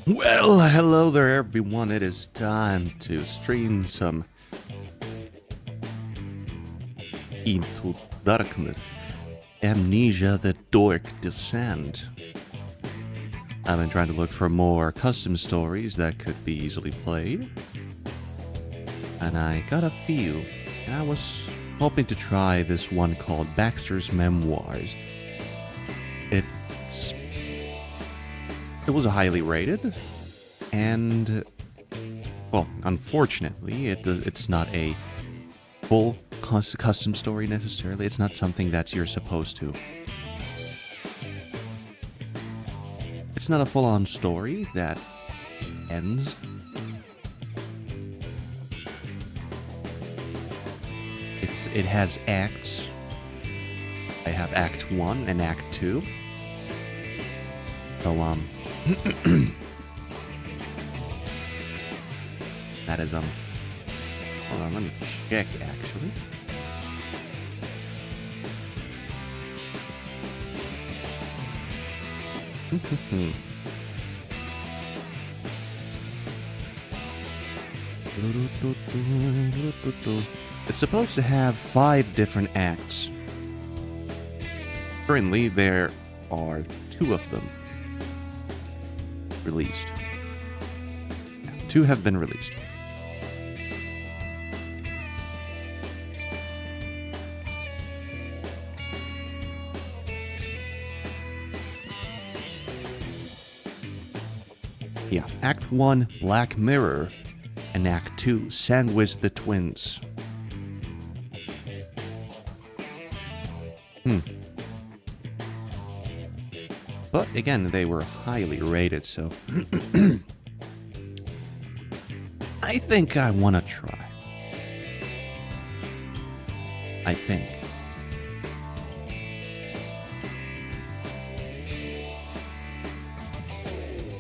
Well, hello there, everyone. It is time to stream some Into Darkness. Amnesia the Dork Descent. I've been trying to look for more custom stories that could be easily played. And I got a few. And I was hoping to try this one called Baxter's Memoirs. It was highly rated, and well, unfortunately, it's not a full custom story necessarily. It's not something that you're supposed to. It's not a full-on story that ends. It has acts. I have Act 1 and Act 2. So, that is, hold on, let me check, actually. It's supposed to have 5 different acts. Currently, there are 2 of them released. 2 have been released. Yeah, Act 1, Black Mirror, and Act 2, Sandwich the Twins. But again, they were highly rated, so I think I want to try. I think.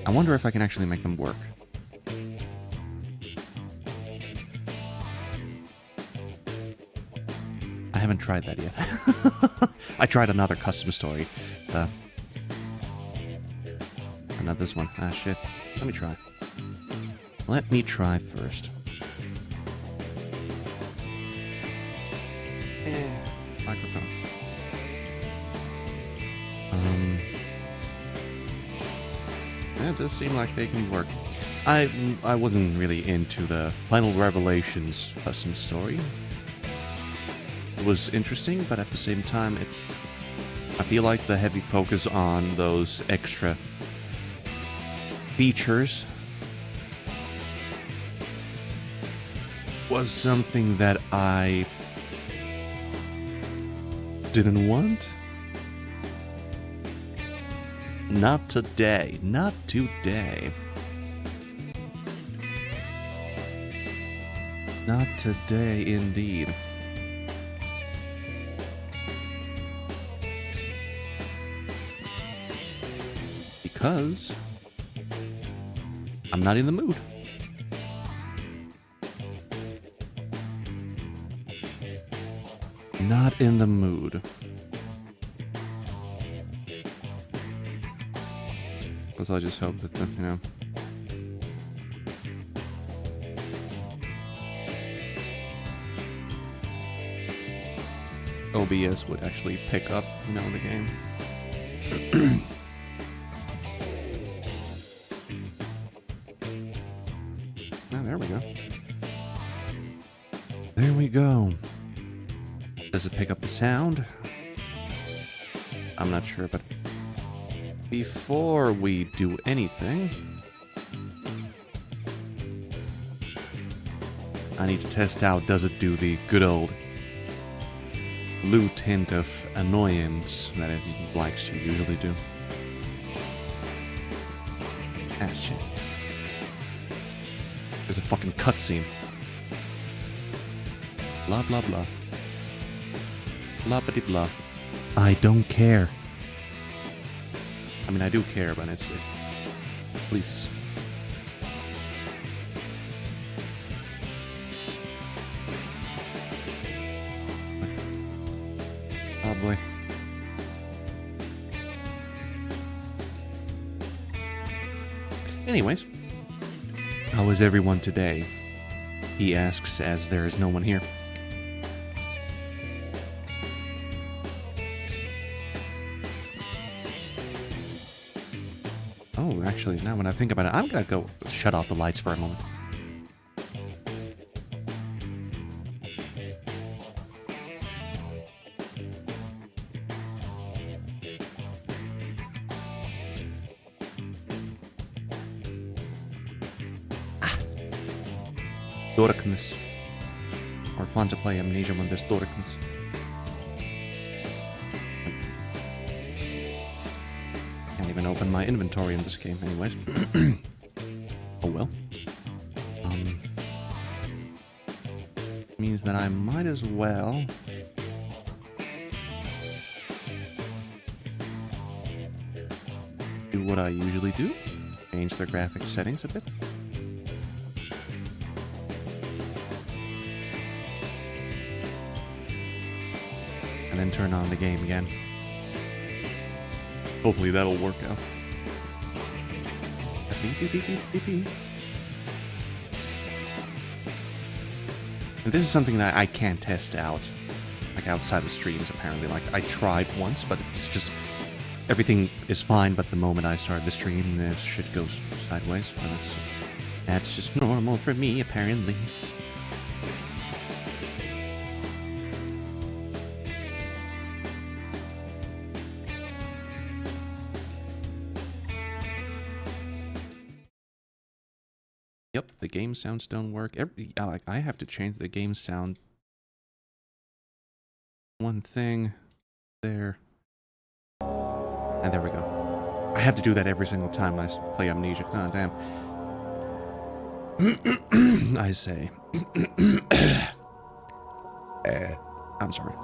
I wonder if I can actually make them work. I haven't tried that yet. I tried another custom story. Not this one. Ah, shit. Let me try. Let me try first. Microphone. It does seem like they can work. I wasn't really into the Final Revelations custom story. It was interesting, but at the same time, I feel like the heavy focus on those extra features was something that I didn't want. Not today. Not today. Not today, indeed. Because I'm not in the mood. Not in the mood. So I just hope that, OBS would actually pick up, the game. There we go. There we go. Does it pick up the sound? I'm not sure, but before we do anything, I need to test out, does it do the good old blue tint of annoyance that it likes to usually do? Ah, shit. There's a fucking cutscene. Blah, blah, blah. Blah, blah, blah. I don't care. I mean, I do care, but it's please. Oh boy. Anyways, how is everyone today? He asks as there is no one here. Oh, actually, now when I think about it, I'm gonna go shut off the lights for a moment. Darkness. Or fun to play Amnesia when there's darkness. Can't even open my inventory in this game anyways. Oh well. Means that I might as well do what I usually do. Change the graphics settings a bit. And then turn on the game again. Hopefully that'll work out. And this is something that I can't test out, like outside of streams apparently. Like I tried once, but it's just everything is fine. But the moment I start the stream, shit goes sideways. And that's just normal for me apparently. Yep, the game sounds don't work. I have to change the game sound. One thing there. And there we go. I have to do that every single time I play Amnesia. Oh, damn. I say. I'm sorry.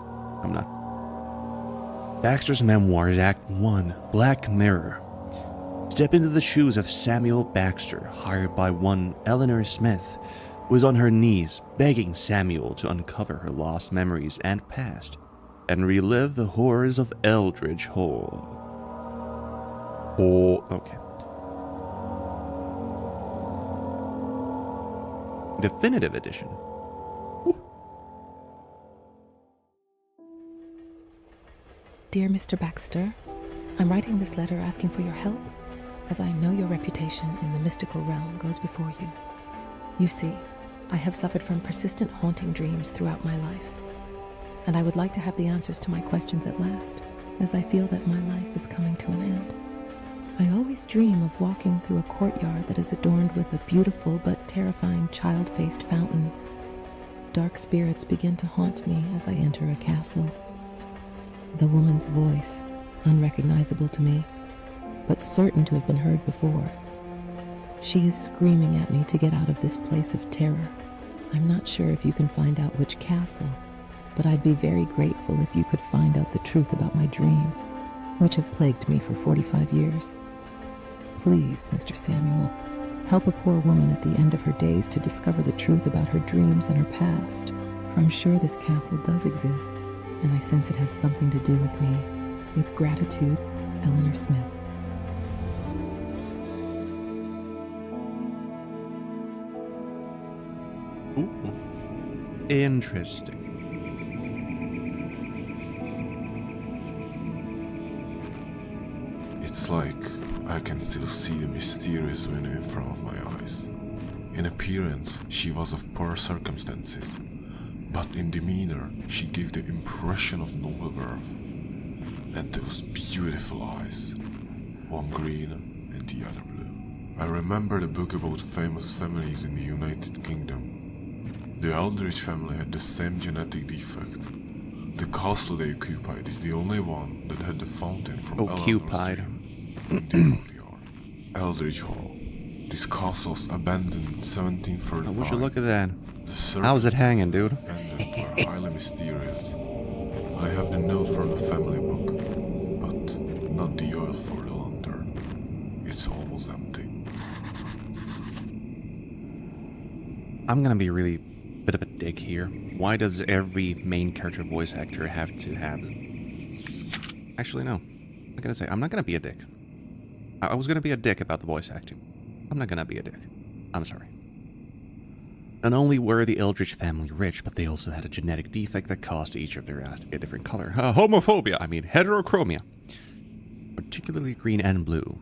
I'm not. Baxter's Memoirs, Act 1, Black Mirror. Step into the shoes of Samuel Baxter, hired by one Eleanor Smith, who is on her knees begging Samuel to uncover her lost memories and past, and relive the horrors of Eldridge Hall. Oh, okay. Definitive Edition. Woo. Dear Mr. Baxter, I'm writing this letter asking for your help, as I know your reputation in the mystical realm goes before you. You see, I have suffered from persistent haunting dreams throughout my life, and I would like to have the answers to my questions at last, as I feel that my life is coming to an end. I always dream of walking through a courtyard that is adorned with a beautiful but terrifying child-faced fountain. Dark spirits begin to haunt me as I enter a castle. The woman's voice, unrecognizable to me, but certain to have been heard before. She is screaming at me to get out of this place of terror. I'm not sure if you can find out which castle, but I'd be very grateful if you could find out the truth about my dreams, which have plagued me for 45 years. Please, Mr. Samuel, help a poor woman at the end of her days to discover the truth about her dreams and her past, for I'm sure this castle does exist, and I sense it has something to do with me. With gratitude, Eleanor Smith. Ooh. Interesting. It's like I can still see the mysterious woman in front of my eyes. In appearance, she was of poor circumstances, but in demeanor, she gave the impression of noble birth. And those beautiful eyes, one green and the other blue. I remember the book about famous families in the United Kingdom. The Eldridge family had the same genetic defect. The castle they occupied is the only one that had the fountain from Occupied. Eldridge Hall. This castle was abandoned in 1735. I wish you look at that. How's it hanging, dude? Were highly mysterious. I have the note from the family book, but not the oil for the lantern. It's almost empty. I'm gonna be really bit of a dick here. Why does every main character voice actor have to have... Actually, no. I'm not gonna be a dick. I was gonna be a dick about the voice acting. I'm not gonna be a dick. I'm sorry. Not only were the Eldritch family rich, but they also had a genetic defect that caused each of their eyes to be a different color. Homophobia, I mean heterochromia. Particularly green and blue.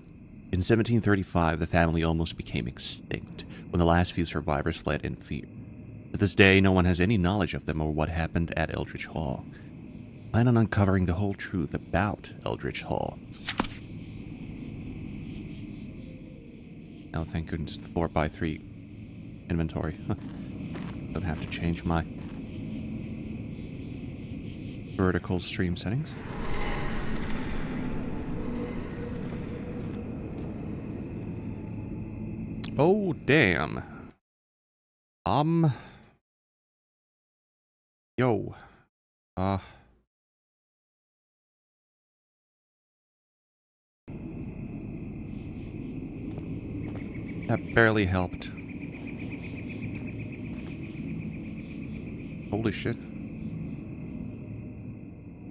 In 1735, the family almost became extinct when the last few survivors fled in fear. To this day, no one has any knowledge of them or what happened at Eldritch Hall. I plan on uncovering the whole truth about Eldritch Hall. Oh, thank goodness, the 4x3 inventory. Don't have to change my vertical stream settings. Oh, damn. Yo. That barely helped. Holy shit.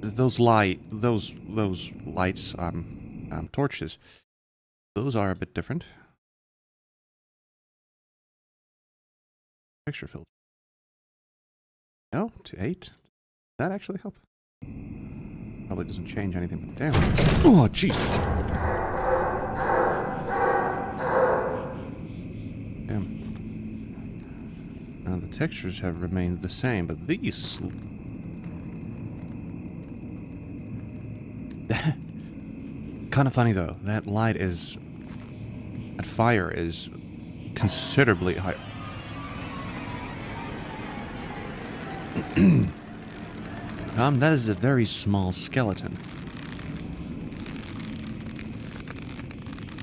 Those lights, torches. Those are a bit different. Texture filter. No, to 8. Does that actually help? Probably doesn't change anything, but damn. Oh, Jesus. Damn. Now the textures have remained the same, but these... Kind of funny though. That light is... That fire is considerably higher. That is a very small skeleton.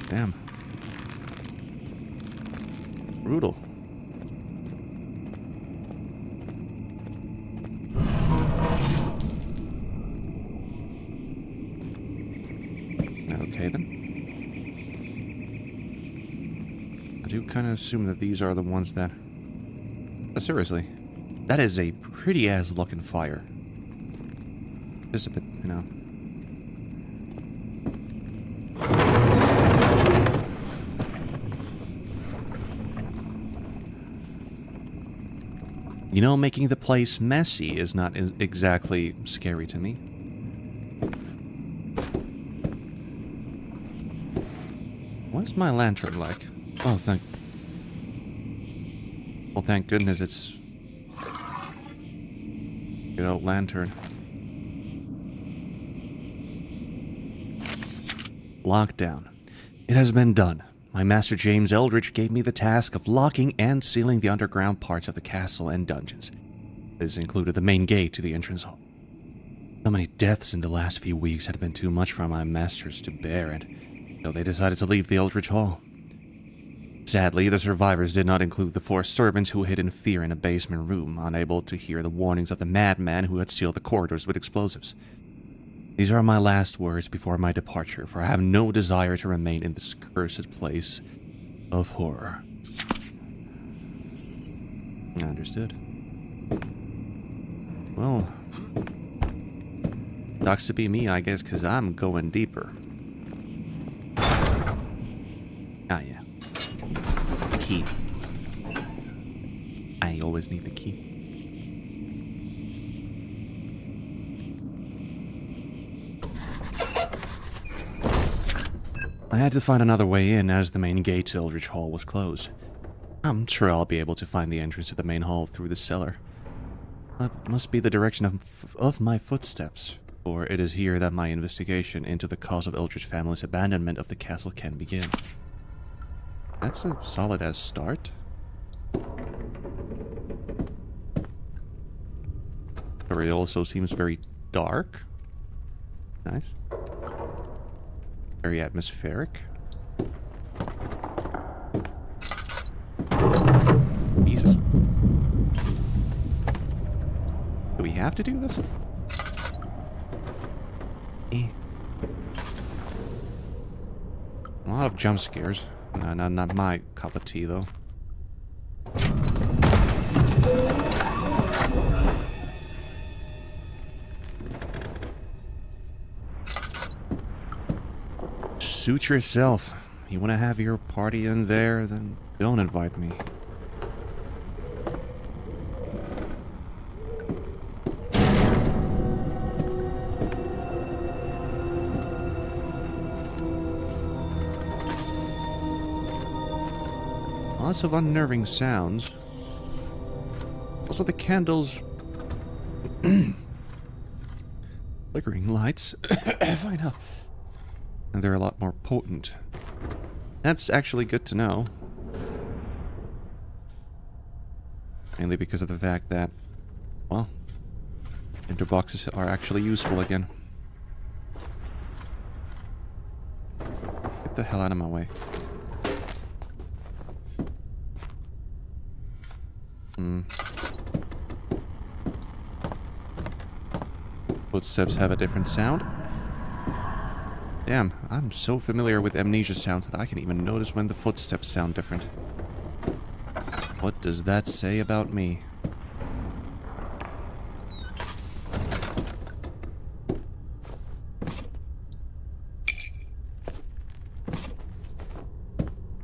Damn. Brutal. Okay then. I do kind of assume that these are the ones that... seriously. That is a pretty-ass looking fire. Just a bit, you know. You know, making the place messy is not exactly scary to me. What's my lantern like? Oh, well, thank goodness it's... Good old lantern. Lockdown. It has been done. My master James Eldritch gave me the task of locking and sealing the underground parts of the castle and dungeons. This included the main gate to the entrance hall. So many deaths in the last few weeks had been too much for my masters to bear, and so they decided to leave the Eldritch Hall. Sadly, the survivors did not include the 4 servants who hid in fear in a basement room, unable to hear the warnings of the madman who had sealed the corridors with explosives. These are my last words before my departure, for I have no desire to remain in this cursed place of horror. Understood. Well, sucks to be me, I guess, because I'm going deeper. Ah, yeah. The key. I always need the key. I had to find another way in as the main gate to Eldritch Hall was closed. I'm sure I'll be able to find the entrance to the main hall through the cellar. That must be the direction of my footsteps, for it is here that my investigation into the cause of Eldritch family's abandonment of the castle can begin. That's a solid-ass start. But it also seems very dark. Nice. Very atmospheric. Jesus. Do we have to do this? A lot of jump scares. No, not my cup of tea, though. Suit yourself. You want to have your party in there, then don't invite me. Lots of unnerving sounds. Also, the candles. Flickering lights. Fine, huh? And they're a lot more potent. That's actually good to know. Mainly because of the fact that, well, tinderboxes are actually useful again. Get the hell out of my way. Footsteps have a different sound. Damn, I'm so familiar with amnesia sounds that I can even notice when the footsteps sound different. What does that say about me?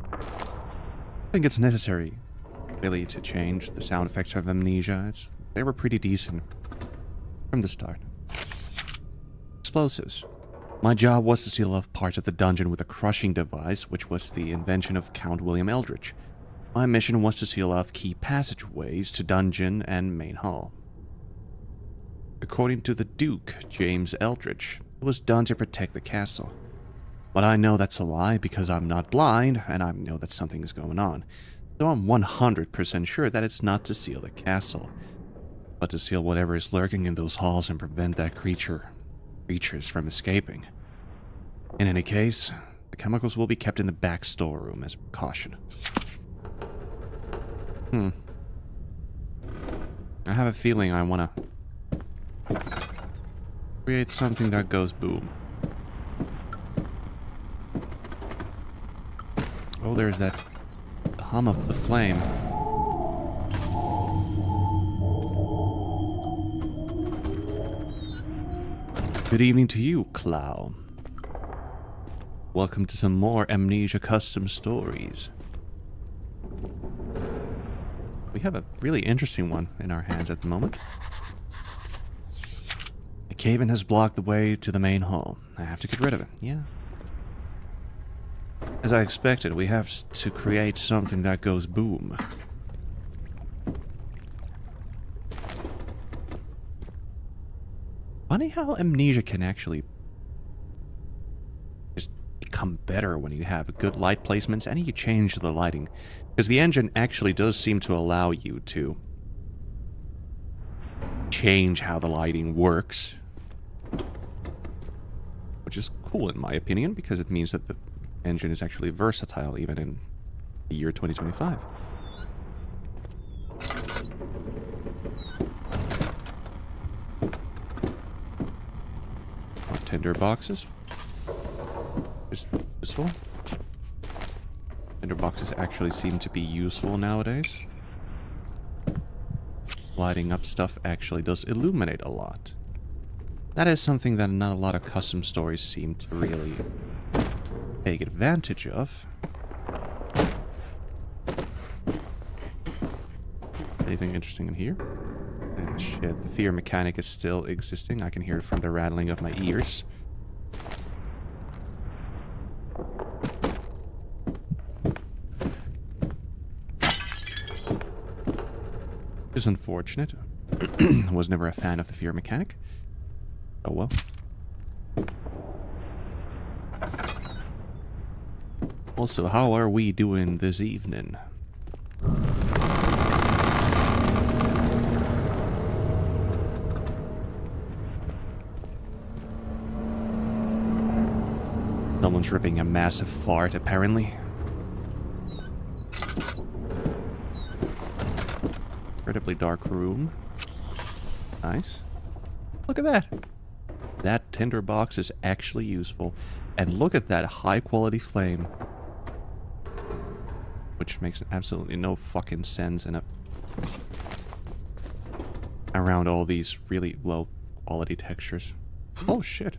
I think it's necessary, really, to change the sound effects of amnesia. They were pretty decent from the start. Explosives. My job was to seal off parts of the dungeon with a crushing device, which was the invention of Count William Eldridge. My mission was to seal off key passageways to dungeon and main hall. According to the Duke, James Eldridge, it was done to protect the castle. But I know that's a lie because I'm not blind, and I know that something is going on. So I'm 100% sure that it's not to seal the castle, but to seal whatever is lurking in those halls and prevent that creatures from escaping. In any case, the chemicals will be kept in the back storeroom as a precaution. I have a feeling I want to create something that goes boom. Oh, there's that hum of the flame. Good evening to you, Clow. Welcome to some more Amnesia custom stories. We have a really interesting one in our hands at the moment. A cave-in has blocked the way to the main hall. I have to get rid of it, yeah. As I expected, we have to create something that goes boom. Funny how amnesia can actually just become better when you have good light placements and you change the lighting. Because the engine actually does seem to allow you to change how the lighting works. Which is cool in my opinion, because it means that the engine is actually versatile even in the year 2025. Tinder boxes. Just useful. Tinder boxes actually seem to be useful nowadays. Lighting up stuff actually does illuminate a lot. That is something that not a lot of custom stories seem to really take advantage of. Anything interesting in here? Ah, shit, the fear mechanic is still existing. I can hear it from the rattling of my ears. This is unfortunate. I was never a fan of the fear mechanic. Oh well. Also, how are we doing this evening? Someone's ripping a massive fart, apparently. Incredibly dark room. Nice. Look at that. That tinder box is actually useful. And look at that high quality flame. Which makes absolutely no fucking sense in around all these really low quality textures. Oh shit.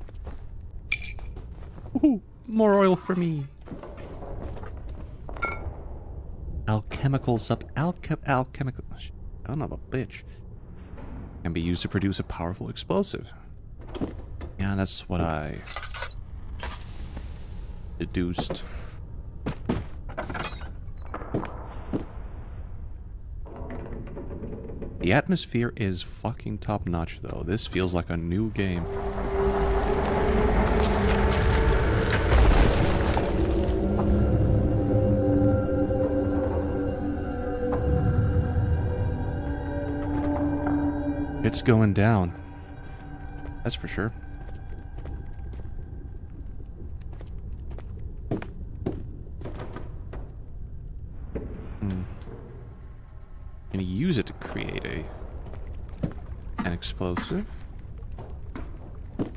Ooh, more oil for me. alchemical alchemical. Son of a bitch. Can be used to produce a powerful explosive. Yeah, that's what I deduced. The atmosphere is fucking top-notch, though. This feels like a new game. It's going down. That's for sure. Can you use it to create an explosive?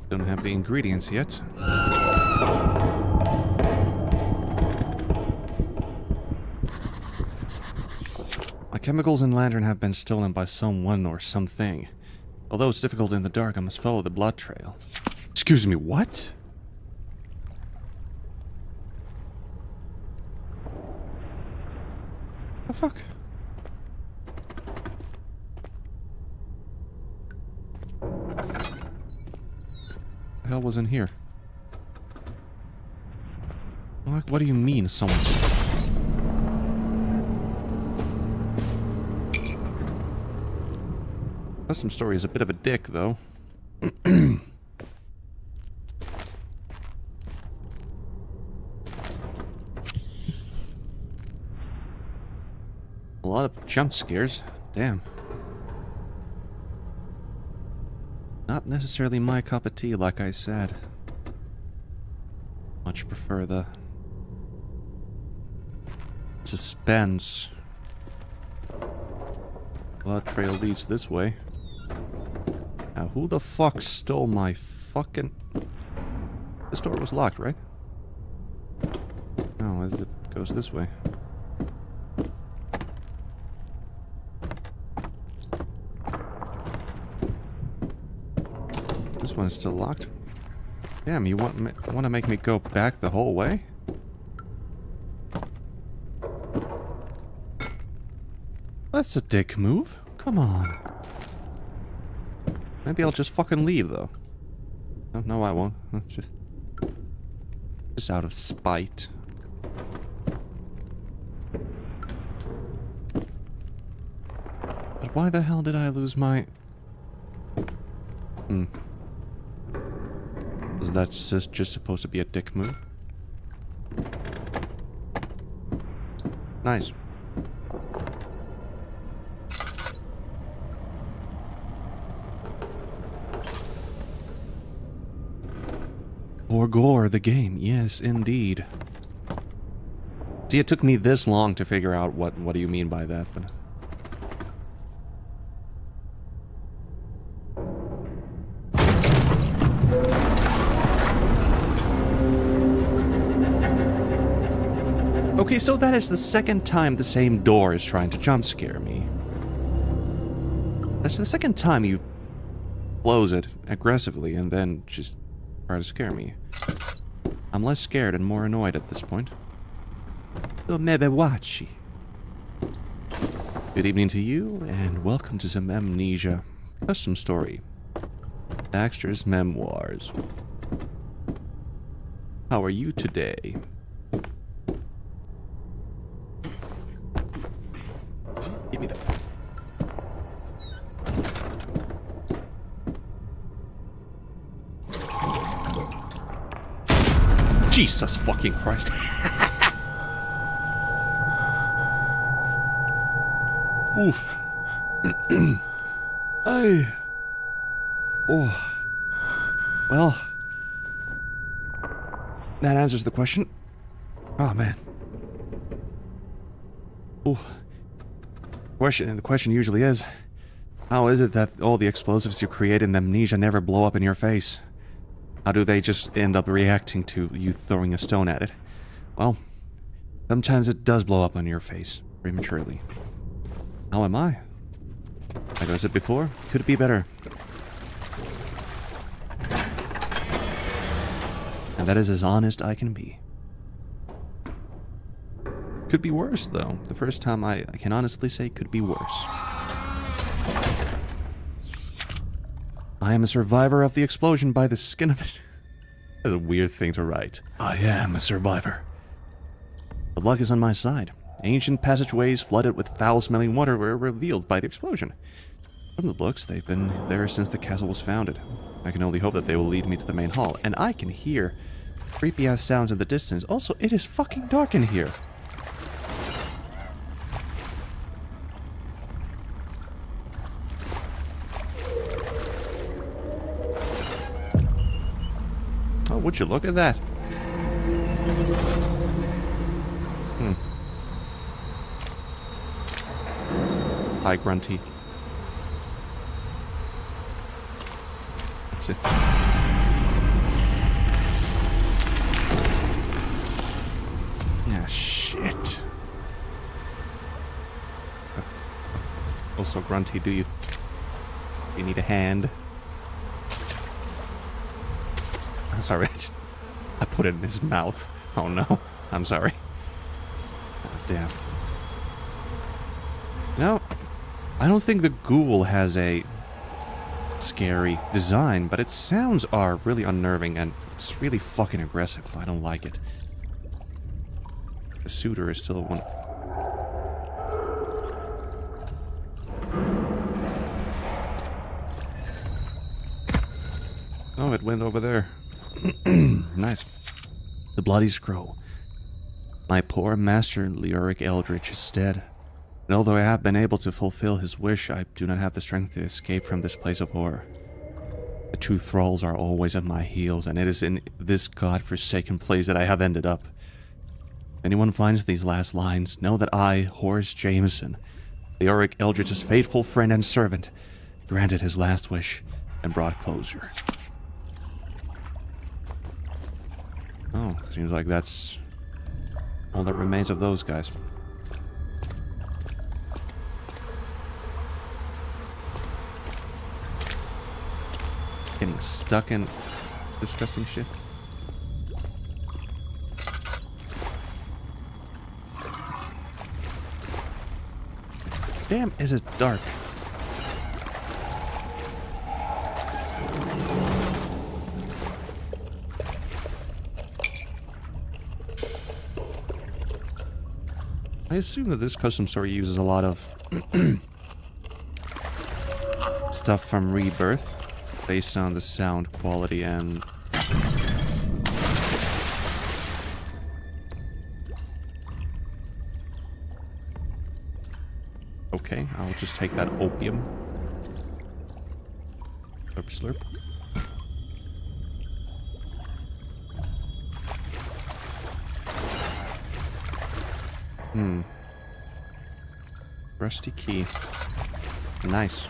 Don't have the ingredients yet. My chemicals and lantern have been stolen by someone or something. Although it's difficult in the dark, I must follow the blood trail. Excuse me, what? The fuck? The hell was in here? What do you mean someone's... Custom Story is a bit of a dick, though. A lot of jump scares. Damn. Not necessarily my cup of tea, like I said. Much prefer the suspense. Blood trail leads this way. Now, who the fuck stole my fucking... This door was locked, right? No, it goes this way. This one is still locked. Damn, you want to make me go back the whole way? That's a dick move. Come on. Maybe I'll just fucking leave, though. No, I won't. Just out of spite. But why the hell did I lose my... Was that just supposed to be a dick move? Nice. Or gore the game, yes, indeed. See, it took me this long to figure out what do you mean by that, but... Okay, so that is the second time the same door is trying to jump scare me. That's the second time you close it aggressively and then just try to scare me. I'm less scared and more annoyed at this point. So maybe watch. Good evening to you, and welcome to some Amnesia Custom Story. Baxter's Memoirs. How are you today? Give me that. Jesus fucking Christ. Oof. Oh. Well. That answers the question. Oh, man. Ooh. The question usually is, how is it that all the explosives you create in Amnesia never blow up in your face? How do they just end up reacting to you throwing a stone at it? Well, sometimes it does blow up on your face, prematurely. How am I? Like I said before, could it be better? And that is as honest I can be. Could be worse, though. The first time I can honestly say could be worse. I am a survivor of the explosion by the skin of it. That's a weird thing to write. I am a survivor. The luck is on my side. Ancient passageways flooded with foul-smelling water were revealed by the explosion. From the books, they've been there since the castle was founded. I can only hope that they will lead me to the main hall, and I can hear creepy-ass sounds in the distance. Also, it is fucking dark in here. Oh, would you look at that? Hi, Grunty. That's it. Ah, shit. Also, Grunty, do you need a hand? I'm sorry. I put it in his mouth. Oh no. I'm sorry. Oh, damn. No. I don't think the ghoul has a scary design, but its sounds are really unnerving and it's really fucking aggressive. I don't like it. The suitor is still one. Oh, it went over there. Nice. The bloody scroll. My poor master, Leoric Eldritch, is dead. And although I have been able to fulfill his wish, I do not have the strength to escape from this place of horror. The two thralls are always at my heels, and it is in this god-forsaken place that I have ended up. If anyone finds these last lines, know that I, Horace Jameson, Leoric Eldritch's faithful friend and servant, granted his last wish and brought closure. Oh, seems like that's all that remains of those guys. Getting stuck in disgusting shit. Damn, is it dark? I assume that this custom story uses a lot of stuff from Rebirth based on the sound quality and okay, I'll just take that opium. Slurp, slurp. Rusty key. Nice.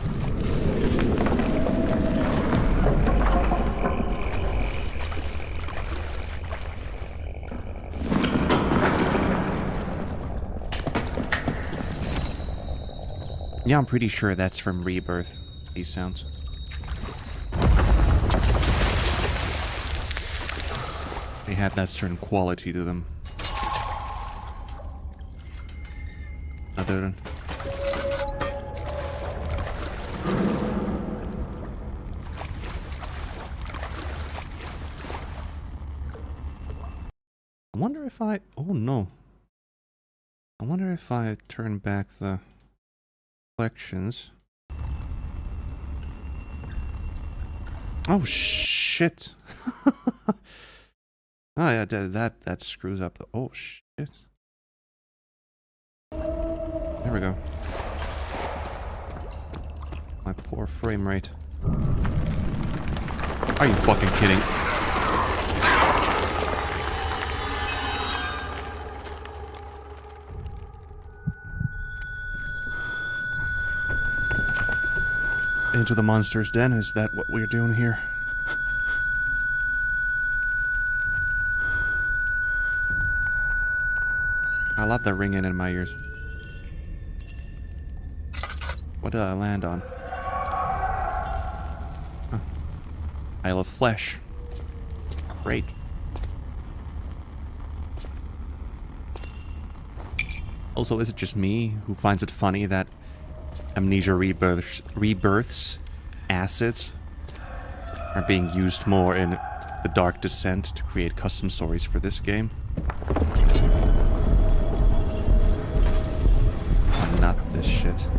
Yeah, I'm pretty sure that's from Rebirth, these sounds. They had that certain quality to them. Other than... I wonder if I... Oh no. I wonder if I turn back the collections. Oh shit. Oh yeah, that screws up the... Oh shit. There we go. My poor frame rate. Are you fucking kidding? Into the monster's den? Is that what we're doing here? I love that ringing in my ears. What did I land on? Huh. Isle of Flesh. Great. Also, is it just me who finds it funny that Amnesia Rebirth's assets are being used more in The Dark Descent to create custom stories for this game? Oh, not this shit.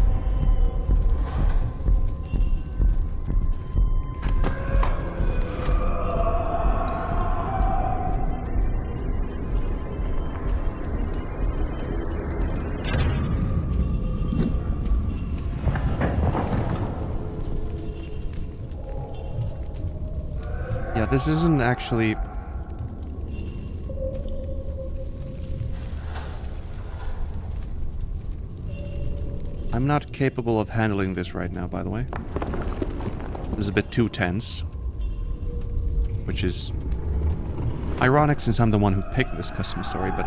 Yeah, this isn't actually... I'm not capable of handling this right now, by the way. This is a bit too tense. Which is ironic since I'm the one who picked this custom story, but...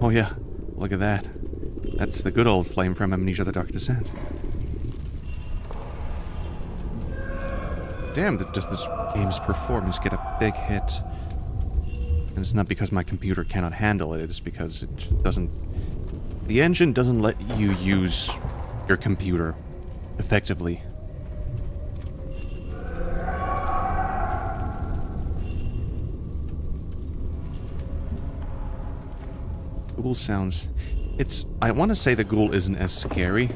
Oh yeah, look at that. That's the good old flame from Amnesia the Dark Descent. Damn, does this game's performance get a big hit? And it's not because my computer cannot handle it, it's because it just doesn't... The engine doesn't let you use your computer effectively. Ghoul sounds... I want to say the ghoul isn't as scary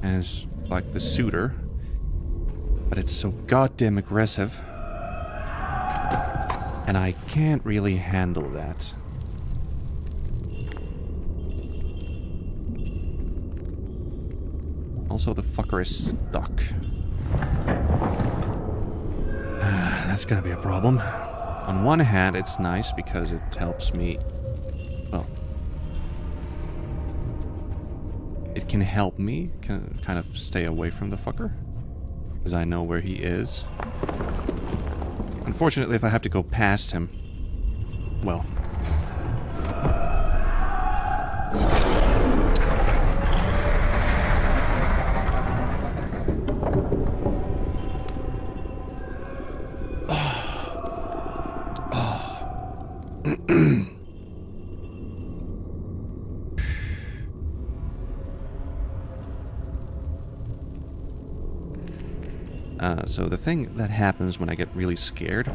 as, like, the suitor, but it's so goddamn aggressive, and I can't really handle that. Also, the fucker is stuck. That's gonna be a problem. On one hand, it's nice because it helps me... Well... It can help me kind of stay away from the fucker. Because I know where he is. Unfortunately, if I have to go past him... Well... So the thing that happens when I get really scared,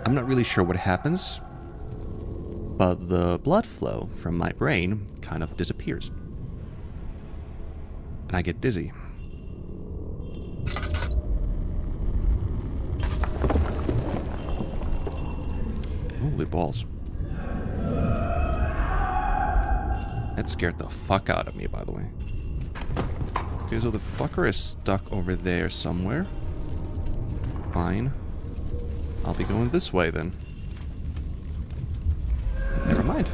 I'm not really sure what happens, but the blood flow from my brain kind of disappears. And I get dizzy. Holy balls. That scared the fuck out of me, by the way. Okay, so the fucker is stuck over there somewhere. Fine. I'll be going this way then. Never mind.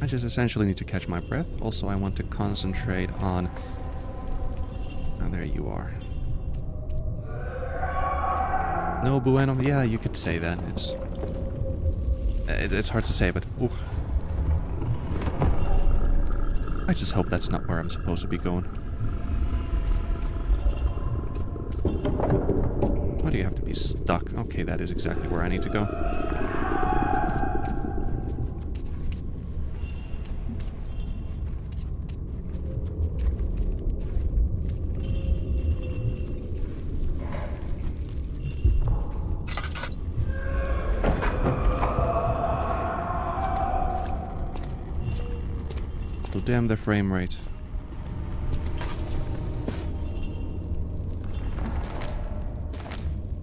I just essentially need to catch my breath. Also, I want to concentrate on... Oh, there you are. No bueno. Yeah, you could say that. It's hard to say, but... Ooh. I just hope that's not where I'm supposed to be going. Why do you have to be stuck? Okay, that is exactly where I need to go. Damn the frame rate.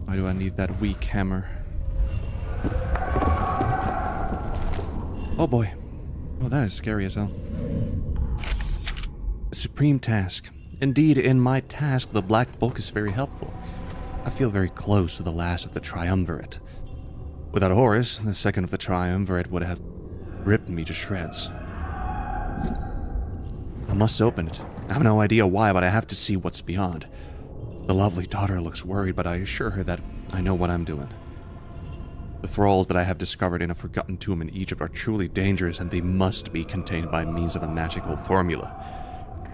Why do I need that weak hammer? Oh boy. Oh, that is scary as hell. A supreme task. Indeed, in my task, the Black Book is very helpful. I feel very close to the last of the Triumvirate. Without Horus, the second of the Triumvirate would have ripped me to shreds. I must open it. I have no idea why, but I have to see what's beyond. The lovely daughter looks worried, but I assure her that I know what I'm doing. The thralls that I have discovered in a forgotten tomb in Egypt are truly dangerous, and they must be contained by means of a magical formula.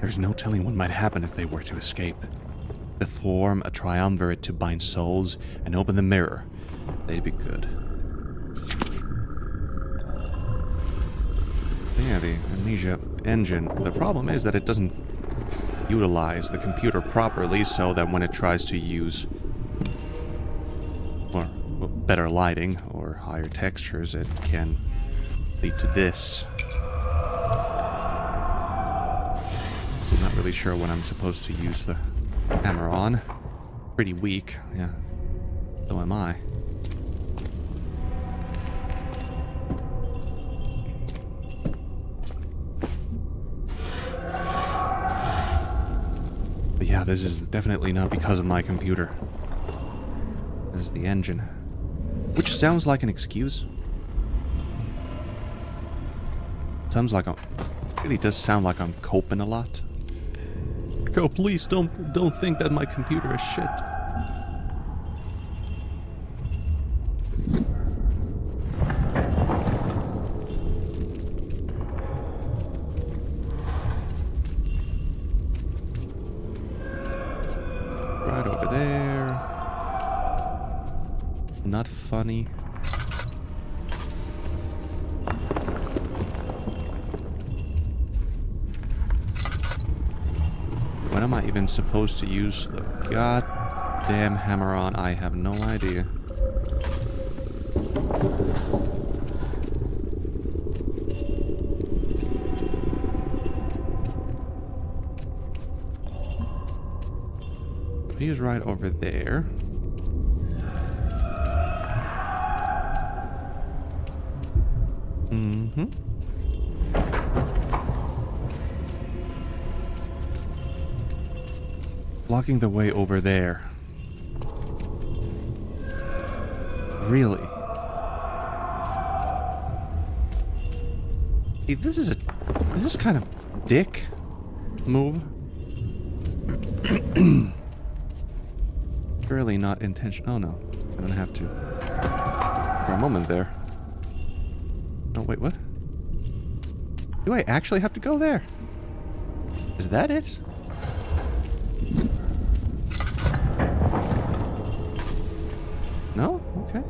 There's no telling what might happen if they were to escape. To form a triumvirate to bind souls and open the mirror, they'd be good. Yeah, the amnesia engine. The problem is that it doesn't utilize the computer properly, so that when it tries to use or better lighting or higher textures, it can lead to this. So I'm not really sure when I'm supposed to use the hammer on. Pretty weak, yeah. So am I. But yeah, this is definitely not because of my computer. This is the engine. Which sounds like an excuse. Sounds like it really does sound like I'm coping a lot. Like, oh, please don't think that my computer is shit. Right over there. Not funny. When am I even supposed to use the goddamn hammer on? I have no idea. He's right over there. Mm-hmm. Blocking the way over there. Really? Hey, this is kind of dick move. Surely not intentional. Oh no, I don't have to. For a moment there. Oh wait, what? Do I actually have to go there? Is that it? No? Okay.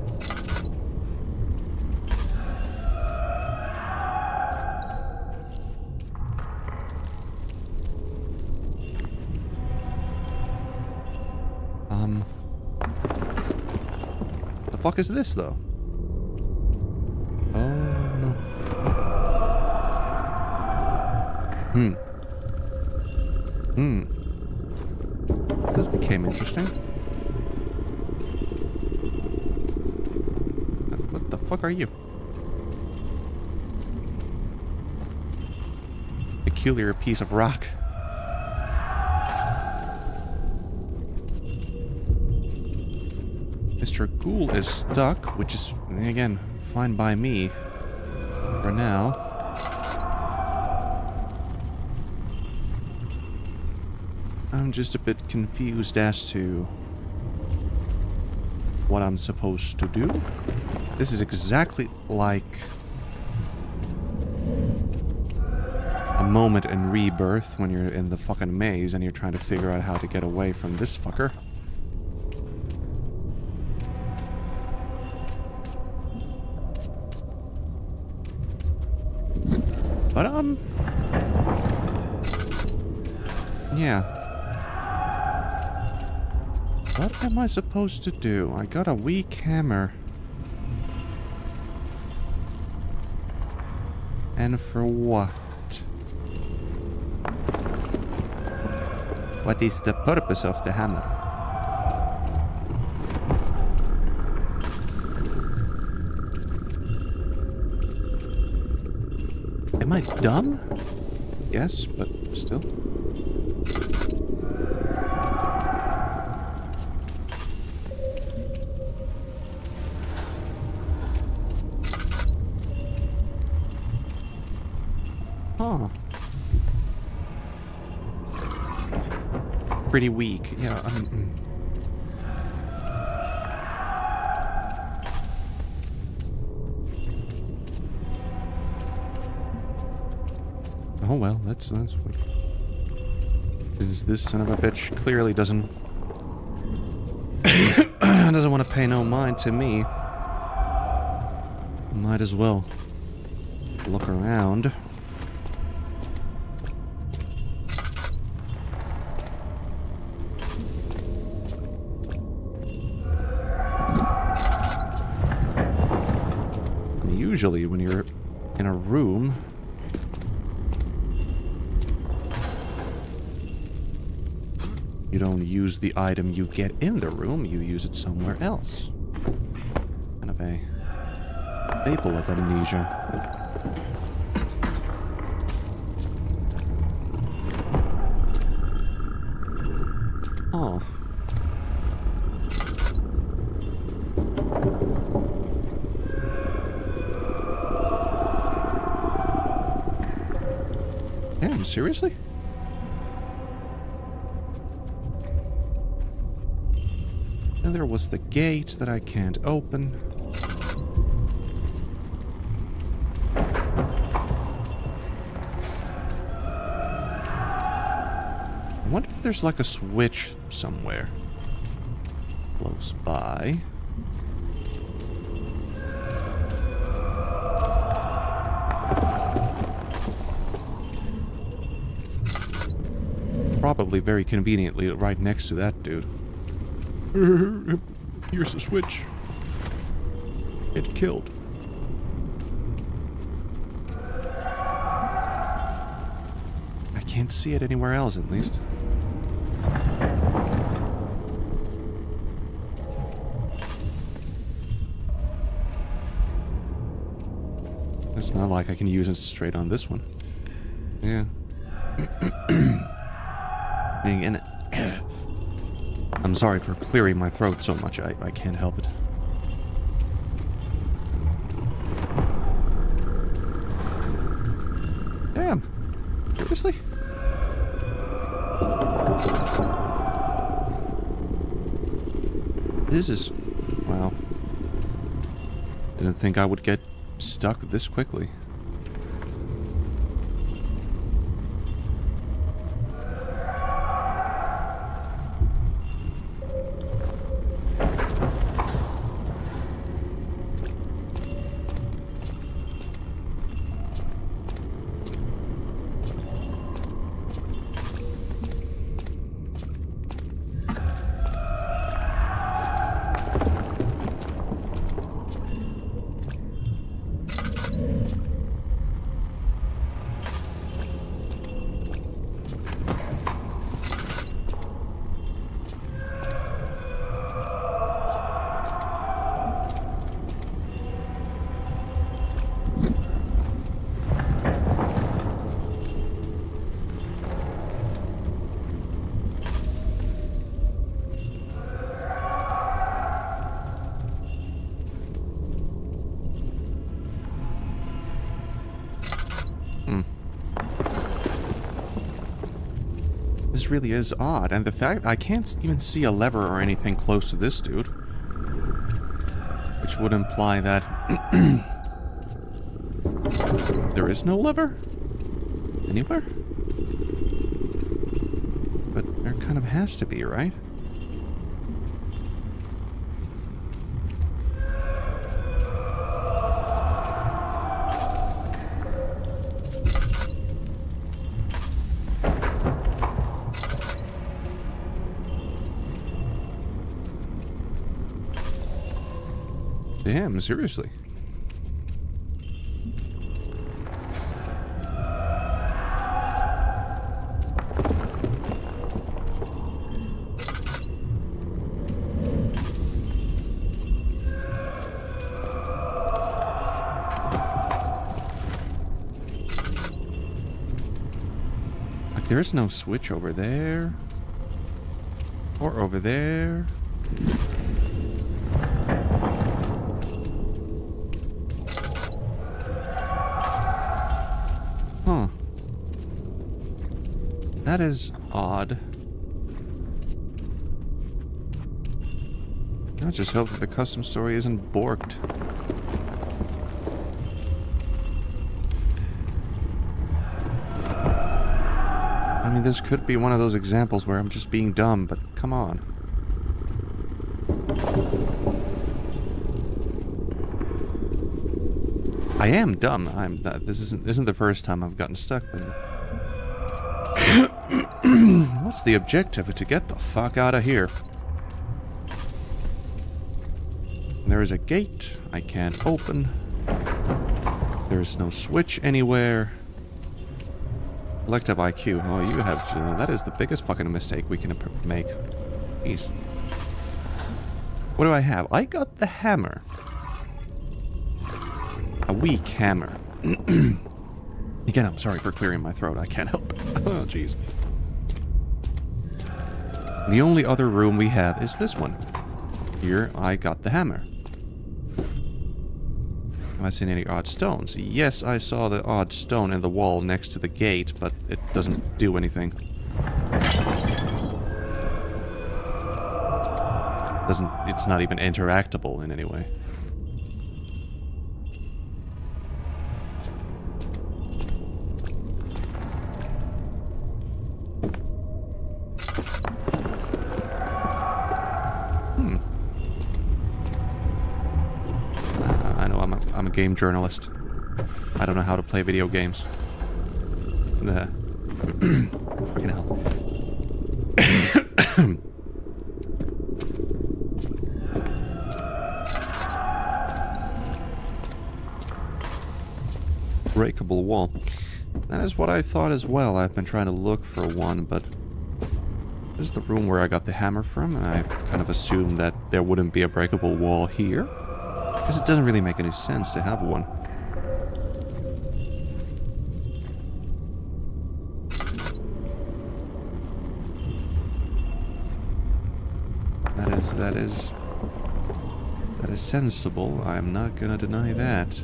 The fuck is this though? Oh no. This became interesting. What the fuck are you? Peculiar piece of rock. Mr. Ghoul is stuck, which is, again, fine by me. For now. I'm just a bit confused as to what I'm supposed to do. This is exactly like a moment in Rebirth when you're in the fucking maze and you're trying to figure out how to get away from this fucker. But, yeah. What am I supposed to do? I got a weak hammer. And for what? What is the purpose of the hammer? Am I dumb? Yes, but still. Huh. Pretty weak. Yeah, Oh well, that's what... This son of a bitch clearly doesn't... doesn't want to pay no mind to me. Might as well look around. I mean, usually when you're in a room, you don't use the item you get in the room, you use it somewhere else. Kind of a staple of amnesia. Oh. Damn, seriously? And there was the gate that I can't open. I wonder if there's like a switch somewhere close by. Probably very conveniently right next to that dude. Here's the switch. It killed. I can't see it anywhere else, at least. It's not like I can use it straight on this one. Yeah. And I'm sorry for clearing my throat so much. I can't help it. Damn. Seriously? This is... wow. Didn't think I would get stuck this quickly. This really is odd, and the fact I can't even see a lever or anything close to this dude, which would imply that there is no lever anywhere, but there kind of has to be, right? Damn, seriously. Like, there's no switch over there. Or over there. Huh. That is odd. I just hope that the custom story isn't borked. I mean, this could be one of those examples where I'm just being dumb, but come on. I am dumb. This isn't the first time I've gotten stuck with it. What's the objective? To get the fuck out of here. There is a gate I can't open. There is no switch anywhere. Collective IQ. Oh, you have... that is the biggest fucking mistake we can make. Jeez. What do I have? I got the hammer. A weak hammer. Again, I'm sorry for clearing my throat. I can't help it. Oh, jeez. The only other room we have is this one. Here, I got the hammer. Have I seen any odd stones? Yes, I saw the odd stone in the wall next to the gate, but it doesn't do anything. It's not even interactable in any way. I'm a game journalist. I don't know how to play video games. Fucking hell. Breakable wall. That is what I thought as well. I've been trying to look for one, but this is the room where I got the hammer from, and I kind of assumed that there wouldn't be a breakable wall here. Because it doesn't really make any sense to have one. That is sensible. I'm not gonna deny that.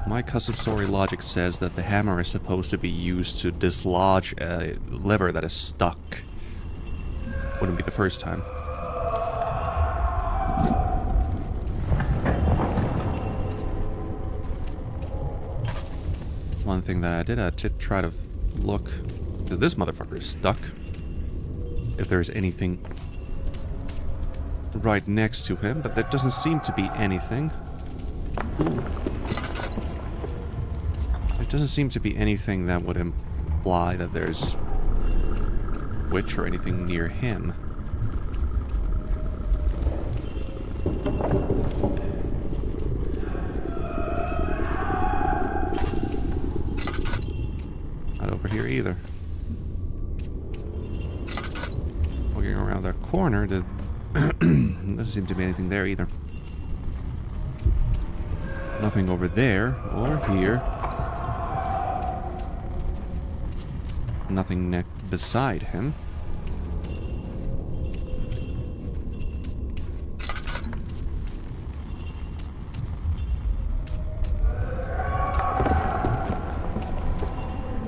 My custom story logic says that the hammer is supposed to be used to dislodge a lever that is stuck. Wouldn't be the first time. One thing that I did try to look... This motherfucker is stuck. If there's anything right next to him, but there doesn't seem to be anything. Ooh. There doesn't seem to be anything that would imply that there's a witch or anything near him. Not over here either. Walking around that corner, there doesn't seem to be anything there either. Nothing over there or here. Nothing beside him.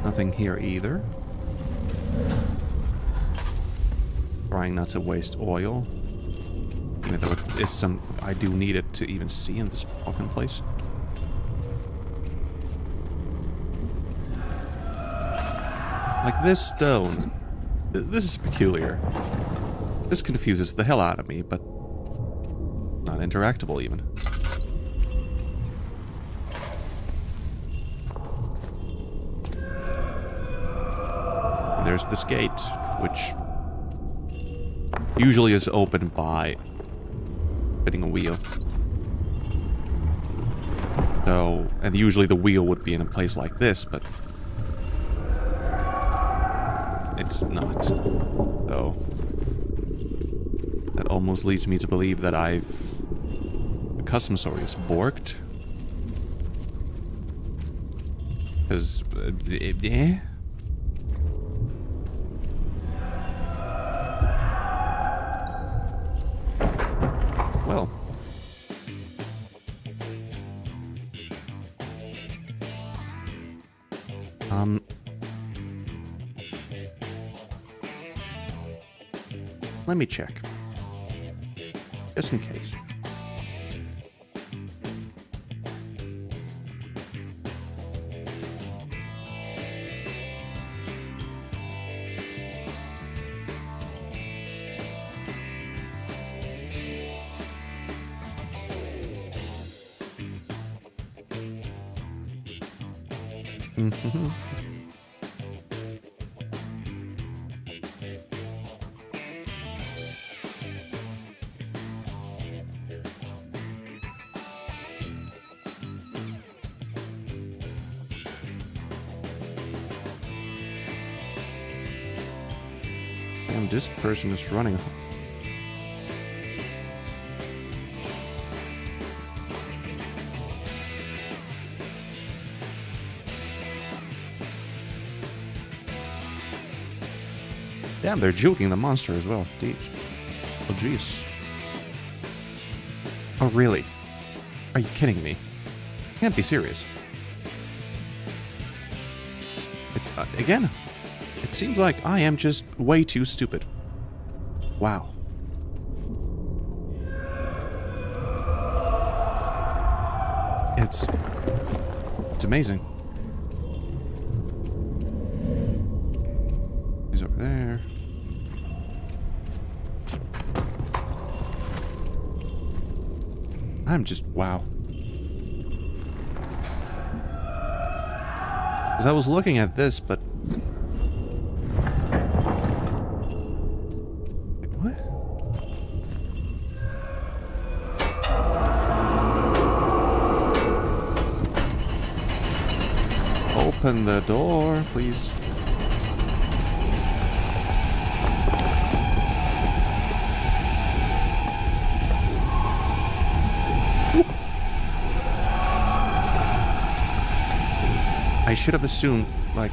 Nothing here either. Trying not to waste oil. I mean, there is some... I do need it to even see in this fucking place. Like this stone. This is peculiar. This confuses the hell out of me, but not interactable even. And there's this gate, which usually is opened by spinning a wheel. So, and usually the wheel would be in a place like this, but it's not. So, that almost leads me to believe that the custom story is borked. Because, eh? Well. Let me check. Just in case. Mhm. Damn, this person is running. Damn, they're juking the monster as well. Jeez. Oh, jeez. Oh, really? Are you kidding me? Can't be serious. It's, again, it seems like I am just way too stupid. Wow. It's amazing. He's over there. I'm just, wow. Because I was looking at this, but... Wait, what? Open the door, please. I should have assumed, like,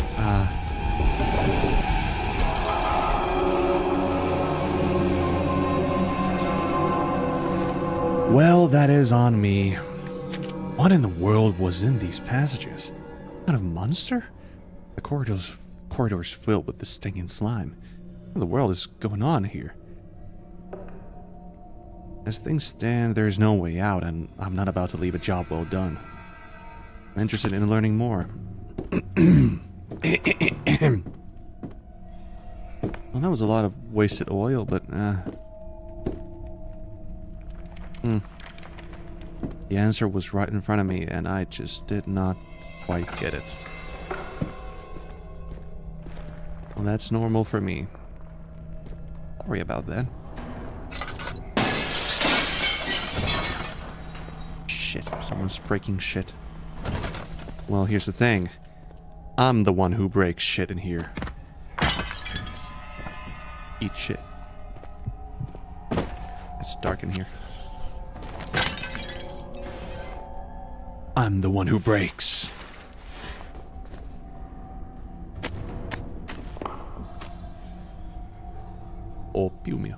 Well, that is on me. What in the world was in these passages? What kind of monster? The corridors filled with the stinging slime. What in the world is going on here? As things stand, there is no way out, and I'm not about to leave a job well done. I'm interested in learning more. Well, that was a lot of wasted oil, but, The answer was right in front of me, and I just did not quite get it. Well, that's normal for me. Sorry about that. Shit, someone's breaking shit. Well, here's the thing. I'm the one who breaks shit in here. Eat shit. It's dark in here. I'm the one who breaks. Opium.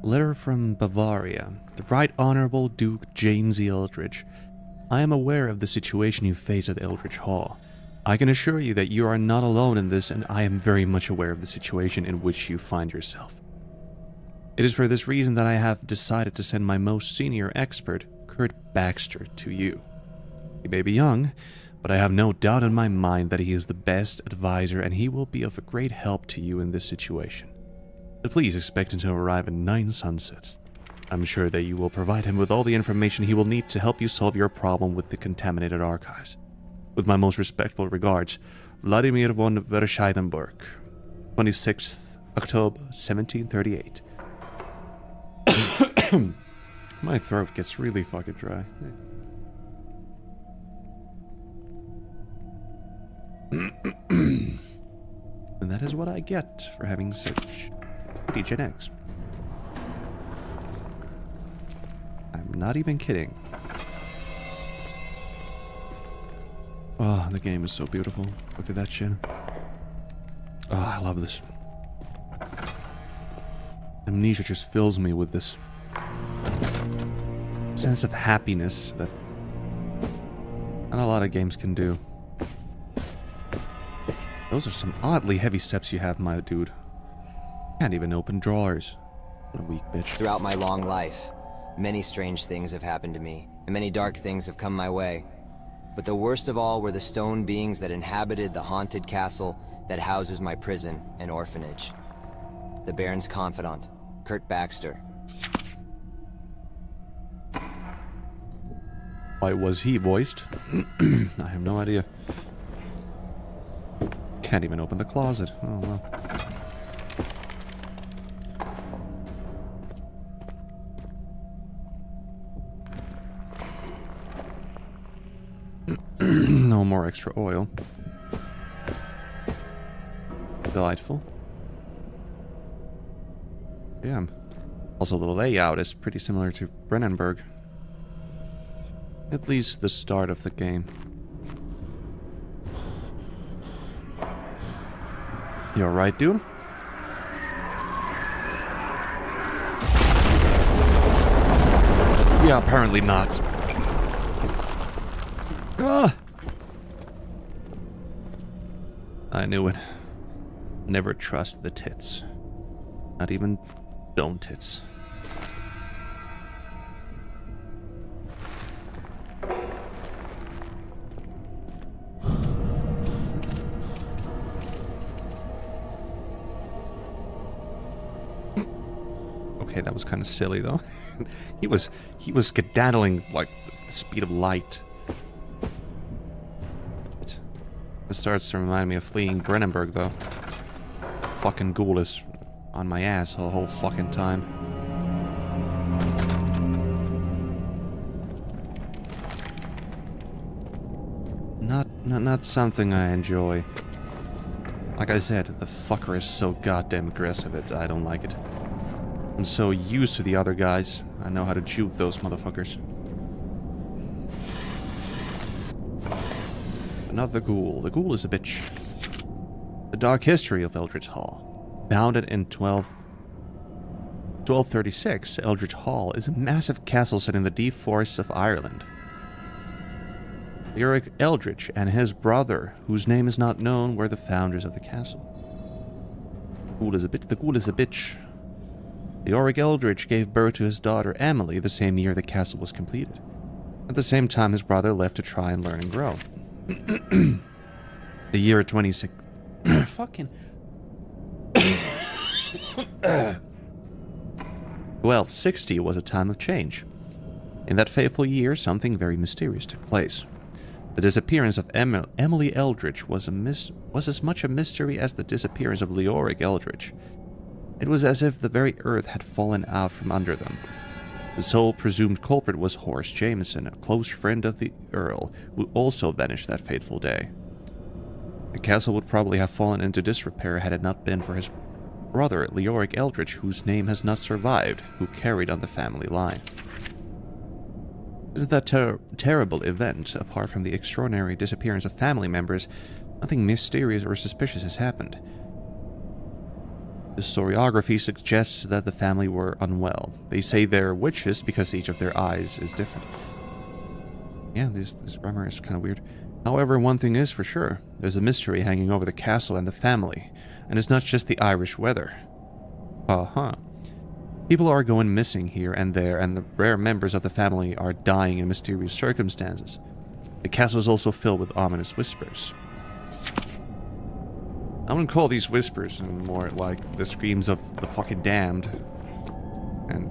Letter from Bavaria. The Right Honorable Duke James E. Eldridge. I am aware of the situation you face at Eldridge Hall. I can assure you that you are not alone in this, and I am very much aware of the situation in which you find yourself. It is for this reason that I have decided to send my most senior expert, Kurt Baxter, to you. He may be young, but I have no doubt in my mind that he is the best advisor, and he will be of a great help to you in this situation. But please expect him to arrive in 9 sunsets. I'm sure that you will provide him with all the information he will need to help you solve your problem with the contaminated archives. With my most respectful regards, Vladimir von Verscheidenberg, 26th October, 1738. My throat gets really fucking dry. And that is what I get for having such shitty genetics. I'm not even kidding. Oh, the game is so beautiful. Look at that shit. Oh, I love this. Amnesia just fills me with this sense of happiness that not a lot of games can do. Those are some oddly heavy steps you have, my dude. Can't even open drawers. What a weak bitch. Throughout my long life, many strange things have happened to me, and many dark things have come my way. But the worst of all were the stone beings that inhabited the haunted castle that houses my prison and orphanage. The Baron's confidant, Kurt Baxter. Why was he voiced? I have no idea. Can't even open the closet. Oh well. No more extra oil. Delightful. Yeah. Also, the layout is pretty similar to Brennenburg. At least the start of the game. You alright, dude? Yeah, apparently not. Ah! I knew it. Never trust the tits. Not even don't tits. Okay, that was kind of silly though. he was skedaddling like the speed of light. It starts to remind me of fleeing Brennenburg though. Fucking ghoul is on my ass the whole fucking time. Not something I enjoy. Like I said, the fucker is so goddamn aggressive, I don't like it. I'm so used to the other guys, I know how to juke those motherfuckers. But not the ghoul. The ghoul is a bitch. The dark history of Eldritch Hall. Founded in 1236, Eldritch Hall is a massive castle set in the deep forests of Ireland. Leoric Eldritch and his brother, whose name is not known, were the founders of the castle. The ghoul is a bitch. Leoric Eldritch gave birth to his daughter Emily the same year the castle was completed. At the same time, his brother left to try and learn and grow. The year 26... Fucking... 1260 was a time of change. In that fateful year, something very mysterious took place. The disappearance of Emily Eldritch was as much a mystery as the disappearance of Leoric Eldritch. It was as if the very earth had fallen out from under them. The sole presumed culprit was Horace Jameson, a close friend of the Earl, who also vanished that fateful day. The castle would probably have fallen into disrepair had it not been for his brother, Leoric Eldritch, whose name has not survived, who carried on the family line. Since that terrible event, apart from the extraordinary disappearance of family members, nothing mysterious or suspicious has happened. The historiography suggests that the family were unwell. They say they're witches because each of their eyes is different. Yeah, this grammar is kind of weird. However, one thing is for sure. There's a mystery hanging over the castle and the family. And it's not just the Irish weather. People are going missing here and there, and the rare members of the family are dying in mysterious circumstances. The castle is also filled with ominous whispers. I wouldn't call these whispers, more like the screams of the fucking damned. And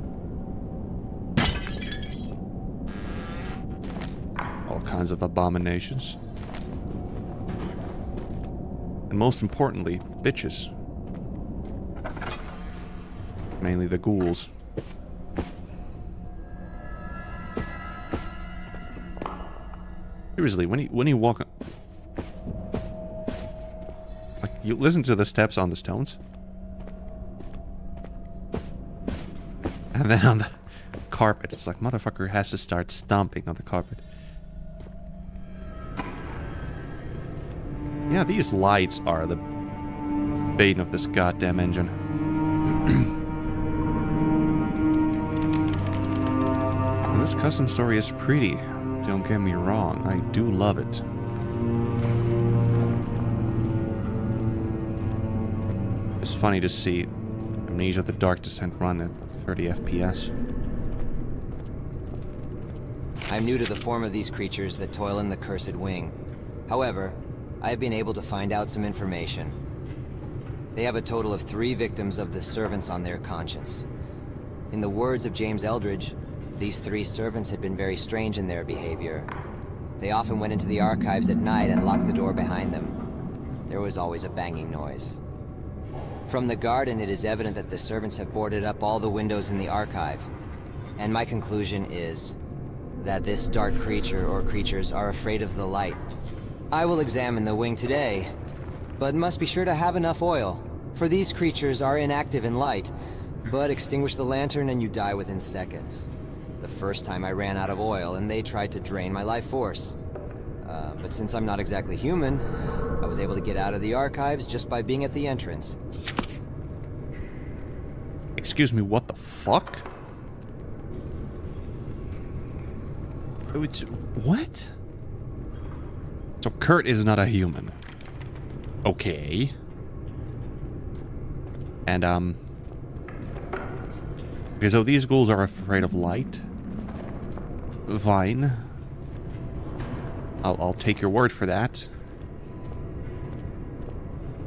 all kinds of abominations. And most importantly, bitches. Mainly the ghouls. Seriously, when you walk... Like, you listen to the steps on the stones. And then on the carpet, it's like, motherfucker has to start stomping on the carpet. Yeah, these lights are the bane of this goddamn engine. And this custom story is pretty. Don't get me wrong, I do love it. It's funny to see Amnesia: The Dark Descent run at 30 FPS. I'm new to the form of these creatures that toil in the cursed wing. However, I have been able to find out some information. They have a total of 3 victims of the servants on their conscience. In the words of James Eldridge, these 3 servants had been very strange in their behavior. They often went into the archives at night and locked the door behind them. There was always a banging noise. From the garden, it is evident that the servants have boarded up all the windows in the archive. And my conclusion is that this dark creature or creatures are afraid of the light. I will examine the wing today, but must be sure to have enough oil, for these creatures are inactive in light, but extinguish the lantern and you die within seconds. The first time I ran out of oil and they tried to drain my life force. But since I'm not exactly human, I was able to get out of the archives just by being at the entrance. Excuse me, what the fuck? What? So Kurt is not a human. Okay. And, okay, so these ghouls are afraid of light. Fine. I'll take your word for that.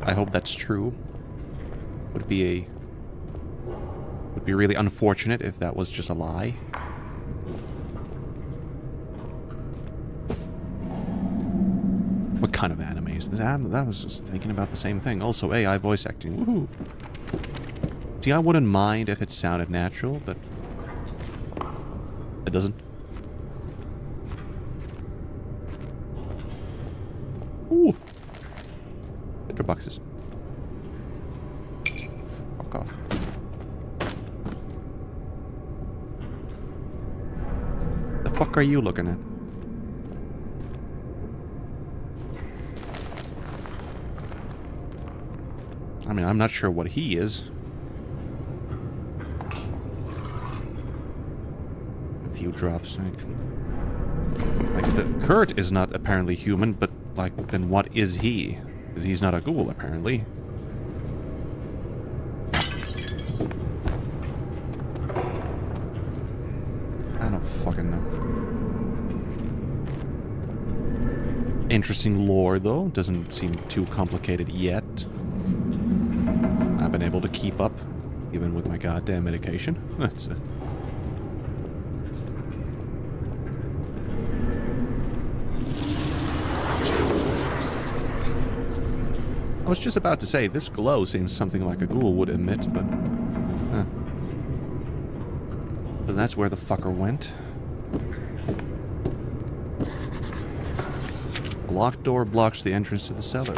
I hope that's true. Would be really unfortunate if that was just a lie. What kind of anime is this? I was just thinking about the same thing. Also, AI voice acting. Woohoo! See, I wouldn't mind if it sounded natural, but it doesn't. Ooh! Picture boxes. Fuck off. The fuck are you looking at? I mean, I'm not sure what he is. A few drops. Like the Kurt is not apparently human, but like, then what is he? Because he's not a ghoul, apparently. I don't fucking know. Interesting lore, though. Doesn't seem too complicated yet. I've been able to keep up, even with my goddamn medication. That's it. I was just about to say, this glow seems something like a ghoul would emit, but... So that's where the fucker went. A locked door blocks the entrance to the cellar.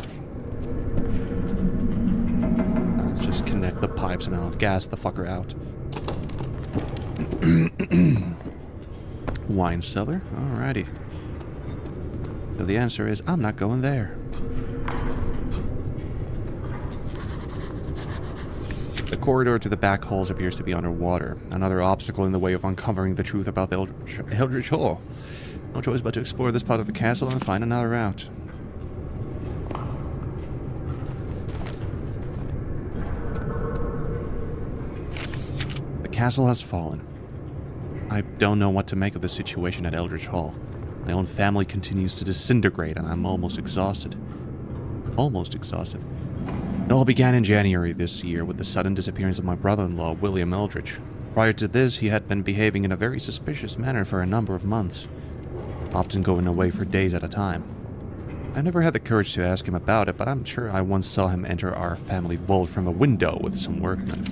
I'll just connect the pipes and I'll gas the fucker out. Wine cellar? Alrighty. So the answer is, I'm not going there. The corridor to the back halls appears to be underwater, another obstacle in the way of uncovering the truth about the Eldritch Hall. No choice but to explore this part of the castle and find another route. The castle has fallen. I don't know what to make of the situation at Eldritch Hall. My own family continues to disintegrate and I'm almost exhausted. Almost exhausted. It all began in January this year with the sudden disappearance of my brother-in-law, William Eldridge. Prior to this, he had been behaving in a very suspicious manner for a number of months, often going away for days at a time. I never had the courage to ask him about it, but I'm sure I once saw him enter our family vault from a window with some workmen.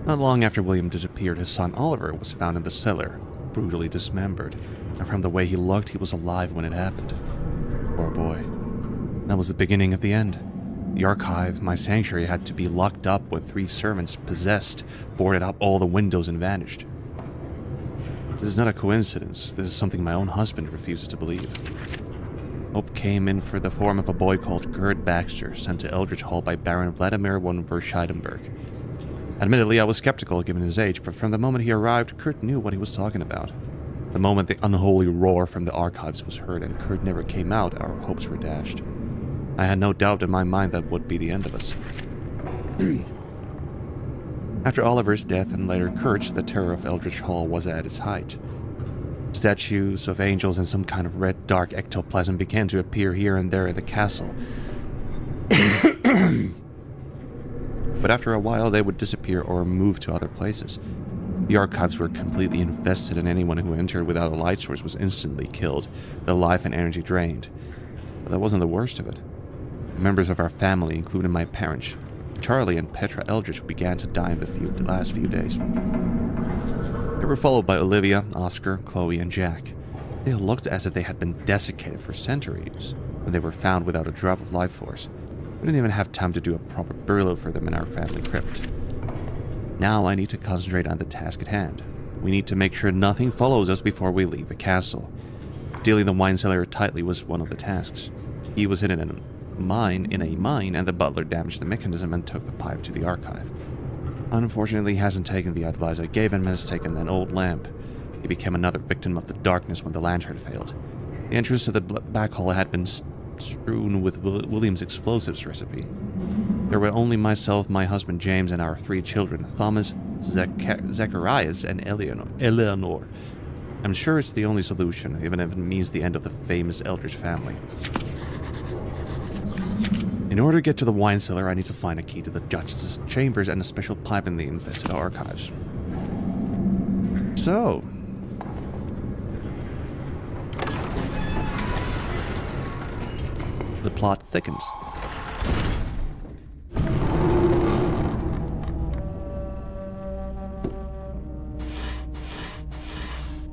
Not long after William disappeared, his son Oliver was found in the cellar, brutally dismembered, and from the way he looked, he was alive when it happened. Poor boy. That was the beginning of the end. The archive, my sanctuary, had to be locked up when 3 servants possessed, boarded up all the windows and vanished. This is not a coincidence. This is something my own husband refuses to believe. Hope came in for the form of a boy called Kurt Baxter, sent to Eldritch Hall by Baron Vladimir von Verscheidenberg. Admittedly, I was skeptical given his age, but from the moment he arrived, Kurt knew what he was talking about. The moment the unholy roar from the archives was heard and Kurt never came out, our hopes were dashed. I had no doubt in my mind that would be the end of us. After Oliver's death and later Kurt's, the terror of Eldritch Hall was at its height. Statues of angels and some kind of red dark ectoplasm began to appear here and there in the castle. But after a while, they would disappear or move to other places. The archives were completely infested, and anyone who entered without a light source was instantly killed, their life and energy drained. But that wasn't the worst of it. Members of our family, including my parents, Charlie and Petra Eldridge, began to die in the last few days. They were followed by Olivia, Oscar, Chloe, and Jack. They looked as if they had been desiccated for centuries when they were found without a drop of life force. We didn't even have time to do a proper burial for them in our family crypt. Now I need to concentrate on the task at hand. We need to make sure nothing follows us before we leave the castle. Stealing the wine cellar tightly was one of the tasks. He was hidden in a mine, and the butler damaged the mechanism and took the pipe to the archive. Unfortunately, he hasn't taken the advice I gave him and has taken an old lamp. He became another victim of the darkness when the lantern failed. The entrance to the back hall had been strewn with William's explosives recipe. There were only myself, my husband James, and our 3 children, Thomas, Zacharias, and Eleanor. I'm sure it's the only solution, even if it means the end of the famous Eldridge family. In order to get to the wine cellar, I need to find a key to the Duchess's chambers and a special pipe in the infested archives. So... the plot thickens.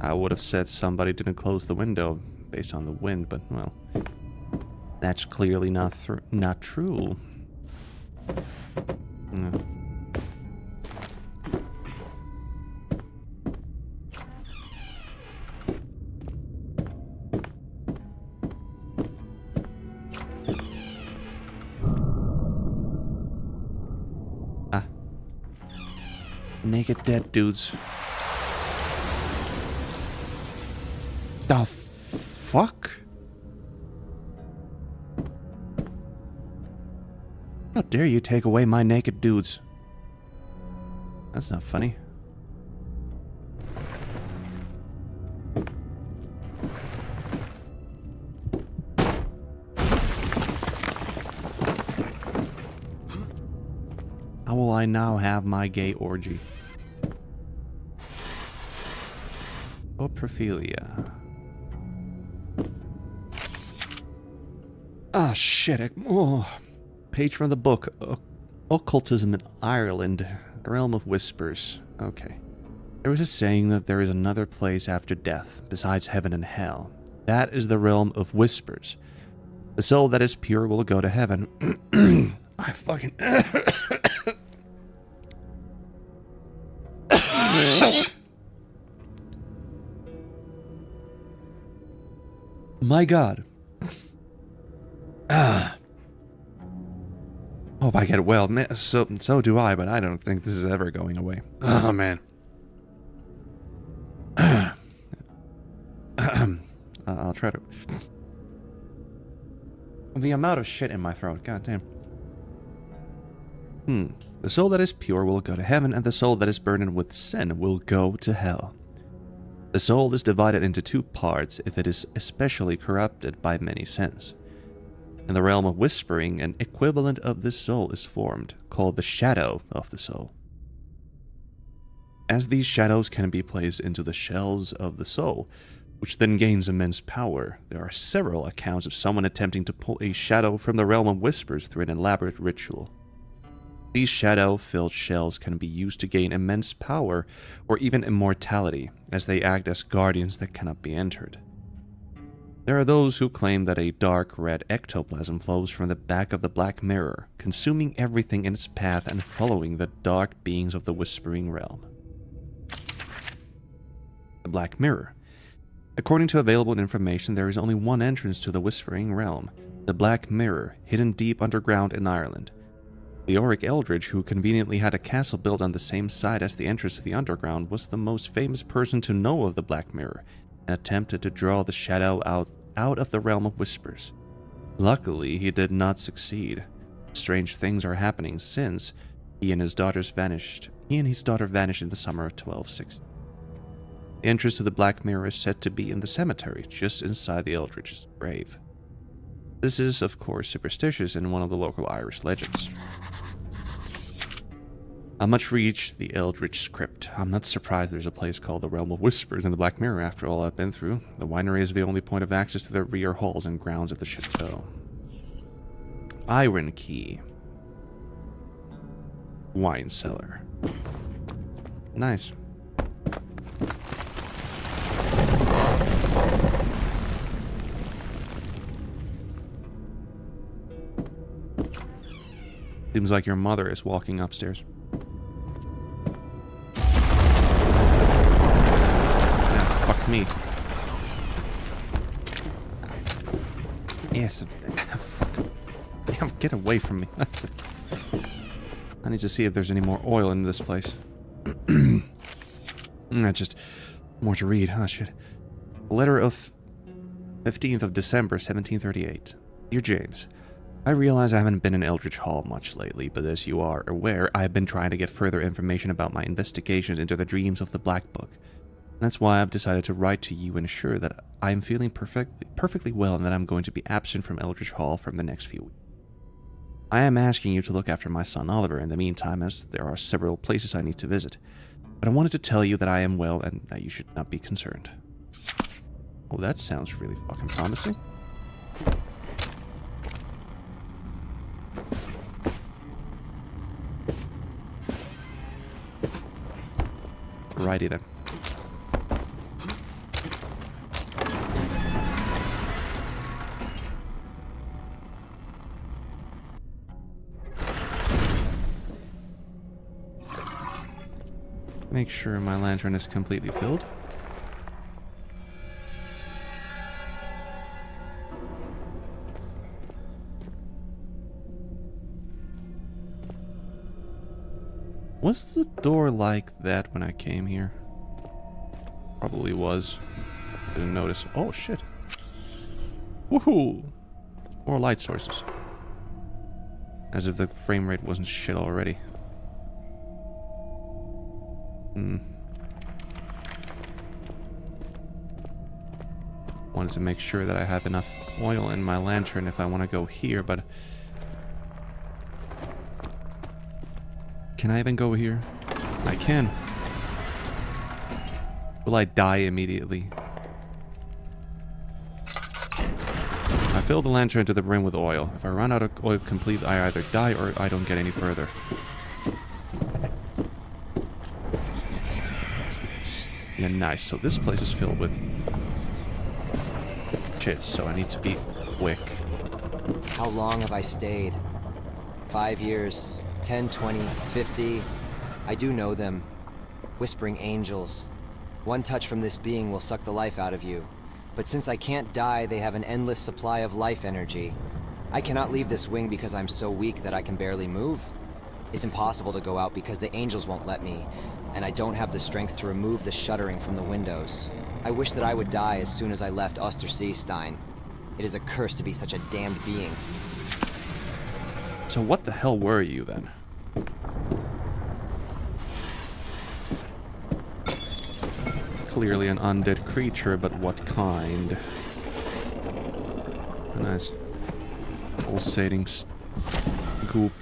I would have said somebody didn't close the window based on the wind, but, well, that's clearly not true. No. Naked dead dudes. The fuck? How dare you take away my naked dudes? That's not funny. How will I now have my gay orgy? Oprophilia. Ah, shit. Oh. Page from the book. Occultism in Ireland. The Realm of Whispers. Okay. There was a saying that there is another place after death, besides heaven and hell. That is the Realm of Whispers. The soul that is pure will go to heaven. I fucking... My God. Hope I get well. Man, so do I, but I don't think this is ever going away. Oh, man. I'll try to... The amount of shit in my throat, goddamn. The soul that is pure will go to heaven, and the soul that is burdened with sin will go to hell. The soul is divided into 2 parts if it is especially corrupted by many sins. In the realm of whispering, an equivalent of this soul is formed, called the shadow of the soul. As these shadows can be placed into the shells of the soul, which then gains immense power, there are several accounts of someone attempting to pull a shadow from the realm of whispers through an elaborate ritual. These shadow-filled shells can be used to gain immense power or even immortality, as they act as guardians that cannot be entered. There are those who claim that a dark red ectoplasm flows from the back of the Black Mirror, consuming everything in its path and following the dark beings of the Whispering Realm. The Black Mirror. According to available information, there is only one entrance to the Whispering Realm, the Black Mirror, hidden deep underground in Ireland. Leoric Eldridge, who conveniently had a castle built on the same site as the entrance to the underground, was the most famous person to know of the Black Mirror, and attempted to draw the shadow out of the realm of whispers. Luckily, he did not succeed. Strange things are happening since he and his daughter vanished in the summer of 1260. The entrance to the Black Mirror is said to be in the cemetery, just inside the Eldritch's grave. This is, of course, superstitious and one of the local Irish legends. I much reach the Eldritch script. I'm not surprised there's a place called the Realm of Whispers in the Black Mirror after all I've been through. The winery is the only point of access to the rear halls and grounds of the chateau. Iron Key. Wine cellar. Nice. Seems like your mother is walking upstairs. Ah, fuck me. Yes. Fuck. Get away from me. That's it. I need to see if there's any more oil in this place. Just more to read. Oh, shit. Letter of 15th of December, 1738. Dear James, I realize I haven't been in Eldritch Hall much lately, but as you are aware, I have been trying to get further information about my investigations into the dreams of the Black Book. That's why I've decided to write to you and assure that I am feeling perfectly well and that I'm going to be absent from Eldritch Hall from the next few weeks. I am asking you to look after my son Oliver in the meantime, as there are several places I need to visit. But I wanted to tell you that I am well and that you should not be concerned. Oh, that sounds really fucking promising. Righty then. Make sure my lantern is completely filled. Was the door like that when I came here? Probably was. Didn't notice. Oh shit. Woohoo! More light sources. As if the frame rate wasn't shit already. Wanted to make sure that I have enough oil in my lantern if I want to go here, but... Can I even go here? I can. Will I die immediately? I fill the lantern to the brim with oil. If I run out of oil completely, I either die or I don't get any further. Yeah, nice. So this place is filled with shit, so I need to be quick. How long have I stayed? 5 years, 10, 20, 50. I do know them. Whispering angels. One touch from this being will suck the life out of you. But since I can't die, they have an endless supply of life energy. I cannot leave this wing because I'm so weak that I can barely move. It's impossible to go out because the angels won't let me, and I don't have the strength to remove the shuttering from the windows. I wish that I would die as soon as I left Osterseestein. It is a curse to be such a damned being. So what the hell were you then? Clearly an undead creature, but what kind? A nice pulsating goop.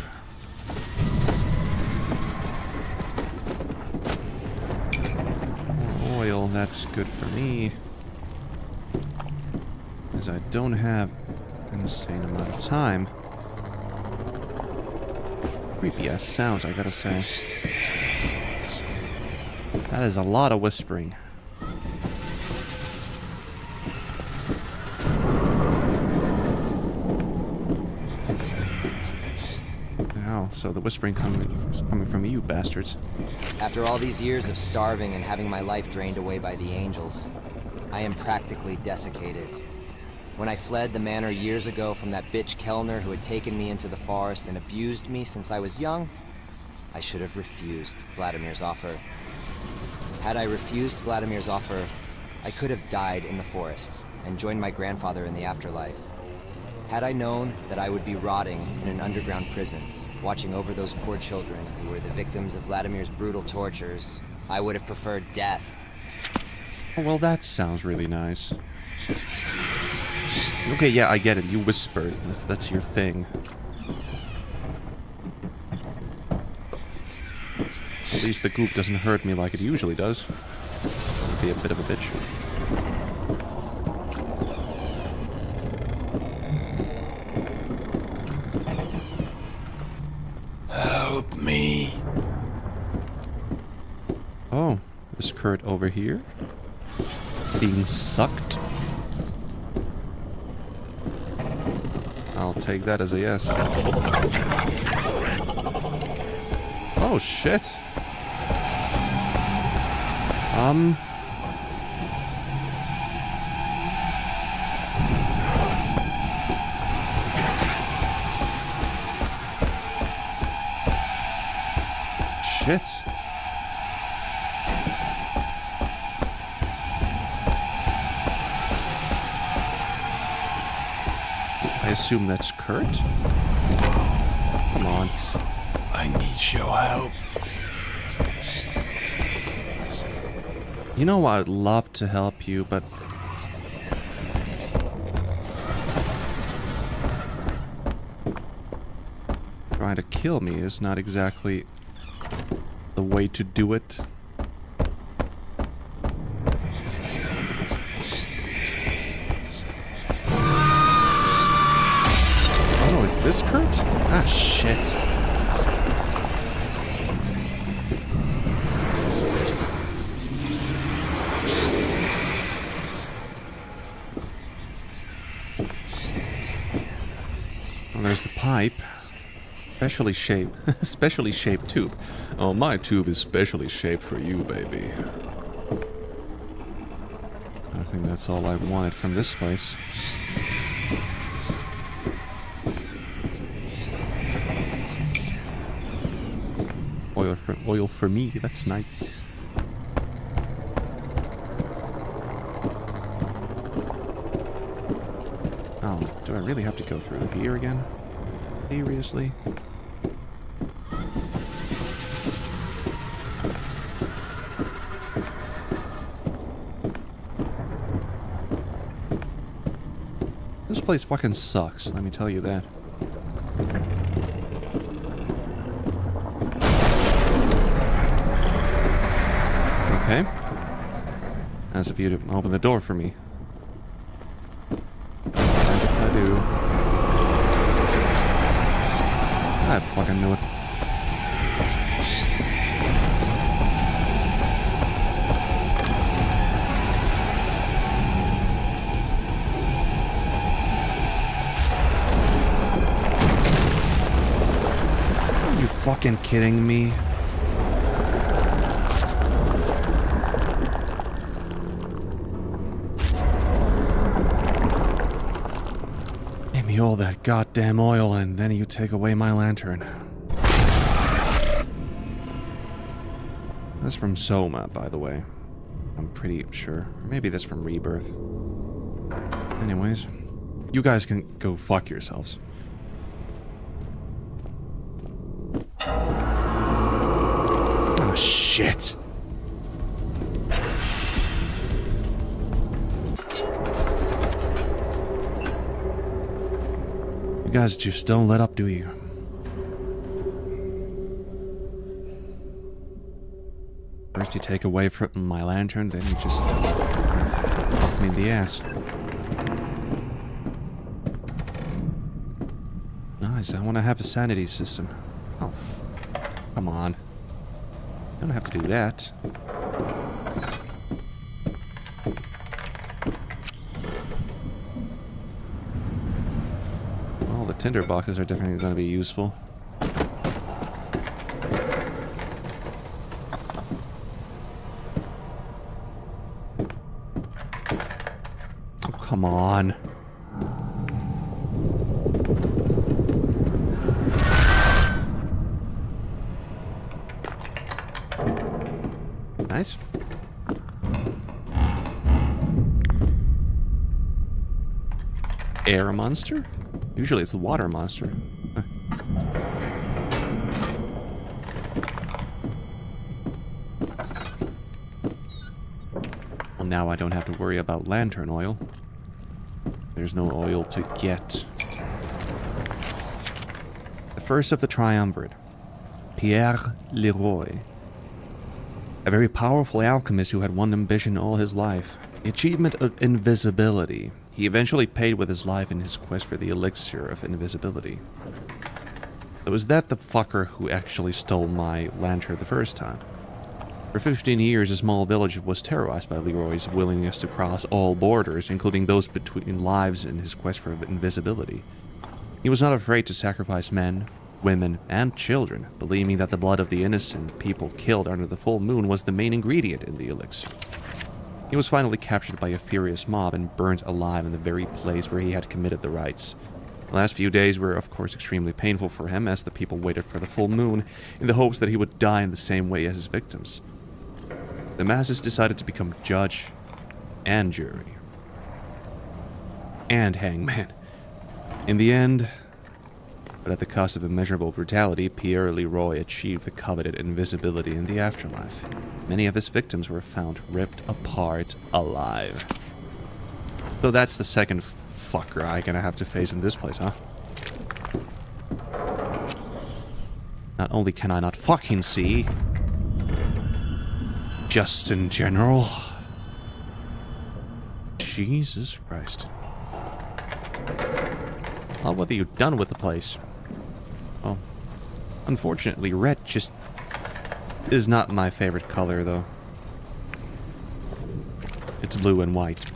More oil, that's good for me. As I don't have an insane amount of time. Creepy ass sounds, I gotta say. That is a lot of whispering. Ow, so the whispering coming from you bastards. After all these years of starving and having my life drained away by the angels, I am practically desiccated. When I fled the manor years ago from that bitch Kellner who had taken me into the forest and abused me since I was young, I should have refused Vladimir's offer. Had I refused Vladimir's offer, I could have died in the forest and joined my grandfather in the afterlife. Had I known that I would be rotting in an underground prison, watching over those poor children who were the victims of Vladimir's brutal tortures, I would have preferred death. Oh, well, that sounds really nice. Okay, yeah, I get it. You whisper. That's your thing. At least the goop doesn't hurt me like it usually does. Be a bit of a bitch. Help me. Oh, is Kurt over here? Being sucked? I'll take that as a yes. Oh, shit. Shit. I assume that's Kurt? Come on. I need your help. You know, I'd love to help you, but... trying to kill me is not exactly the way to do it. Oh, is this Kurt? Ah, shit. Oh, there's the pipe. Specially shaped tube. Oh, my tube is specially shaped for you, baby. I think that's all I wanted from this place. Oil for me, that's nice. Oh, do I really have to go through here again? Seriously? This place fucking sucks, let me tell you that. Okay. As if you'd open the door for me. Mind if I do? I fucking knew it. Are you fucking kidding me? Give me all that goddamn oil and then you take away my lantern. That's from Soma, by the way. I'm pretty sure. Maybe that's from Rebirth. Anyways, you guys can go fuck yourselves. Oh, shit. You guys just don't let up, do you? First you take away from my lantern, then you just fuck me in the ass. Nice, I want to have a sanity system. Oh, come on. Don't have to do that. Well, the tinder boxes are definitely going to be useful. Oh, come on. Nice. Air monster? Usually it's the water monster. Huh. Well, now I don't have to worry about lantern oil. There's no oil to get. The first of the triumvirate, Pierre Leroy. A very powerful alchemist who had one ambition all his life, the achievement of invisibility. He eventually paid with his life in his quest for the elixir of invisibility. So was that the fucker who actually stole my lantern the first time? For 15 years, a small village was terrorized by Leroy's willingness to cross all borders, including those between lives in his quest for invisibility. He was not afraid to sacrifice men, women, and children, believing that the blood of the innocent people killed under the full moon was the main ingredient in the elixir. He was finally captured by a furious mob and burned alive in the very place where he had committed the rites. The last few days were, of course, extremely painful for him, as the people waited for the full moon in the hopes that he would die in the same way as his victims. The masses decided to become judge and jury. And hangman. In the end, but at the cost of immeasurable brutality, Pierre Leroy achieved the coveted invisibility in the afterlife. Many of his victims were found ripped apart alive. So that's the second fucker I'm gonna have to face in this place, huh? Not only can I not fucking see, just in general. Jesus Christ. Oh, what are you done with the place? Oh, unfortunately, red just is not my favorite color, though. It's blue and white.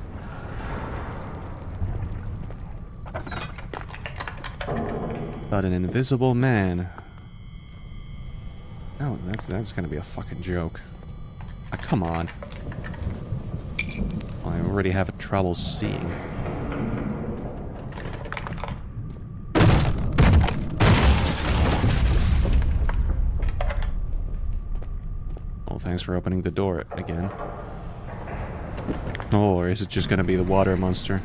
But an invisible man. Oh, that's gonna be a fucking joke. Ah, come on. Well, I already have trouble seeing. Well, thanks for opening the door again. Oh, or is it just gonna be the water monster?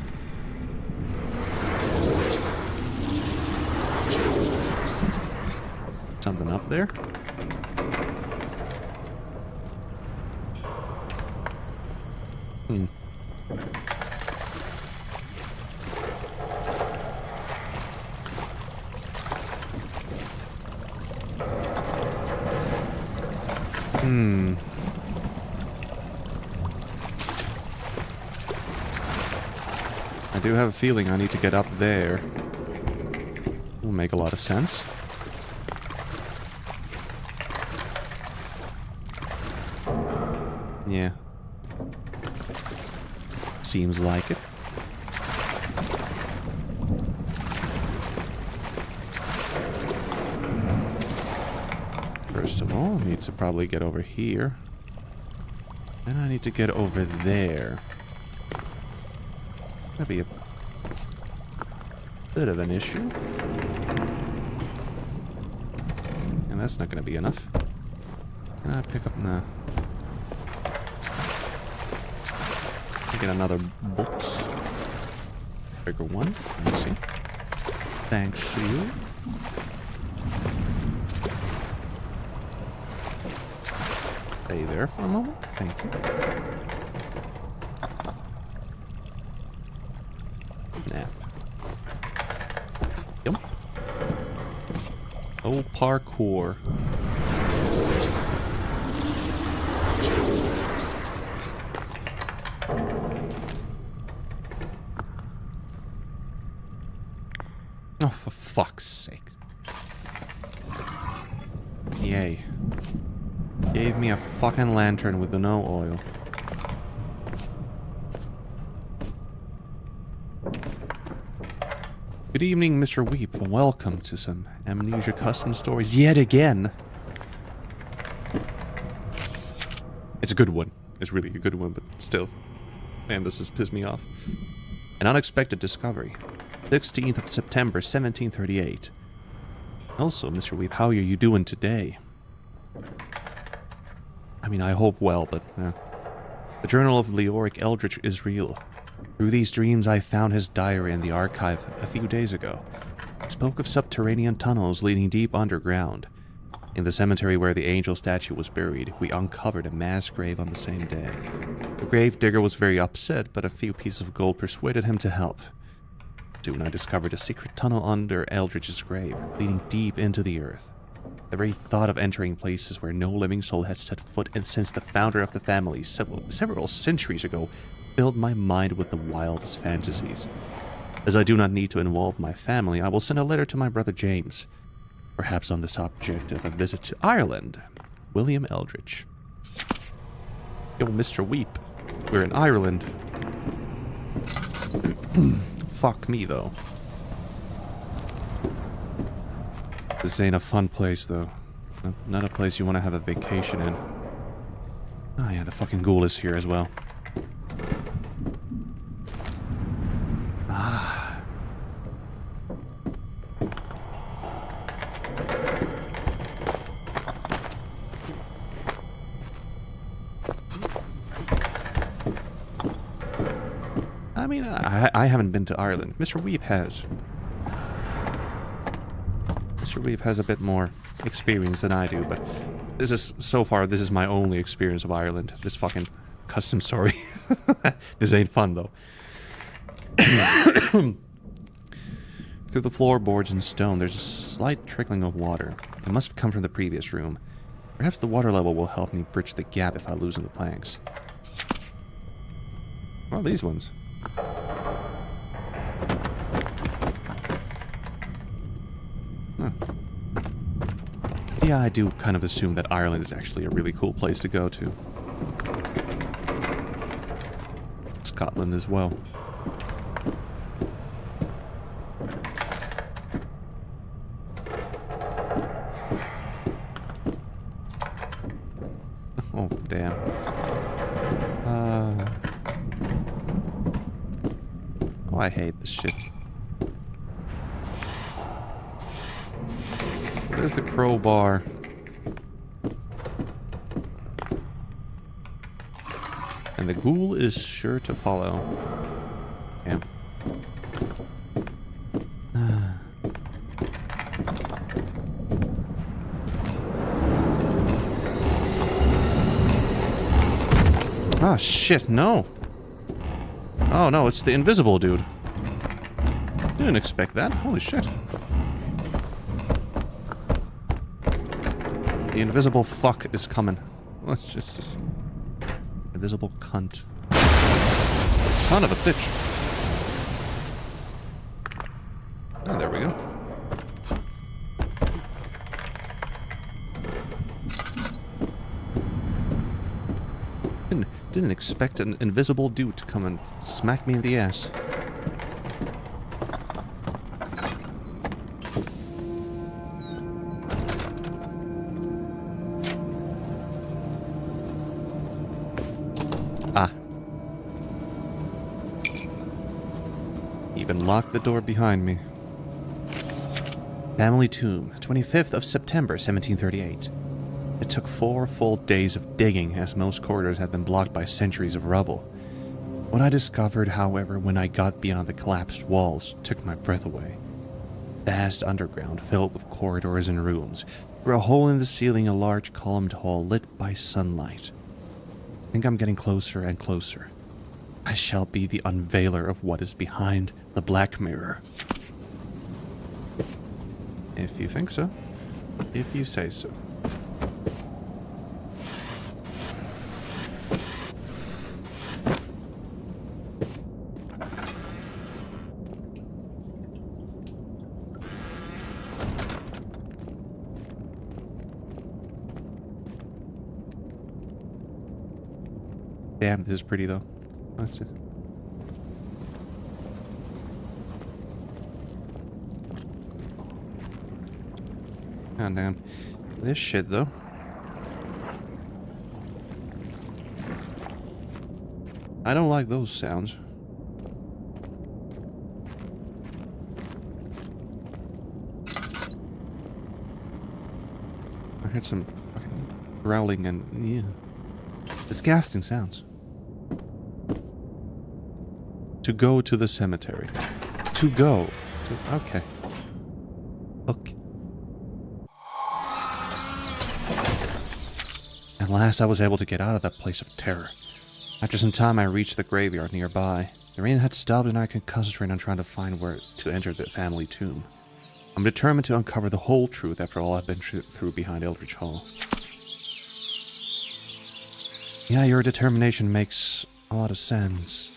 Something up there? Hmm. I do have a feeling I need to get up there. Will make a lot of sense. Yeah. Seems like it. First of all, I need to probably get over here. Then I need to get over there. That'd be a bit of an issue. And that's not gonna be enough. Can I pick up... Nah. Get another box. Bigger one. Let me see. Thanks to you. Stay there for a moment. Thank you. Nap. Yep. Oh, parkour. Oh, for fuck's sake. Yay. Gave me a fucking lantern with no oil. Good evening, Mr. Weep, and welcome to some Amnesia Custom Stories yet again. It's a good one. It's really a good one, but still. Man, this has pissed me off. An unexpected discovery. 16th of September, 1738. Also, Mr. Weep, how are you doing today? I mean, I hope well, but... The Journal of Leoric Eldritch is real. Through these dreams, I found his diary in the archive a few days ago. It spoke of subterranean tunnels leading deep underground. In the cemetery where the angel statue was buried, we uncovered a mass grave on the same day. The grave digger was very upset, but a few pieces of gold persuaded him to help. Soon I discovered a secret tunnel under Eldridge's grave, leading deep into the earth. The very thought of entering places where no living soul had set foot and since the founder of the family several centuries ago filled my mind with the wildest fantasies. As I do not need to involve my family, I will send a letter to my brother James, perhaps on the subject of a visit to Ireland. William Eldridge. Yo, Mr. Weep, we're in Ireland. Fuck me, though. This ain't a fun place, though. Not a place you want to have a vacation in. Oh yeah, the fucking ghoul is here as well. Ah. I mean, I haven't been to Ireland. Mr. Weep has. Mr. Weep has a bit more experience than I do, but this is my only experience of Ireland. This fucking custom story. This ain't fun, though. Through the floorboards and stone, there's a slight trickling of water. It must have come from the previous room. Perhaps the water level will help me bridge the gap if I loosen the planks. Well, these ones. Huh. Yeah, I do kind of assume that Ireland is actually a really cool place to go to. Scotland as well. Oh, damn. Oh, I hate this shit. There's the crowbar. And the ghoul is sure to follow. Damn. Ah, shit, no. Oh, no, it's the invisible dude. Didn't expect that. Holy shit. The invisible fuck is coming. Let's just... Invisible cunt. Son of a bitch. Oh, there we go. Didn't expect an invisible dude to come and smack me in the ass. Ah. Even locked the door behind me. Family tomb, 25th of September, 1738. It took 4 full days of digging, as most corridors had been blocked by centuries of rubble. What I discovered, however, when I got beyond the collapsed walls, took my breath away. Vast underground, filled with corridors and rooms. Through a hole in the ceiling, a large columned hall lit by sunlight. I think I'm getting closer and closer. I shall be the unveiler of what is behind the Black Mirror. If you think so. If you say so. Damn, this is pretty though. That's it. God damn. This shit though. I don't like those sounds. I heard some fucking growling and yeah. Disgusting sounds. To go to the cemetery. To go. Okay. Okay. At last I was able to get out of that place of terror. After some time I reached the graveyard nearby. The rain had stopped and I could concentrate on trying to find where to enter the family tomb. I'm determined to uncover the whole truth after all I've been through behind Eldritch Hall. Yeah, your determination makes a lot of sense.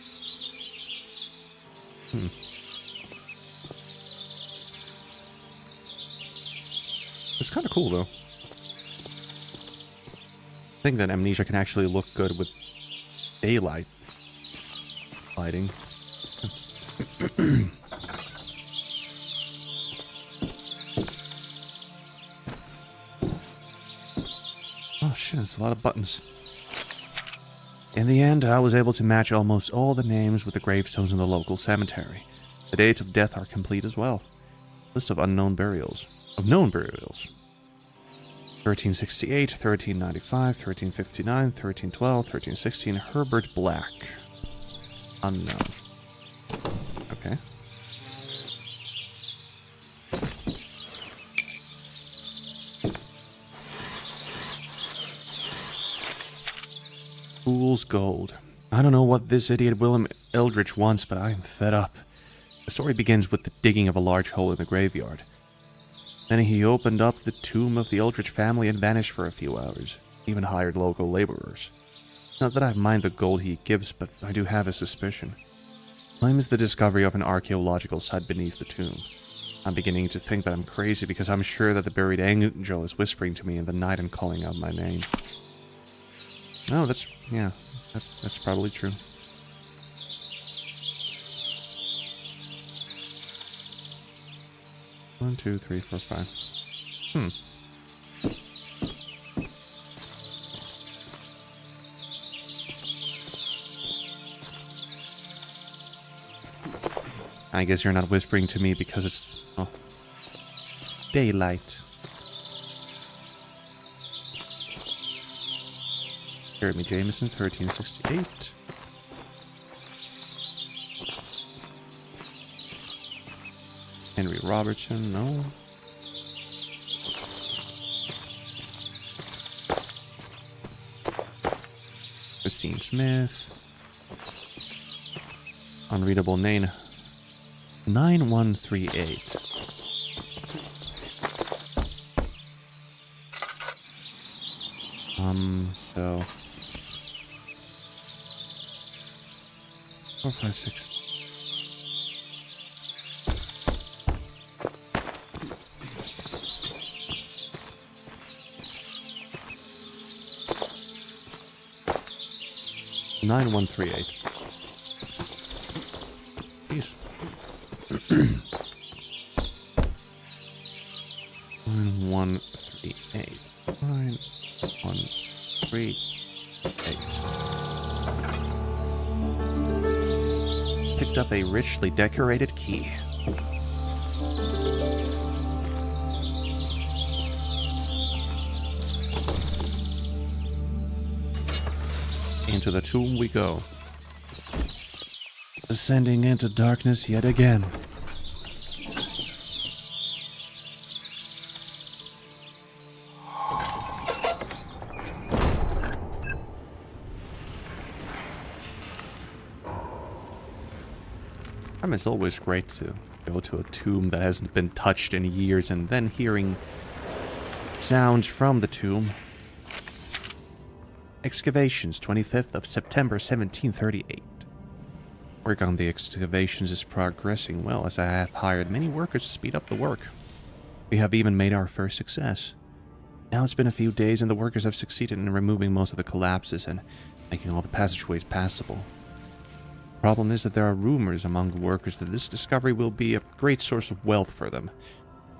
It's kind of cool, though. I think that Amnesia can actually look good with daylight lighting. Oh shit, it's a lot of buttons. In the end, I was able to match almost all the names with the gravestones in the local cemetery. The dates of death are complete as well. List of unknown burials. Of known burials. 1368, 1395, 1359, 1312, 1316, Herbert Black. Unknown. Okay. Fool's Gold. I don't know what this idiot Willem Eldritch wants, but I'm fed up. The story begins with the digging of a large hole in the graveyard. Then he opened up the tomb of the Eldritch family and vanished for a few hours. Even hired local laborers. Not that I mind the gold he gives, but I do have a suspicion. Claims the discovery of an archaeological site beneath the tomb. I'm beginning to think that I'm crazy because I'm sure that the buried angel is whispering to me in the night and calling out my name. Oh, that's probably true. One, two, three, four, five. I guess you're not whispering to me because it's daylight. Jeremy Jameson, 1368. Henry Robertson, no. Christine Smith. Unreadable name. 9138. So 4, 5, 6. Nine one 3 8. Jeez. 9138. 9138. Picked up a richly decorated key. Into the tomb we go. Descending into darkness yet again. It's always great to go to a tomb that hasn't been touched in years and then hearing sounds from the tomb. Excavations, 25th of September 1738. Work on the excavations is progressing well as I have hired many workers to speed up the work. We have even made our first success. Now it's been a few days and the workers have succeeded in removing most of the collapses and making all the passageways passable. The problem is that there are rumors among the workers that this discovery will be a great source of wealth for them.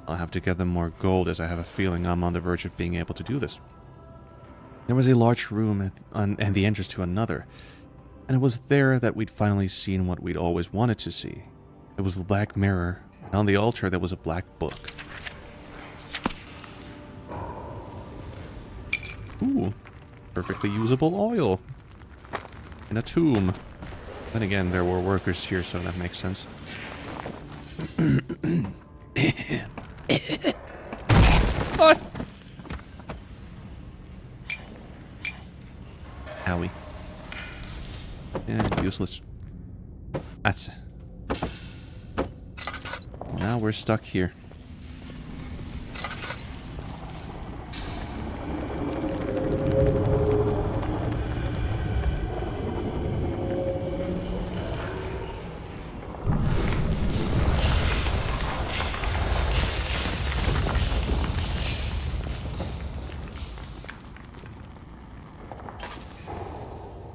I'll have to give them more gold as I have a feeling I'm on the verge of being able to do this. There was a large room and the entrance to another, and it was there that we'd finally seen what we'd always wanted to see. It was the black mirror, and on the altar there was a black book. Ooh, perfectly usable oil. In a tomb. Then again, there were workers here, so that makes sense. What? Owie. And useless. That's it. Now we're stuck here.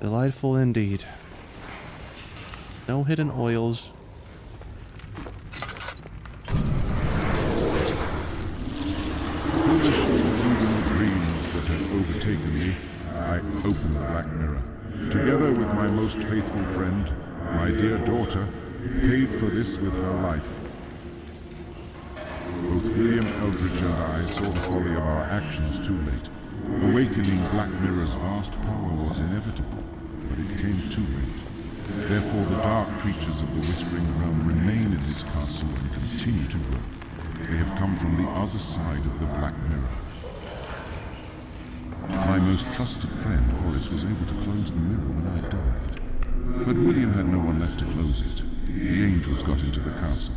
Delightful indeed. No hidden oils. Foolishly believing the dreams that had overtaken me, I opened the Black Mirror. Together with my most faithful friend, my dear daughter, paid for this with her life. Both William Eldridge and I saw the folly of our actions too late. Awakening Black Mirror's vast power was inevitable, but it came too late. Therefore, the dark creatures of the Whispering Realm remain in this castle and continue to grow. They have come from the other side of the Black Mirror. My most trusted friend, Horace, was able to close the mirror when I died. But William had no one left to close it. The angels got into the castle.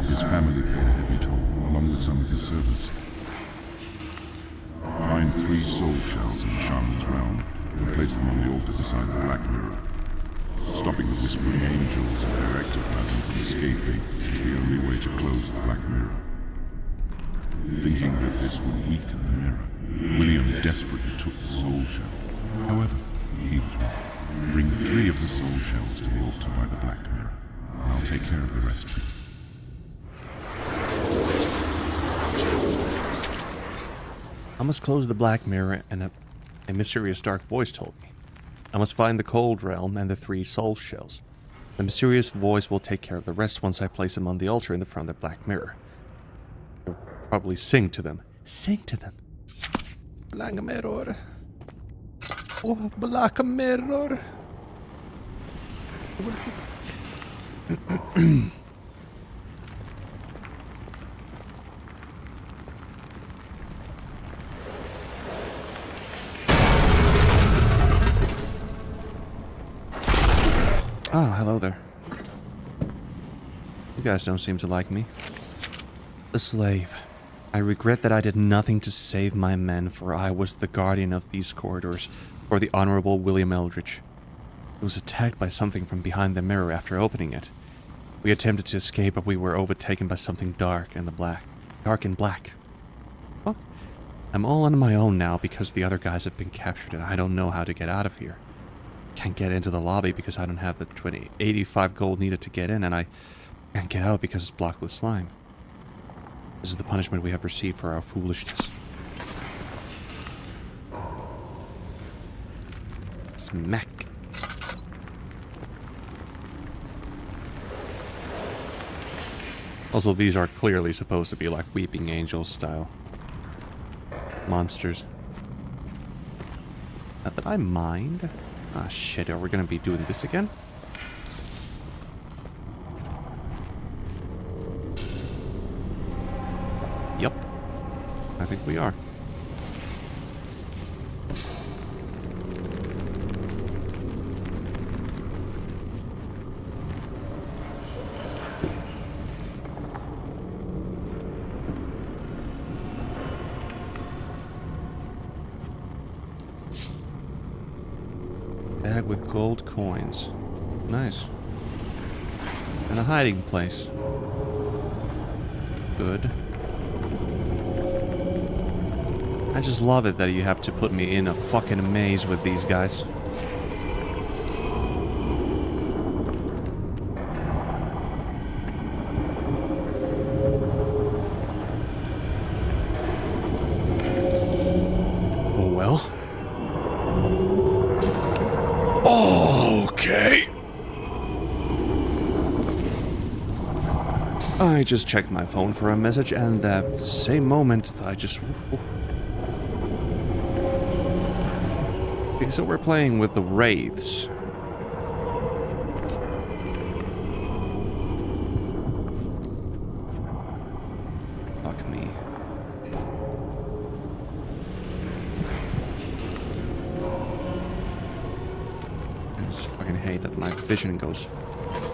His family paid a heavy toll, along with some of his servants. Find 3 soul shells in the Shaman's realm and place them on the altar beside the Black Mirror. Stopping the Whispering Angels and their ectoplasm from escaping is the only way to close the Black Mirror. Thinking that this would weaken the mirror, William desperately took the soul shells. However, he was wrong. Bring 3 of the soul shells to the altar by the Black Mirror, and I'll take care of the rest. I must close the Black Mirror, and a mysterious dark voice told me. I must find the Cold Realm and the 3 soul shells. The mysterious voice will take care of the rest once I place them on the altar in the front of the Black Mirror. I'll probably sing to them. Sing to them. Black Mirror. Oh, Black Mirror. Oh, hello there. You guys don't seem to like me. The slave. I regret that I did nothing to save my men, for I was the guardian of these corridors for the Honorable William Eldridge. He was attacked by something from behind the mirror after opening it. We attempted to escape, but we were overtaken by something dark and black. Fuck. I'm all on my own now because the other guys have been captured and I don't know how to get out of here. Can't get into the lobby because I don't have the 85 gold needed to get in, and I can't get out because it's blocked with slime. This is the punishment we have received for our foolishness. Smack. Also, these are clearly supposed to be like Weeping Angels style monsters. Not that I mind. Ah, shit, are we gonna be doing this again? Yep. I think we are. Bag with gold coins. Nice. And a hiding place. Good. I just love it that you have to put me in a fucking maze with these guys. Oh well. Okay. I just checked my phone for a message, and that same moment, I just... Okay, so we're playing with the Wraiths. Fuck me. fucking hate that my vision goes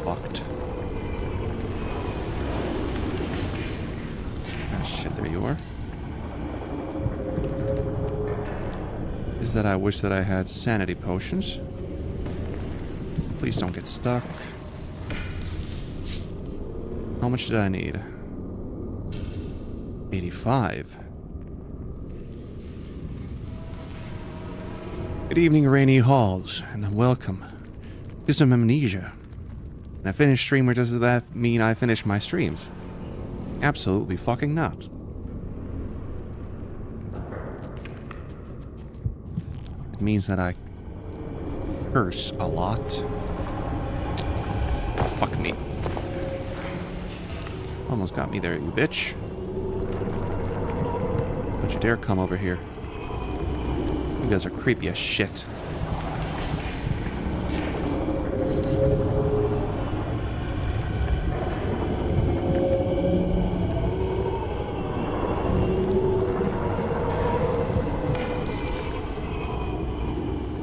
fucked. Ah, shit, there you are. Is that I wish that I had sanity potions. Please don't get stuck. How much did I need? 85. Good evening, Rainy Halls, and welcome to some amnesia. And I finished streamer, does that mean I finished my streams? Absolutely fucking not. It means that I curse a lot. Oh, fuck me. Almost got me there, you bitch. Don't you dare come over here. You guys are creepy as shit.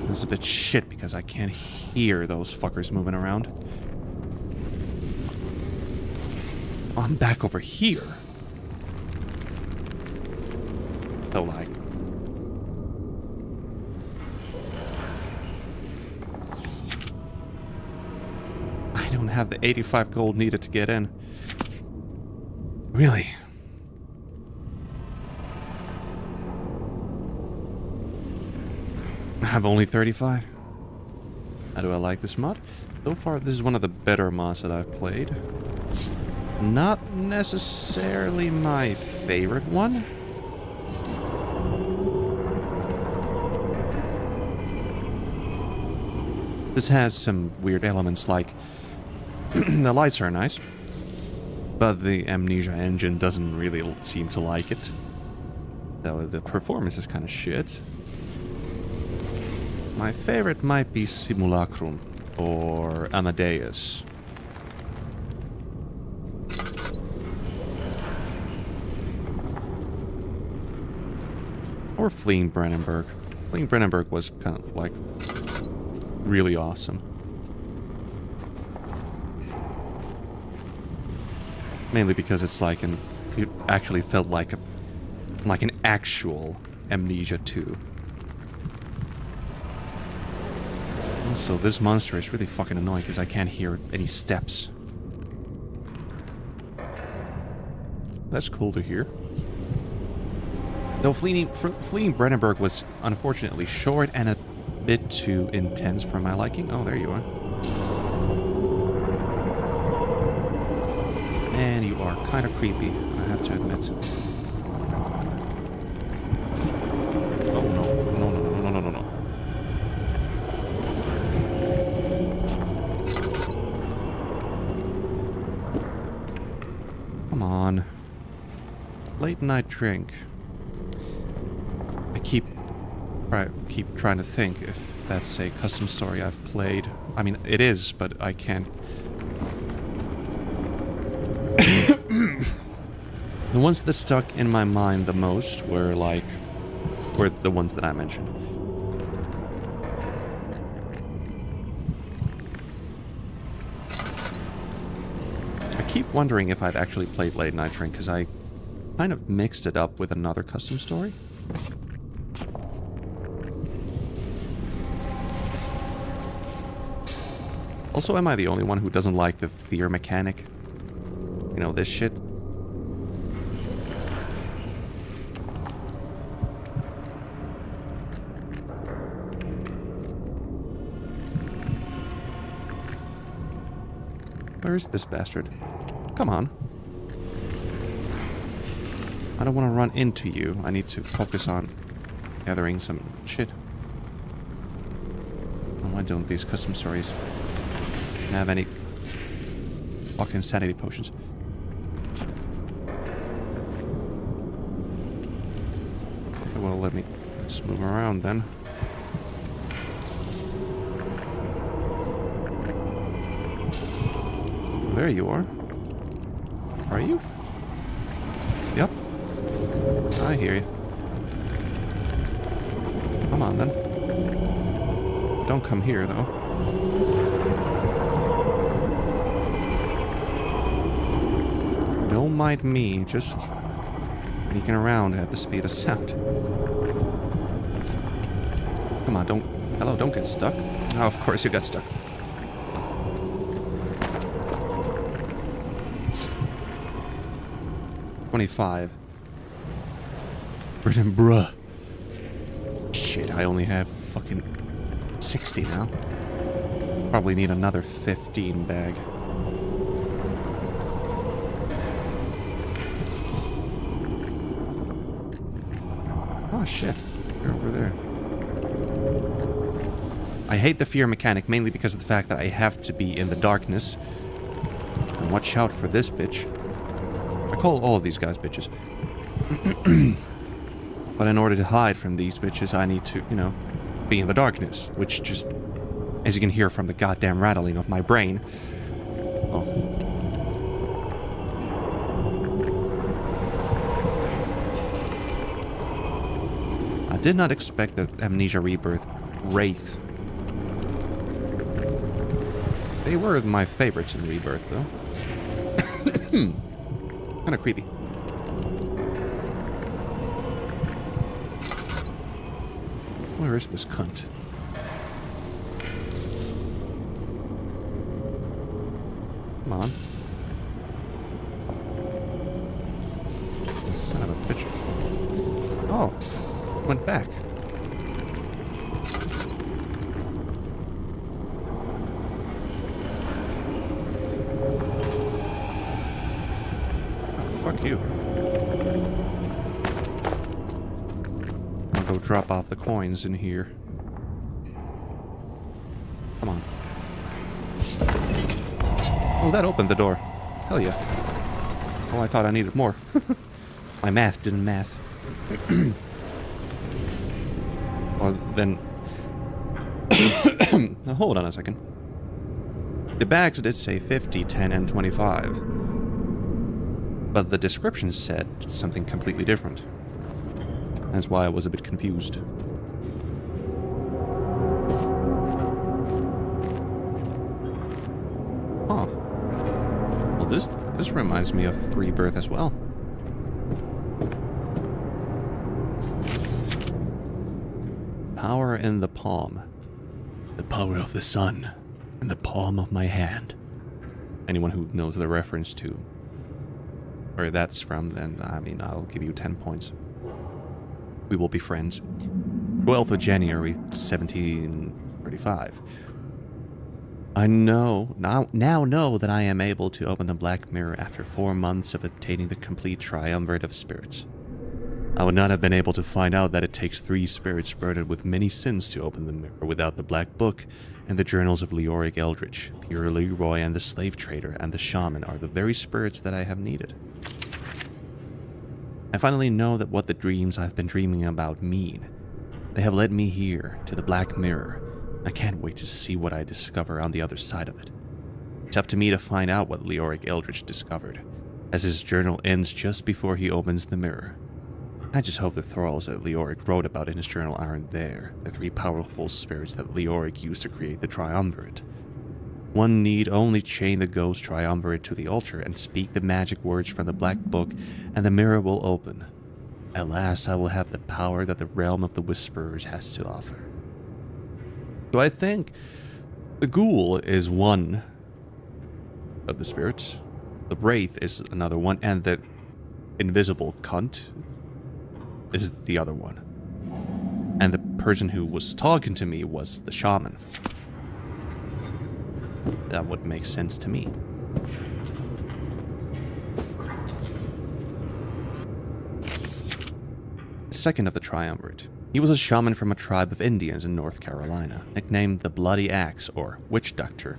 This is a bit shit because I can't hear those fuckers moving around. Oh, I'm back over here. So like, I don't have the 85 gold needed to get in. Really? I have only 35? How do I like this mod? So far, this is one of the better mods that I've played. Not necessarily my favorite one. This has some weird elements like the lights are nice, but the Amnesia engine doesn't really seem to like it. So the performance is kind of shit. My favorite might be Simulacrum or Amadeus. Or Fleeing Brandenburg. Fleeing Brandenburg was kind of like really awesome. Mainly because it's like it actually felt like an actual Amnesia 2. Also, this monster is really fucking annoying because I can't hear any steps. That's cool to hear. Though Fleeing Brandenburg was unfortunately short and a bit too intense for my liking. Oh, there you are. And you are kind of creepy, I have to admit. Oh no, no, no, no, no, no, no, no. Come on. Late night drink. I keep trying to think if that's a custom story I've played. I mean, it is, but I can't. The ones that stuck in my mind the most were the ones that I mentioned. I keep wondering if I've actually played Late Night Drink because I kind of mixed it up with another custom story. Also, am I the only one who doesn't like the fear mechanic? You know, this shit. Where is this bastard? Come on. I don't want to run into you. I need to focus on gathering some shit. Why don't these custom stories have any fucking sanity potions? Okay, well, let's move around then. There you are. Are you? Yep. I hear you. Come on then. Don't come here though. mind me, just sneaking around at the speed of sound. Come on, don't get stuck. Oh, of course you got stuck. $25. Britain, bruh. Shit, I only have fucking 60 now. Probably need another 15 bag. Oh shit, you're over there. I hate the fear mechanic mainly because of the fact that I have to be in the darkness. And watch out for this bitch. I call all of these guys bitches. But in order to hide from these bitches, I need to, you know, be in the darkness. Which just, as you can hear from the goddamn rattling of my brain. Oh. I did not expect the Amnesia Rebirth Wraith. They were my favorites in Rebirth, though. Kinda creepy. Where is this cunt? Come on. This son of a bitch. Oh, went back. Fuck you. I'll go drop off the coins in here. Come on. Oh, that opened the door. Hell yeah. Oh, I thought I needed more. My math didn't math. Well, then... Now, hold on a second. The bags did say 50, 10, and 25. But the description said something completely different. That's why I was a bit confused. Huh. Well, this reminds me of Rebirth as well. Power in the palm. The power of the sun in the palm of my hand. Anyone who knows the reference to where that's from, then, I mean, I'll give you 10 points. We will be friends. 12th of January, 1735. I now know that I am able to open the Black Mirror after 4 months of obtaining the complete triumvirate of spirits. I would not have been able to find out that it takes 3 spirits burdened with many sins to open the mirror without the Black Book and the journals of Leoric Eldritch. Pure Leroy and the slave trader and the shaman are the very spirits that I have needed. I finally know that what the dreams I've been dreaming about mean. They have led me here, to the Black Mirror. I can't wait to see what I discover on the other side of it. It's up to me to find out what Leoric Eldritch discovered, as his journal ends just before he opens the mirror. I just hope the thralls that Leoric wrote about in his journal aren't there, the 3 powerful spirits that Leoric used to create the triumvirate. One need only chain the ghost triumvirate to the altar and speak the magic words from the Black Book, and the mirror will open. At last I will have the power that the realm of the Whisperers has to offer. So I think the ghoul is one of the spirits, the wraith is another one, and the invisible cunt is the other one. And the person who was talking to me was the shaman. That would make sense to me. Second of the triumvirate. He was a shaman from a tribe of Indians in North Carolina, nicknamed the Bloody Axe or Witch Doctor.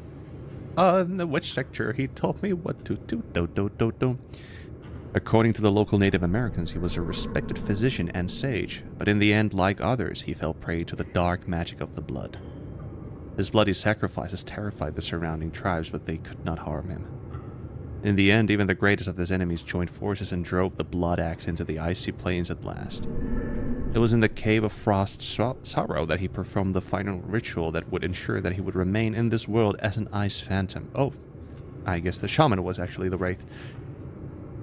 The Witch Doctor, he told me what to do. According to the local Native Americans, he was a respected physician and sage, but in the end, like others, he fell prey to the dark magic of the blood. His bloody sacrifices terrified the surrounding tribes, but they could not harm him. In the end, even the greatest of his enemies joined forces and drove the Blood Axe into the icy plains at last. It was in the Cave of Frost Sorrow that he performed the final ritual that would ensure that he would remain in this world as an ice phantom. Oh, I guess the shaman was actually the wraith.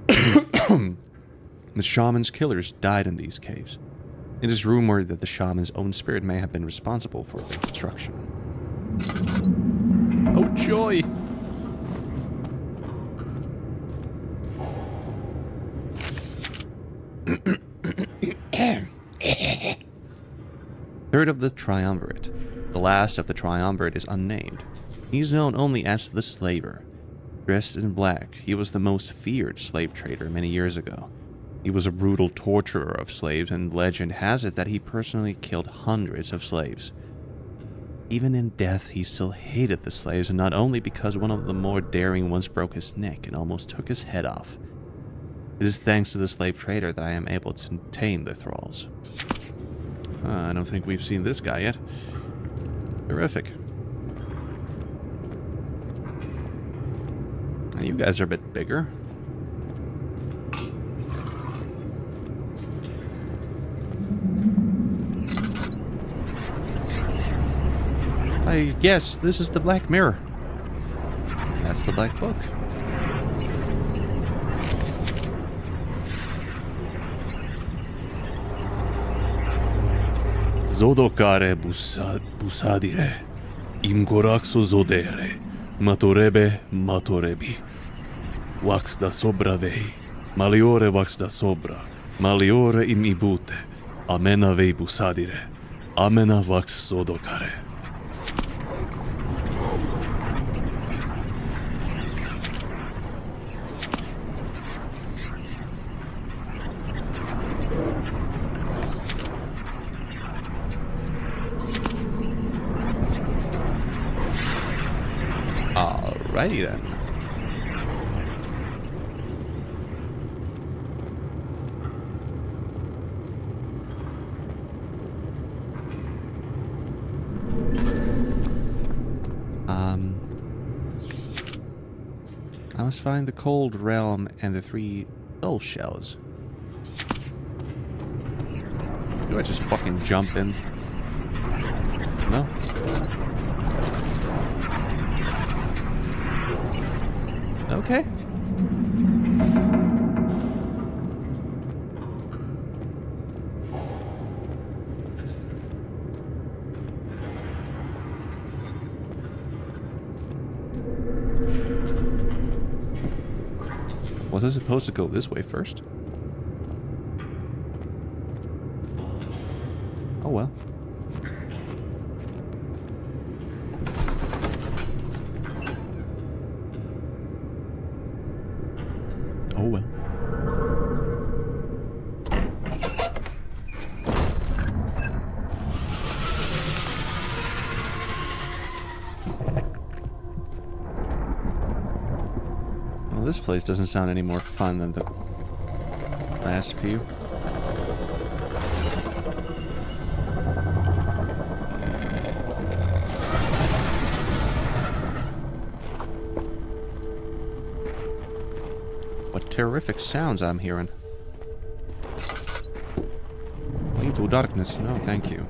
The shaman's killers died in these caves. It is rumored that the shaman's own spirit may have been responsible for their destruction. Oh joy! Third of the triumvirate. The last of the triumvirate is unnamed. He's known only as the Slaver. Dressed in black, he was the most feared slave trader many years ago. He was a brutal torturer of slaves, and legend has it that he personally killed hundreds of slaves. Even in death, he still hated the slaves, and not only because one of the more daring ones broke his neck and almost took his head off. It is thanks to the slave trader that I am able to tame the thralls. I don't think we've seen this guy yet. Terrific. Now, you guys are a bit bigger. I guess this is the Black Mirror. That's the Black Book. Zodokare busadire, imkorakso zodere, matorebe matorebi. Wax da sobra vei, maliore wax da sobra, maliore im ibute, amena vei busadire, amena wax zodokare. Alrighty then. I must find the Cold Realm and the 3 soul shells. Do I just fucking jump in? No? Okay. Was I supposed to go this way first? Oh well. Oh well. Well, this place doesn't sound any more fun than the last few. What terrific sounds I'm hearing. Into darkness. No, thank you.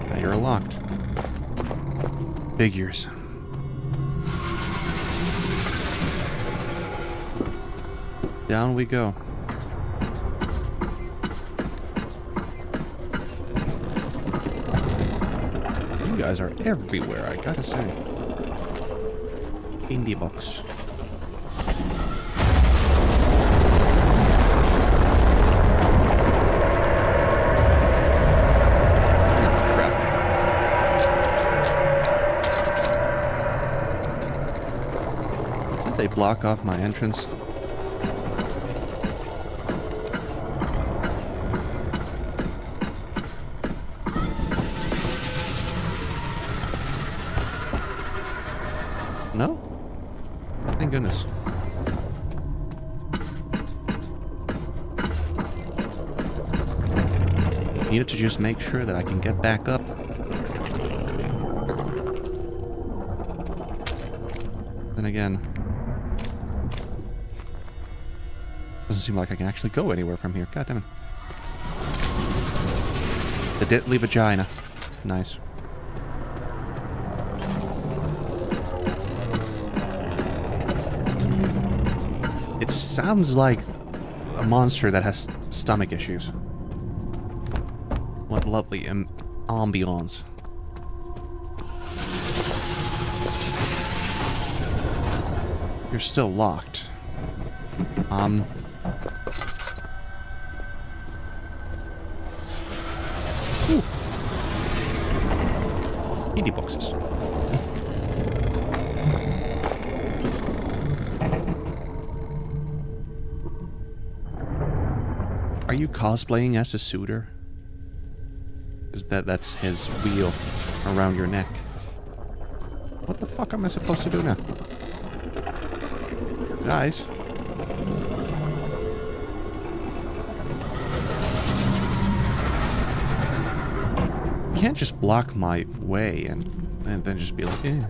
Now you're locked. Figures. Down we go. You guys are everywhere, I gotta say. Indie box. Oh, crap. Did they block off my entrance? No? Thank goodness. Needed to just make sure that I can get back up. Then again, doesn't seem like I can actually go anywhere from here. God damn it. The deadly vagina. Nice. It sounds like a monster that has stomach issues. What lovely ambiance. You're still locked. Ooh. Indie boxes. Are you cosplaying as a suitor? Is that's his wheel around your neck. What the fuck am I supposed to do now? Guys. You can't just block my way and then just be like, eh.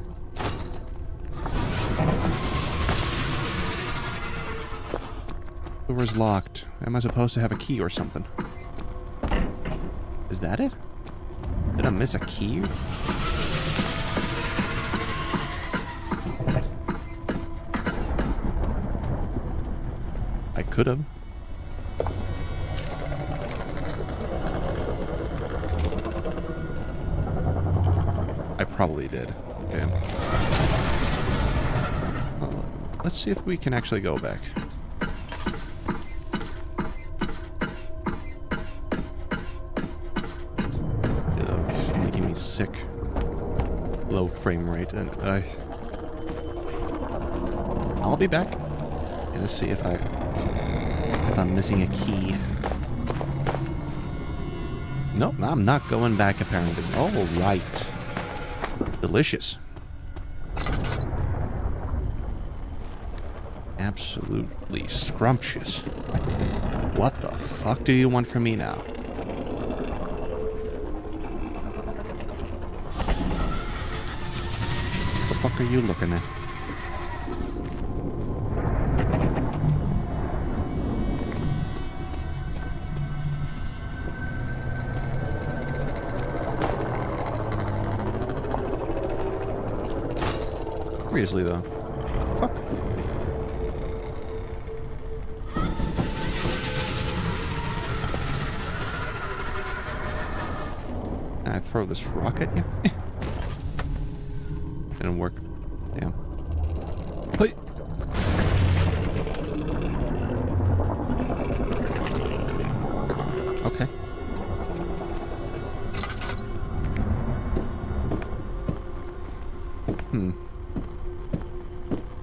Door's locked. Am I supposed to have a key or something? Is that it? Did I miss a key? I could have. I probably did. Damn. Let's see if we can actually go back. It's making me sick. Low frame rate, and I'll be back. Gonna see if I'm missing a key. Nope, I'm not going back apparently. Oh, right. Delicious. Absolutely scrumptious. What the fuck do you want from me now? What the fuck are you looking at? Seriously though. Fuck. Can I throw this rock at you? Didn't work. Damn. Hey. Okay.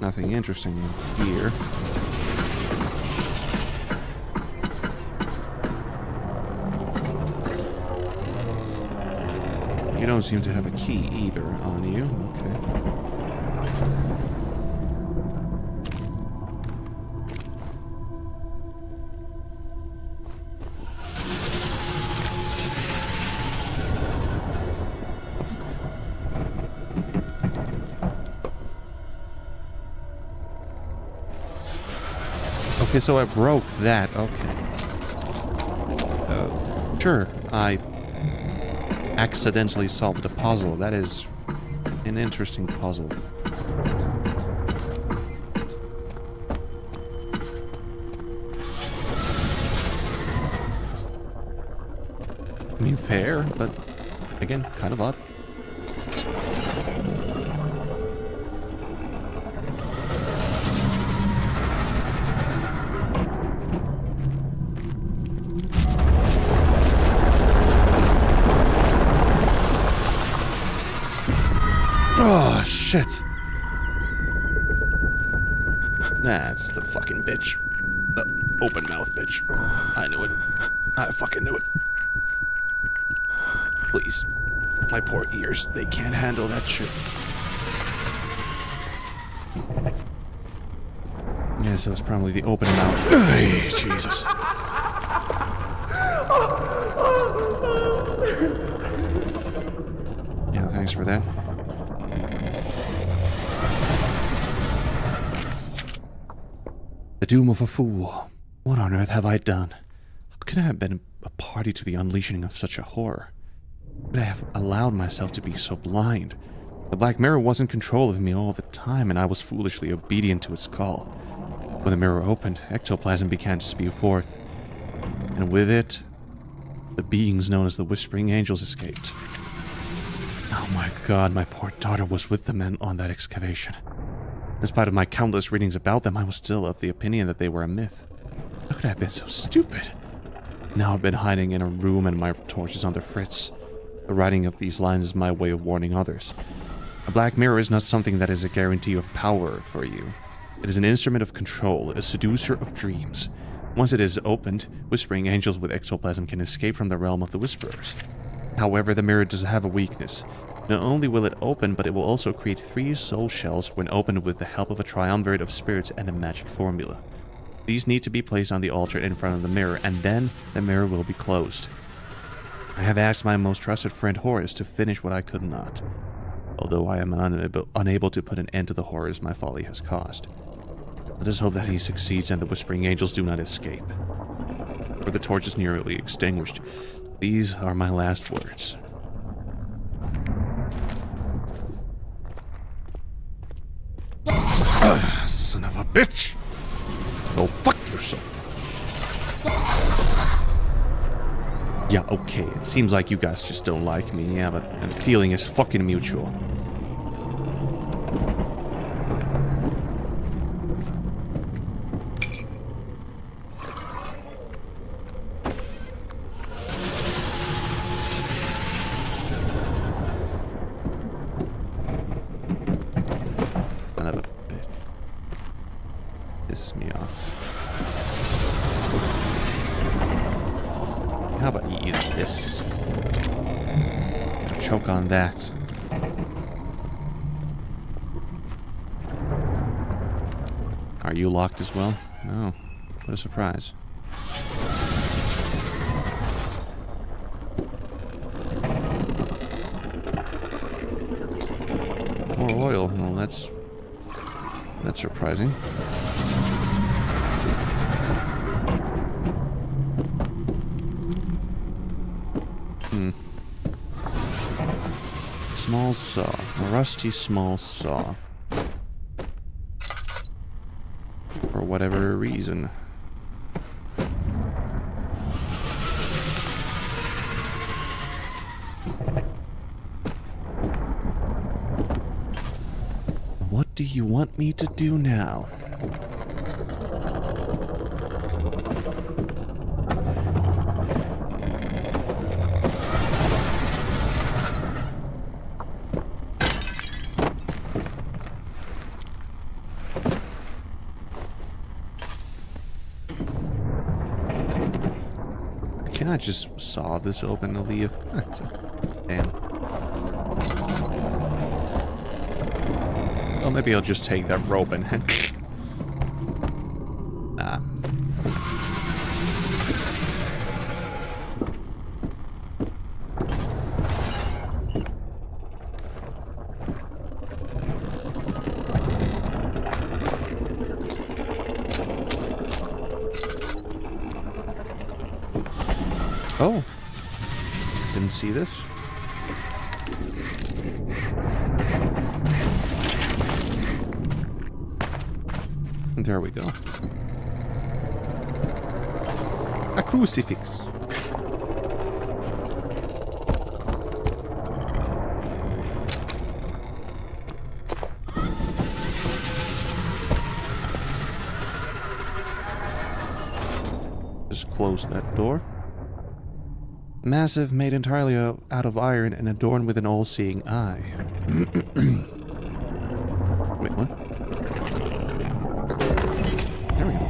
Nothing interesting in here. You don't seem to have a key either on you. Okay. Okay, so I broke that. Okay. Sure, I accidentally solved a puzzle. That is an interesting puzzle. I mean, fair, but again, kind of odd. Oh, shit. That's the fucking bitch. The open mouth bitch. I knew it. I fucking knew it. Please. My poor ears. They can't handle that shit. Yeah, so it's probably the open mouth. Ugh, Jesus. Yeah, thanks for that. The doom of a fool. What on earth have I done? How could I have been a party to the unleashing of such a horror? How could I have allowed myself to be so blind? The Black Mirror was in control of me all the time, and I was foolishly obedient to its call. When the mirror opened, ectoplasm began to spew forth, and with it, the beings known as the Whispering Angels escaped. Oh my god, my poor daughter was with the men on that excavation. In spite of my countless readings about them, I was still of the opinion that they were a myth. How could I have been so stupid? Now I've been hiding in a room and my torch is on the fritz. The writing of these lines is my way of warning others. A black mirror is not something that is a guarantee of power for you. It is an instrument of control, a seducer of dreams. Once it is opened, whispering angels with ectoplasm can escape from the realm of the whisperers. However, the mirror does have a weakness. Not only will it open, but it will also create 3 soul shells when opened with the help of a triumvirate of spirits and a magic formula. These need to be placed on the altar in front of the mirror, and then the mirror will be closed. I have asked my most trusted friend Horace to finish what I could not, although I am unable to put an end to the horrors my folly has caused. Let us hope that he succeeds and the Whispering Angels do not escape. For the torch is nearly extinguished. These are my last words. Son of a bitch! Go fuck yourself. Yeah, okay, it seems like you guys just don't like me, yeah, but the feeling is fucking mutual. Son of a bitch. Pisses me off. How about you eat this? Choke on that. Are you locked as well? No. What a surprise. More oil. Well, that's surprising. Small saw. A rusty small saw. For whatever reason. What do you want me to do now? Can I just saw this open and leave? Damn. Well, maybe I'll just take that rope and... Nah. Oh. Didn't see this. There we go. A crucifix. Just close that door. Massive, made entirely out of iron and adorned with an all-seeing eye. Wait, what? There we go.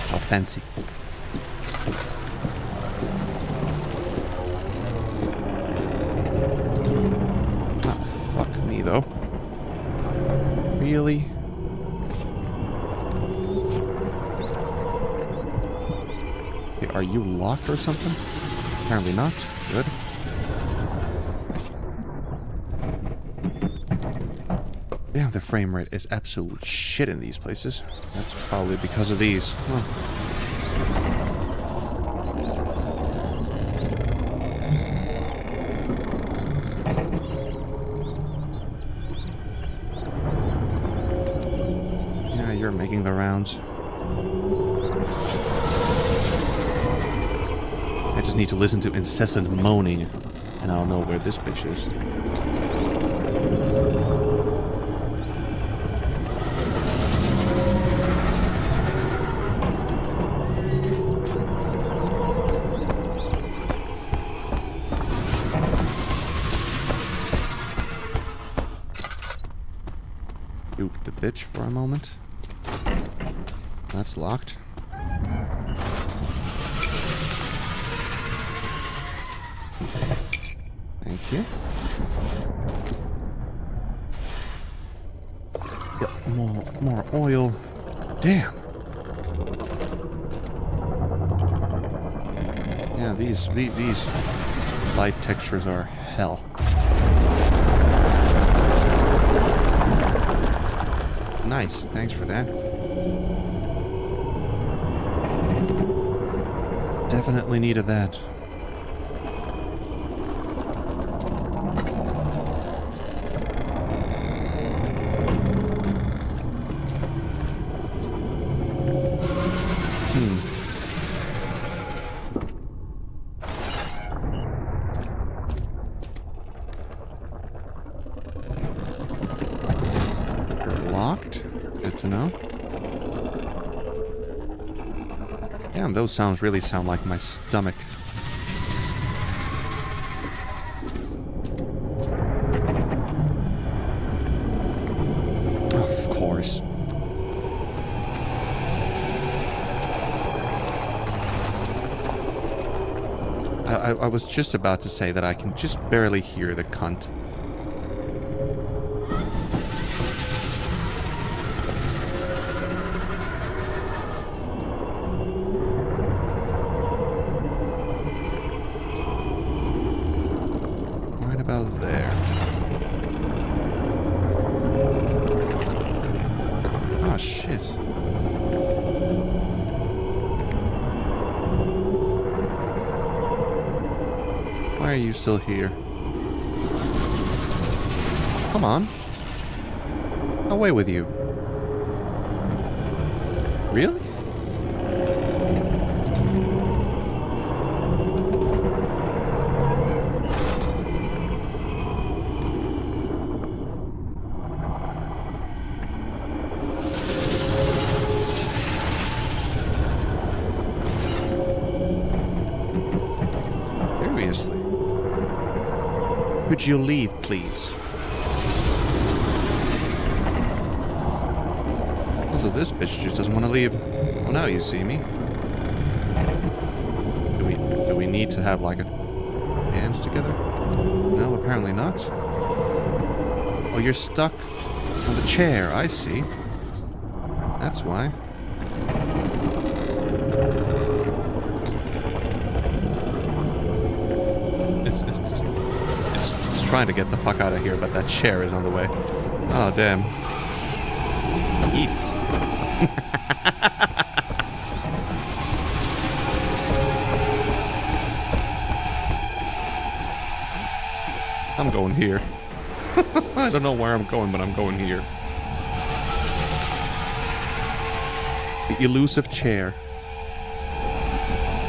How fancy. Though. Really? Okay, are you locked or something? Apparently not. Good. Damn, the frame rate is absolute shit in these places. That's probably because of these. Huh. making the rounds. I just need to listen to incessant moaning, and I'll know where this bitch is. Juke the bitch for a moment. That's locked. Thank you. Yep, more oil. Damn. Yeah, these light textures are hell. Nice, thanks for that. Definitely needed that. Locked? Good to know. Damn, those sounds really sound like my stomach. Of course. I was just about to say that I can just barely hear the cunt. Right about there. Oh shit. Why are you still here? Come on. Away with you. Really? Seriously. Could you leave, please? Also, this bitch just doesn't want to leave. Well, now you see me. Do we need to have, like, a hands together? No, apparently not. Oh, you're stuck on the chair. I see. That's why. It's trying to get the fuck out of here, but that chair is on the way. Oh, damn. Eat. I'm going here. I don't know where I'm going, but I'm going here. The elusive chair.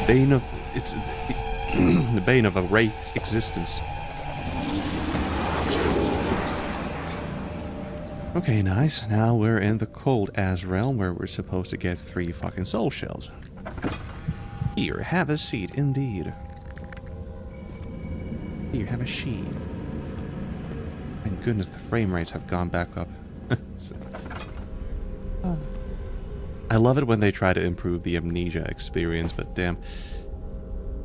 Bane of... It's... the bane of a wraith's existence. Okay, nice. Now we're in the cold Az realm where we're supposed to get 3 fucking soul shells. Here, have a seat, indeed. Here, have a sheet. Thank goodness the frame rates have gone back up. I love it when they try to improve the amnesia experience, but damn.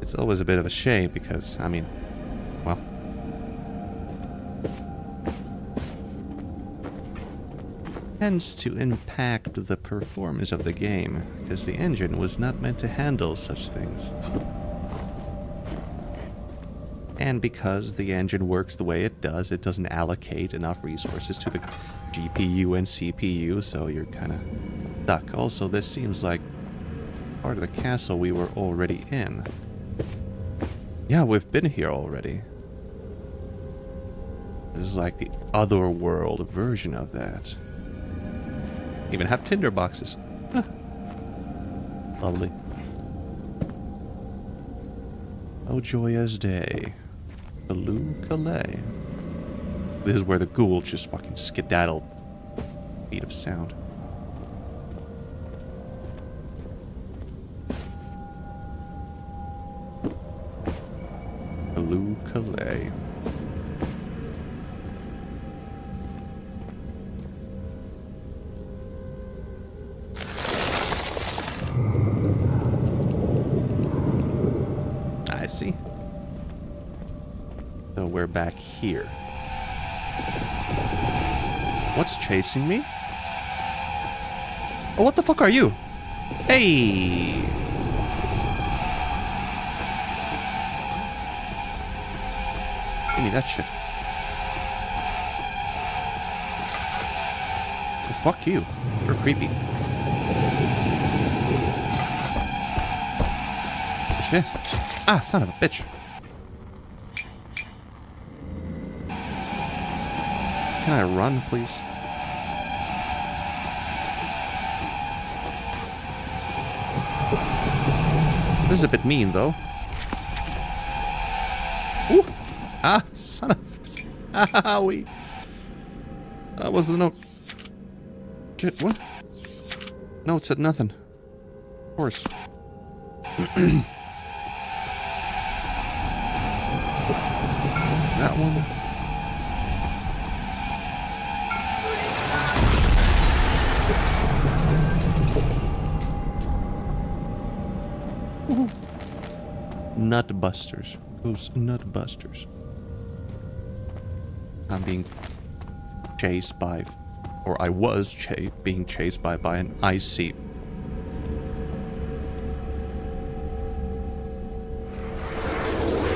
It's always a bit of a shame because, I mean, well. Tends to impact the performance of the game, because the engine was not meant to handle such things. And because the engine works the way it does, it doesn't allocate enough resources to the GPU and CPU, so you're kind of stuck. Also, this seems like part of the castle we were already in. Yeah, we've been here already. This is like the otherworld version of that. Even have tinder boxes. Huh. Lovely. Oh, joyous day. Baloo Calais. This is where the ghoul just fucking skedaddled. Beat of sound. Baloo Calais. I see. So we're back here. What's chasing me? Oh, what the fuck are you? Hey! Give me that shit. Oh, fuck you. You're creepy. Shit. Ah, son of a bitch. Can I run, please? This is a bit mean, though. Ooh! Ah, son of a... Owie. That was the note. Shit, what? No, it said nothing. Of course. That one. Nutbusters. Those nutbusters. I'm being chased by, or I was being chased by an icy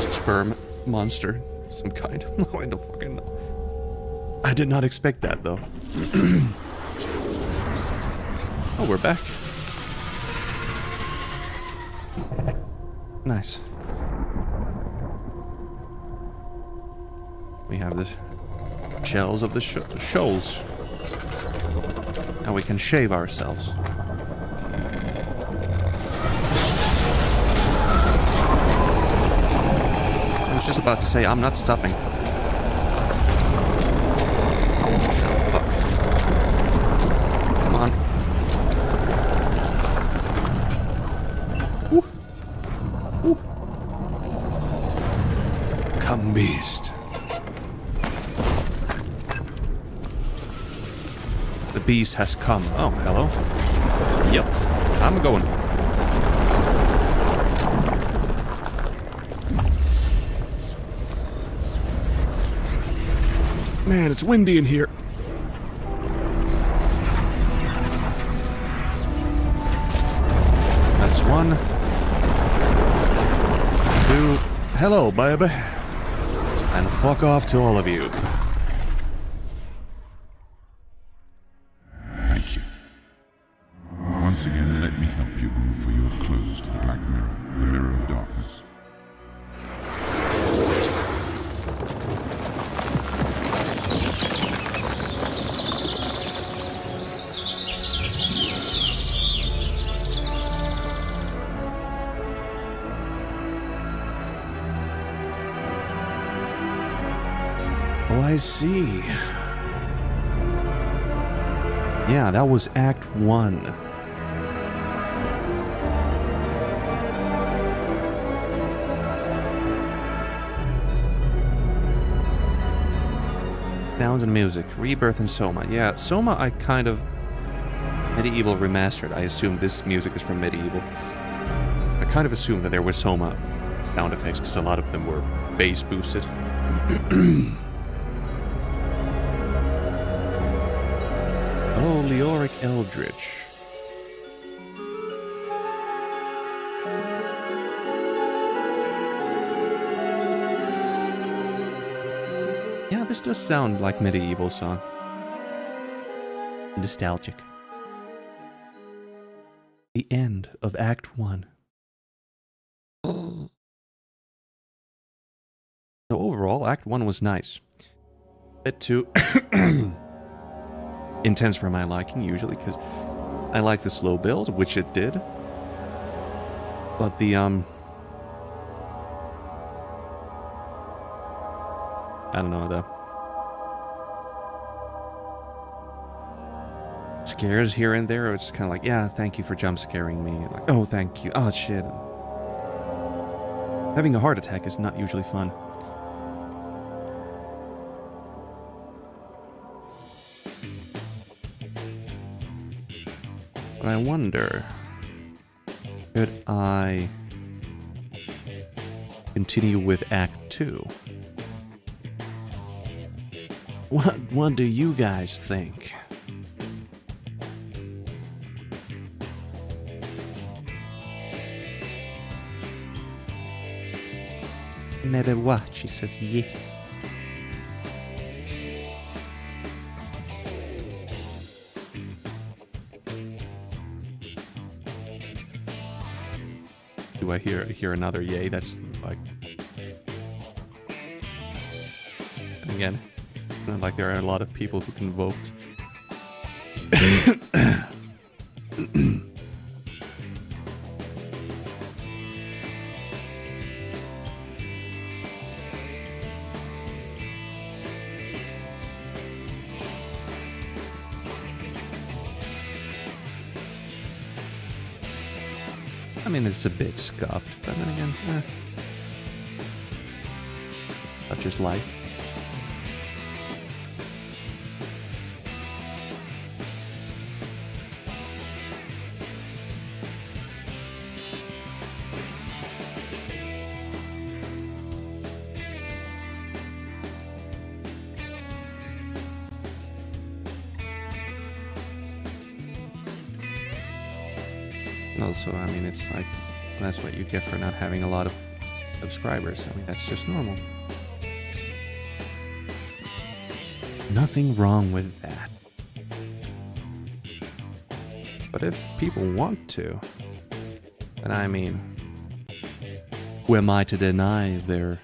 sperm monster, some kind. No, I don't fucking know. I did not expect that though. Oh, we're back. Nice. We have the shells of the shoals. Now we can shave ourselves. I was just about to say, I'm not stopping. Oh, fuck. Come on. Woo. Woo. Come, beast. The beast has come. Oh, hello. Yep. I'm going. Man, it's windy in here. That's one. Two. Hello, baby. And fuck off to all of you. Thank you. Once again, let me help you, for you have closed the Black Mirror, the Mirror of Darkness. Oh, I see. Yeah, that was Act 1. Sounds and music. Rebirth and Soma. Yeah, Soma I kind of... Medieval Remastered. I assume this music is from Medieval. I kind of assumed that there were Soma sound effects because a lot of them were bass boosted. Oh, Leoric Eldritch. Yeah, this does sound like medieval song. Nostalgic. The end of Act 1. Oh. So overall, Act 1 was nice. Bit 2... intense for my liking, usually, because I like the slow build, which it did. But the, I don't know, the scares here and there, it's kind of like, yeah, thank you for jump scaring me. Like, oh, thank you. Oh, shit. Having a heart attack is not usually fun. But I wonder, could I continue with Act 2? What do you guys think? Maybe what? She says, yeah. Do I hear another yay? That's like, again, not like there are a lot of people who can vote. I mean, it's a bit scuffed, but then again, that's just life. Also, I mean, it's like, that's what you get for not having a lot of subscribers. I mean, that's just normal. Nothing wrong with that. But if people want to, then I mean, who am I to deny their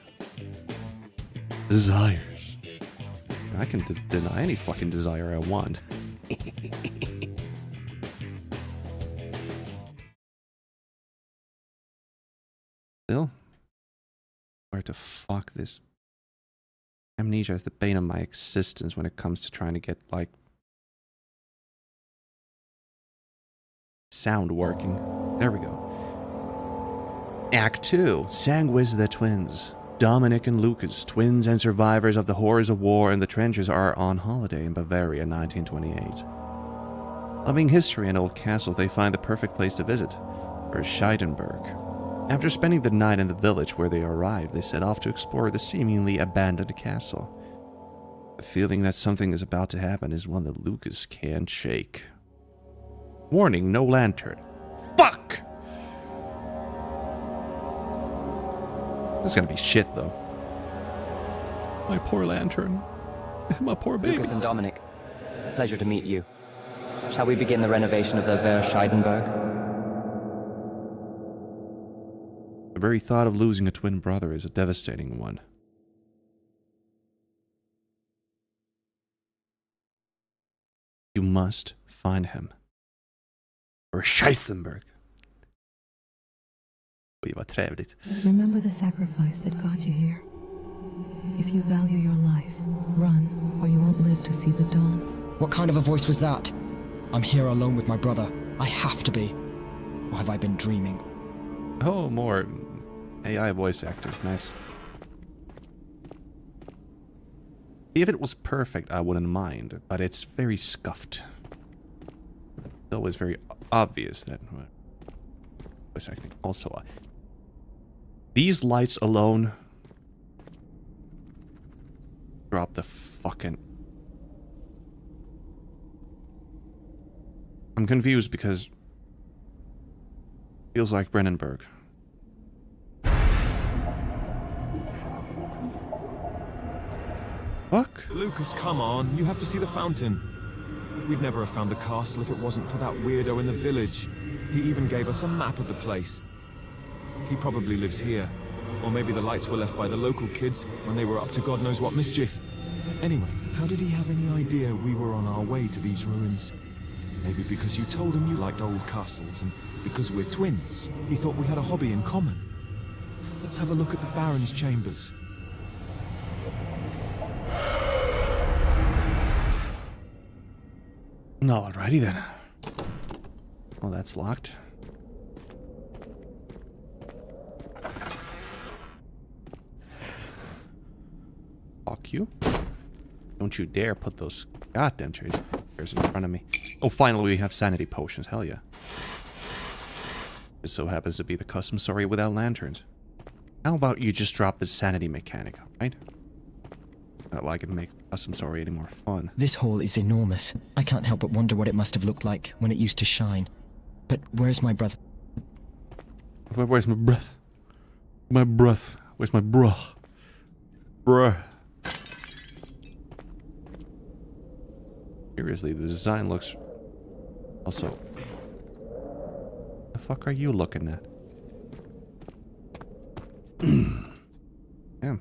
desires? I can deny any fucking desire I want. Still, where to fuck this? Amnesia is the bane of my existence when it comes to trying to get, like, sound working. There we go. Act 2. Sanguis the twins. Dominic and Lucas, twins and survivors of the horrors of war in the trenches, are on holiday in Bavaria, 1928. Loving history and old castles, they find the perfect place to visit, for Scheidenberg. After spending the night in the village where they arrived, they set off to explore the seemingly abandoned castle. The feeling that something is about to happen is one that Lucas can't shake. Warning, no lantern. Fuck! This is gonna be shit, though. My poor lantern. My poor baby. Lucas and Dominic, pleasure to meet you. Shall we begin the renovation of the Ver Scheidenberg? The very thought of losing a twin brother is a devastating one. You must find him. Or Scheisenberg. Oj, vad trevligt. Remember the sacrifice that got you here. If you value your life, run, or you won't live to see the dawn. What kind of a voice was that? I'm here alone with my brother. I have to be. Or have I been dreaming? Oh, more AI voice acting. Nice. If it was perfect, I wouldn't mind, but it's very scuffed. It's always very obvious that voice acting. Also, these lights alone drop the fucking... I'm confused because it feels like Brennenberg. Fuck? Lucas, come on. You have to see the fountain. We'd never have found the castle if it wasn't for that weirdo in the village. He even gave us a map of the place. He probably lives here. Or maybe the lights were left by the local kids when they were up to God knows what mischief. Anyway, How did he have any idea we were on our way to these ruins? Maybe because you told him you liked old castles, and because we're twins, he thought we had a hobby in common. Let's have a look at the Baron's chambers. Alrighty then. Well, that's locked. Fuck you. Don't you dare put those goddamn chairs in front of me. Oh, finally we have sanity potions. Hell yeah. This so happens to be the custom story without lanterns. How about you just drop the sanity mechanic, right? Not like it makes the custom story any more fun. This hall is enormous. I can't help but wonder what it must have looked like when it used to shine. But where's my brother? Where's my breath? My breath. Where's my bruh? Bruh. Seriously, the design looks... Also... The fuck are you looking at? Damn.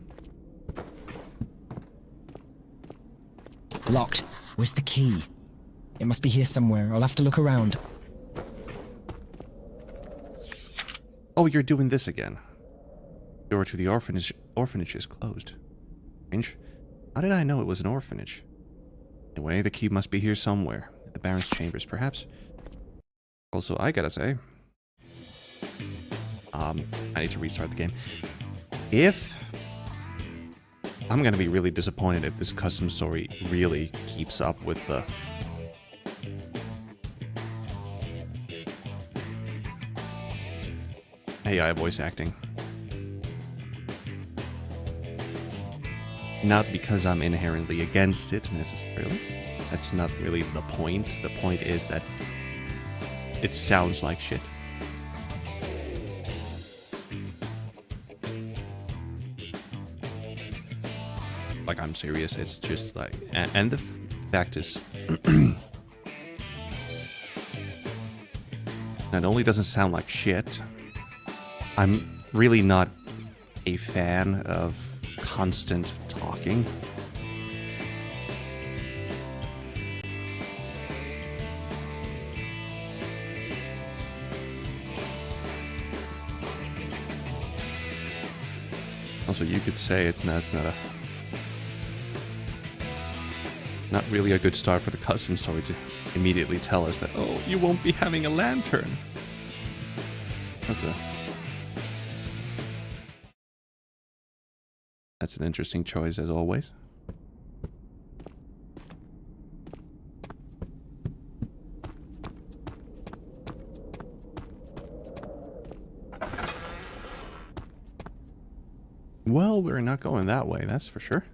Locked. Where's the key? It must be here somewhere. I'll have to look around. Oh, you're doing this again. Door to the orphanage is closed. Strange. How did I know it was an orphanage? Anyway, the key must be here somewhere. In the Baron's chambers, perhaps. Also, I gotta say... I need to restart the game. I'm gonna be really disappointed if this custom story really keeps up with the... AI voice acting. Not because I'm inherently against it, necessarily. That's not really the point. The point is that it sounds like shit. Like, I'm serious. It's just like... And the fact is... not only does it sound like shit, I'm really not a fan of constant talking. Also, you could say it's not really a good start for the custom story to immediately tell us that, oh, you won't be having a lantern. That's an interesting choice, as always. Well, we're not going that way, that's for sure.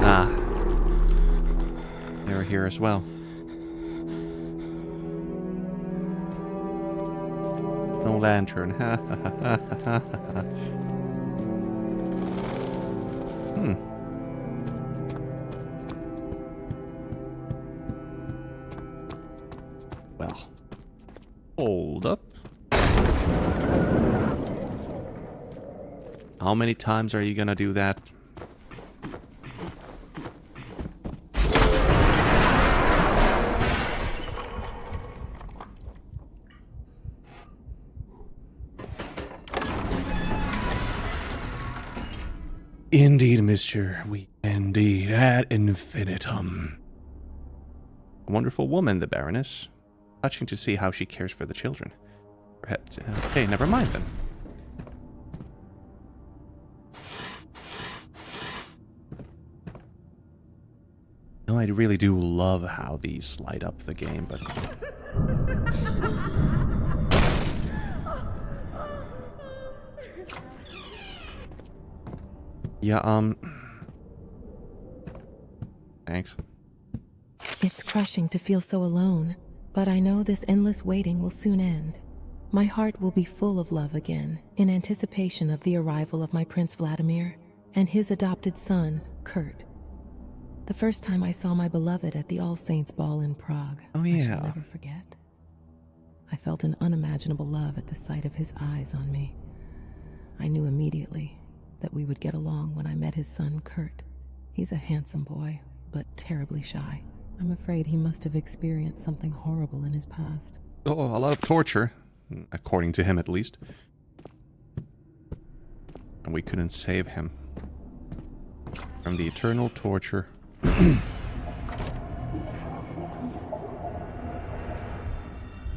Ah. They're here as well. No lantern. Ha ha ha ha ha ha. Well. Hold up. How many times are you gonna do that? Indeed, Mr. Indeed, ad infinitum. A wonderful woman, the Baroness. Touching to see how she cares for the children. Perhaps, okay, never mind then. No, I really do love how these light up the game, but... Yeah, thanks. It's crushing to feel so alone, but I know this endless waiting will soon end. My heart will be full of love again, in anticipation of the arrival of my Prince Vladimir and his adopted son, Kurt. The first time I saw my beloved at the All Saints Ball in Prague, oh, I yeah. shall never forget. I felt an unimaginable love at the sight of his eyes on me. I knew immediately that we would get along when I met his son, Kurt. He's a handsome boy, but terribly shy. I'm afraid he must have experienced something horrible in his past. Oh, a lot of torture, according to him at least. And we couldn't save him from the eternal torture.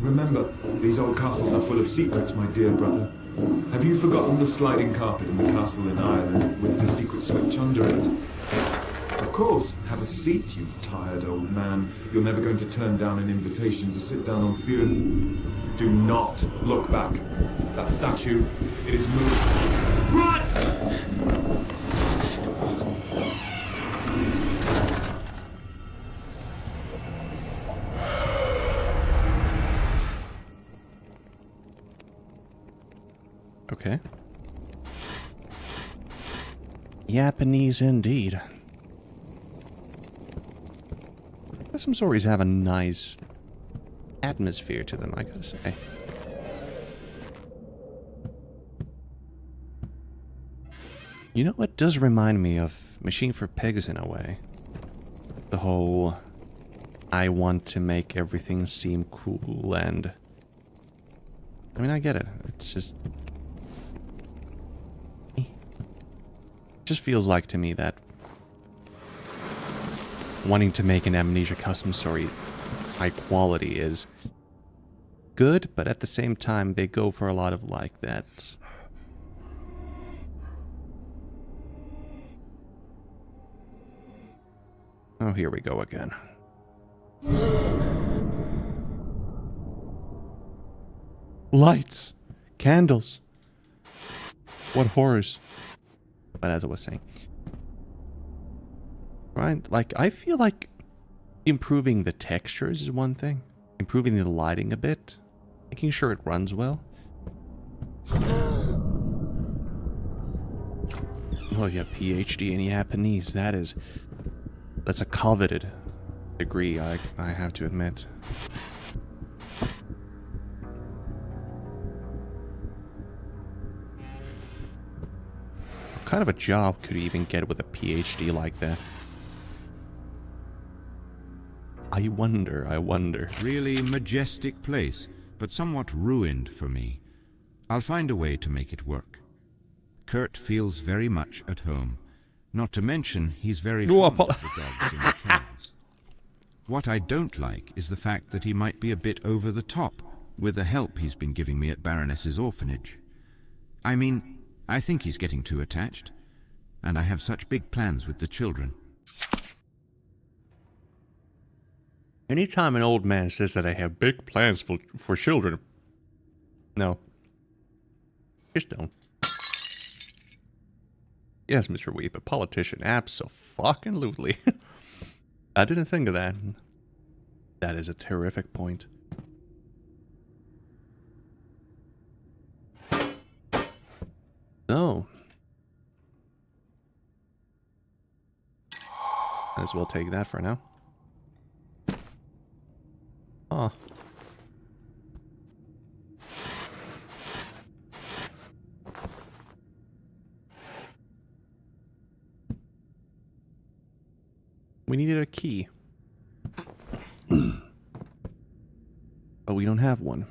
Remember, these old castles are full of secrets, my dear brother. Have you forgotten the sliding carpet in the castle in Ireland with the secret switch under it? Of course, have a seat, you tired old man. You're never going to turn down an invitation to sit down on fear. Do not look back. That statue, it is moved. Run! Okay. Japanese indeed. Some stories have a nice atmosphere to them, I gotta say. You know what does remind me of Machine for Pigs in a way? The whole I want to make everything seem cool and... I mean, I get it. It's just... It just feels like to me that wanting to make an Amnesia custom story high quality is good, but at the same time they go for a lot of like that. Oh, here we go again. Lights! Candles! What horrors. But as I was saying... Right, like, I feel like improving the textures is one thing. Improving the lighting a bit. Making sure it runs well. Oh yeah, PhD in Japanese, that's a coveted degree, I have to admit. What kind of a job could you even get with a PhD like that? I wonder. Really majestic place, but somewhat ruined for me. I'll find a way to make it work. Kurt feels very much at home. Not to mention, he's very fond of the dogs in the kennels. What I don't like is the fact that he might be a bit over the top with the help he's been giving me at Baroness's orphanage. I mean, I think he's getting too attached, and I have such big plans with the children. Anytime an old man says that I have big plans for children, no. Just don't. Yes, Mr. Weep, a politician, abso-fucking-lutely. I didn't think of that. That is a terrific point. So. Might as well take that for now. Huh. We needed a key. But we don't have one.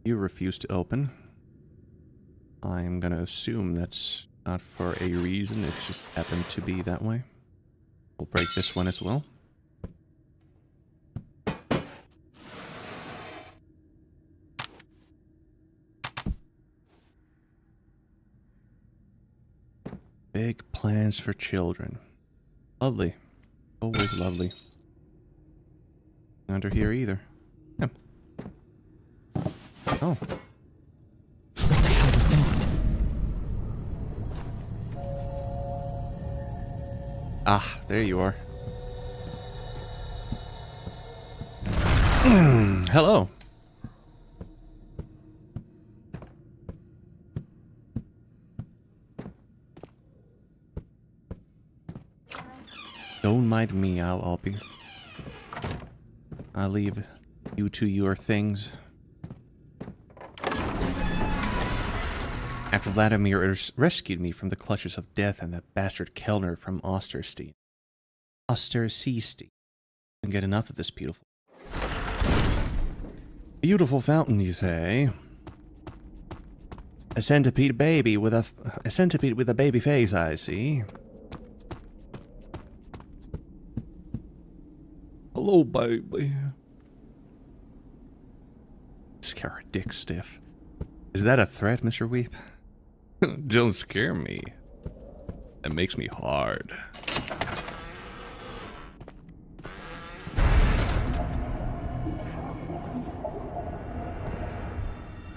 You refuse to open. I'm gonna assume that's not for a reason, it just happened to be that way. We'll break this one as well. Big plans for children. Lovely. Always lovely. Under here either. Yeah. Oh. What the hell was that? Ah, there you are. Hello. Don't mind me, I'll leave you to your things. After Vladimir rescued me from the clutches of death and that bastard Kellner from Osterstein. Couldn't get enough of this beautiful. Beautiful fountain, you say? A centipede with a baby face, I see. Hello, baby. Scare her dick stiff. Is that a threat, Mr. Weep? Don't scare me. That makes me hard.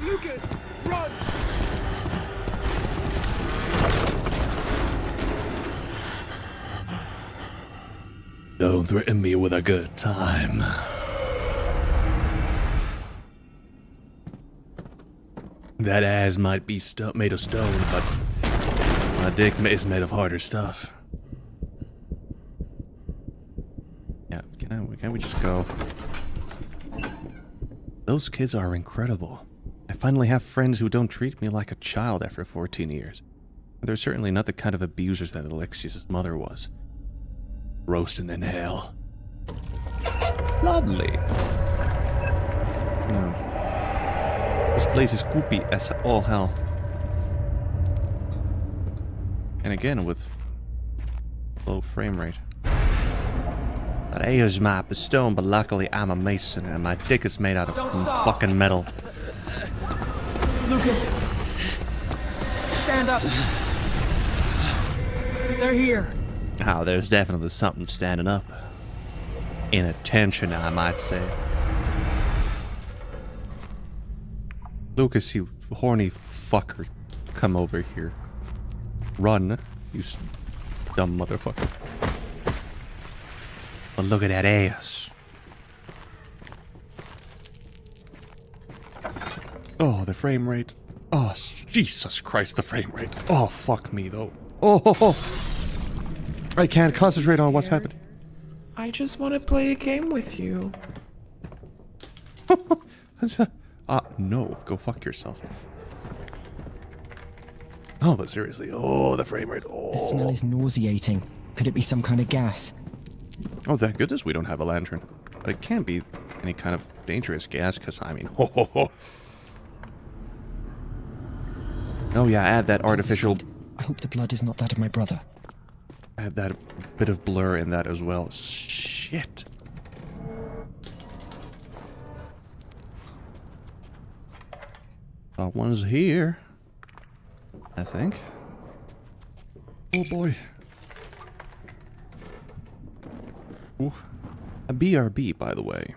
Lucas, run! Don't threaten me with a good time. That ass might be made of stone, but my dick is made of harder stuff. Yeah, can we just go? Those kids are incredible. I finally have friends who don't treat me like a child after 14 years. They're certainly not the kind of abusers that Alexius' mother was. Roasting in hell. Lovely. No. This place is goopy as all hell. And again with low frame rate. That is my stone, but luckily I'm a mason and my dick is made out of fucking metal. Lucas! Stand up! They're here! Oh, there's definitely something standing up. Inattention, I might say. Lucas, you horny fucker. Come over here. Run, you dumb motherfucker. But look at that ass. Oh, the frame rate. Oh, Jesus Christ, the frame rate. Oh, fuck me, though. Oh, I can't concentrate on what's happening. I just want to play a game with you. No, go fuck yourself. Oh, but seriously, oh, the frame rate, oh. The smell is nauseating. Could it be some kind of gas? Oh, thank goodness we don't have a lantern. But it can't be any kind of dangerous gas, because, I mean, ho, ho, ho. Oh, yeah, add that artificial... I hope the blood is not that of my brother. Add that bit of blur in that as well. Shit. One's here, I think. Oh boy. Ooh. A BRB, by the way.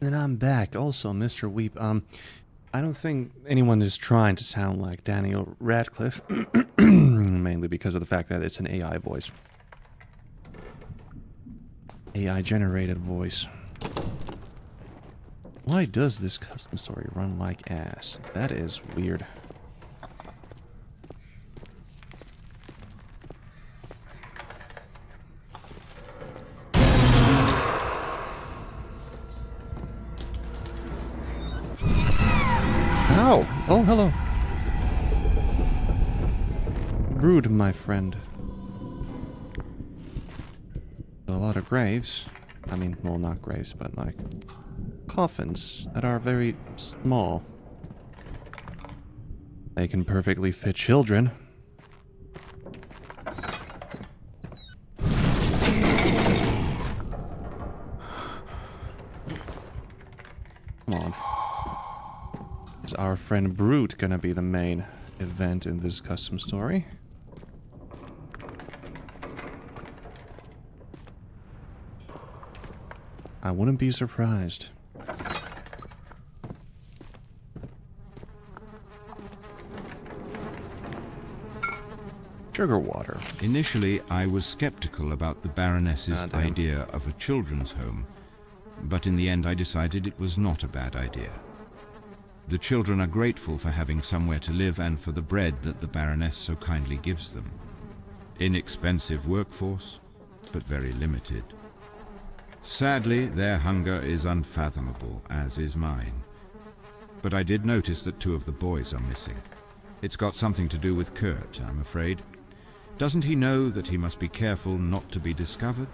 And I'm back. Also, Mr. Weep, I don't think anyone is trying to sound like Daniel Radcliffe, mainly because of the fact that it's an AI voice. AI-generated voice. Why does this custom story run like ass? That is weird. Ow! Oh, hello. Brood, my friend. A lot of graves. I mean, well, not graves, but like coffins that are very small. They can perfectly fit children. Come on. Is our friend Brute gonna be the main event in this custom story? I wouldn't be surprised. Sugar water. Initially, I was skeptical about the Baroness's idea of a children's home, but in the end I decided it was not a bad idea. The children are grateful for having somewhere to live and for the bread that the Baroness so kindly gives them. Inexpensive workforce, but very limited. Sadly, their hunger is unfathomable, as is mine. But I did notice that 2 of the boys are missing. It's got something to do with Kurt, I'm afraid. Doesn't he know that he must be careful not to be discovered?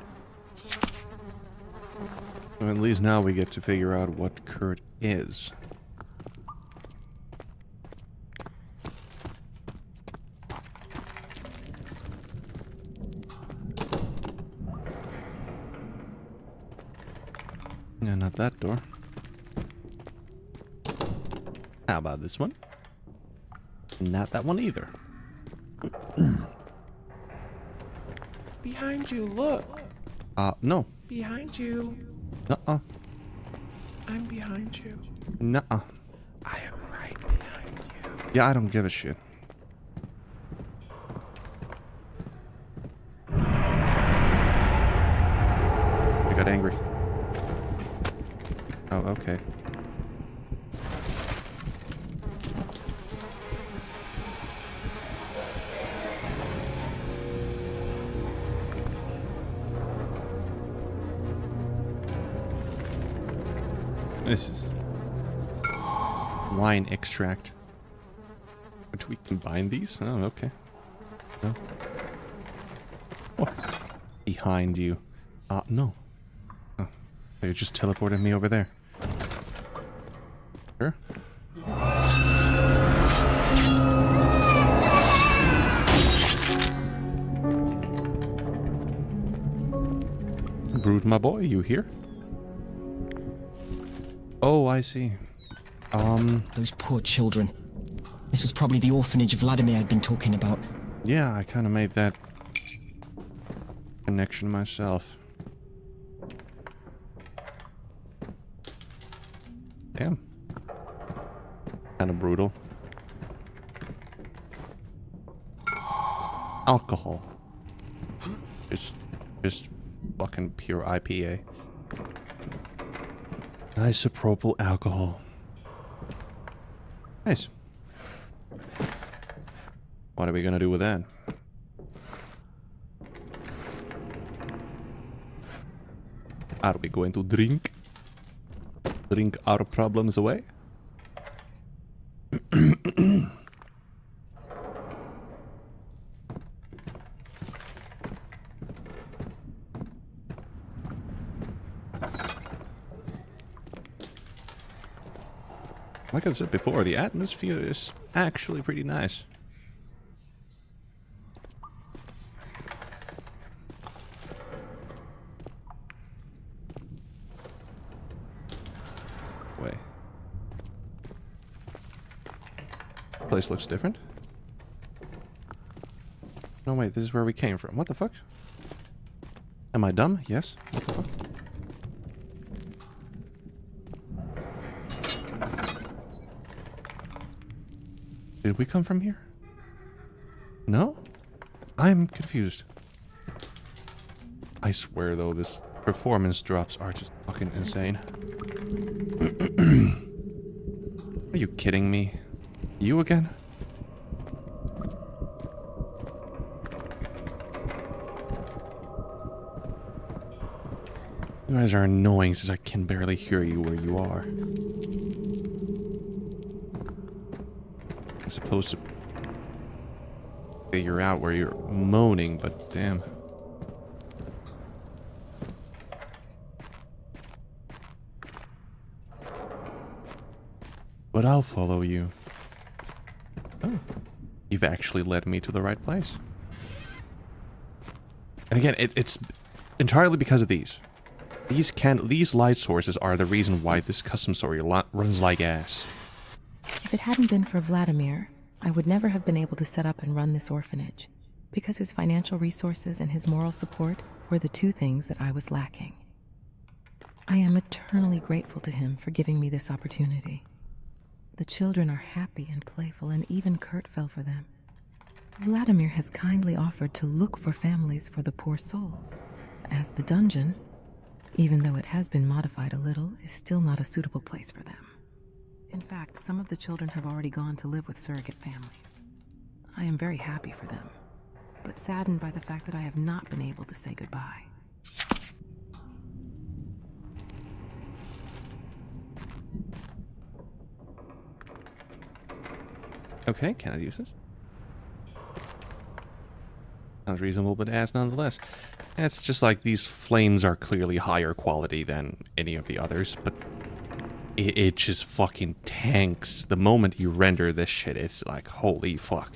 Well, at least now we get to figure out what Kurt is. Yeah, not that door. How about this one? Not that one either. Behind you, look. No. Behind you. Nuh-uh. I'm behind you. Nuh-uh. I am right behind you. Yeah, I don't give a shit. I got angry. Oh, okay. This is wine extract. Which we combine these? Oh, okay. No. Oh. Behind you. No. Oh. They just teleported me over there. Sure. Brood, my boy, you here? Oh, I see. Those poor children. This was probably the orphanage Vladimir had been talking about. Yeah, I kind of made that connection myself. Damn. Kind of brutal. Alcohol. Just fucking pure IPA. Isopropyl alcohol. Nice. What are we gonna do with that? Are we going to drink? Drink our problems away? Like I've said before, the atmosphere is actually pretty nice. Wait. Place looks different. No, wait, this is where we came from. What the fuck? Am I dumb? Yes. What the fuck? Did we come from here? No? I'm confused. I swear, though, this performance drops are just fucking insane. Are you kidding me? You again? You guys are annoying since I can barely hear you where you are. I'm supposed to figure out where you're moaning, but damn. But I'll follow you. Oh, you've actually led me to the right place. And again, it's entirely because of these. These light sources are the reason why this custom story runs like ass. If it hadn't been for Vladimir, I would never have been able to set up and run this orphanage, because his financial resources and his moral support were the two things that I was lacking. I am eternally grateful to him for giving me this opportunity. The children are happy and playful, and even Kurt fell for them. Vladimir has kindly offered to look for families for the poor souls, as the dungeon, even though it has been modified a little, is still not a suitable place for them. In fact, some of the children have already gone to live with surrogate families. I am very happy for them, but saddened by the fact that I have not been able to say goodbye. Okay, can I use this? Sounds reasonable, but ass nonetheless. It's just like these flames are clearly higher quality than any of the others, but it just fucking tanks. The moment you render this shit, it's like, holy fuck.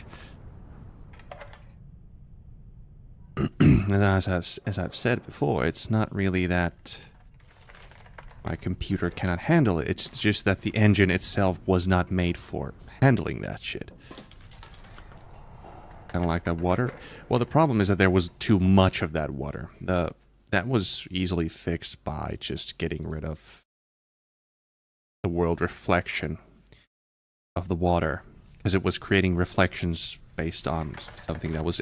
As I've said before, it's not really that my computer cannot handle it. It's just that the engine itself was not made for handling that shit. Kind of like that water. Well, the problem is that there was too much of that water. That was easily fixed by just getting rid of the world reflection of the water, because it was creating reflections based on something that was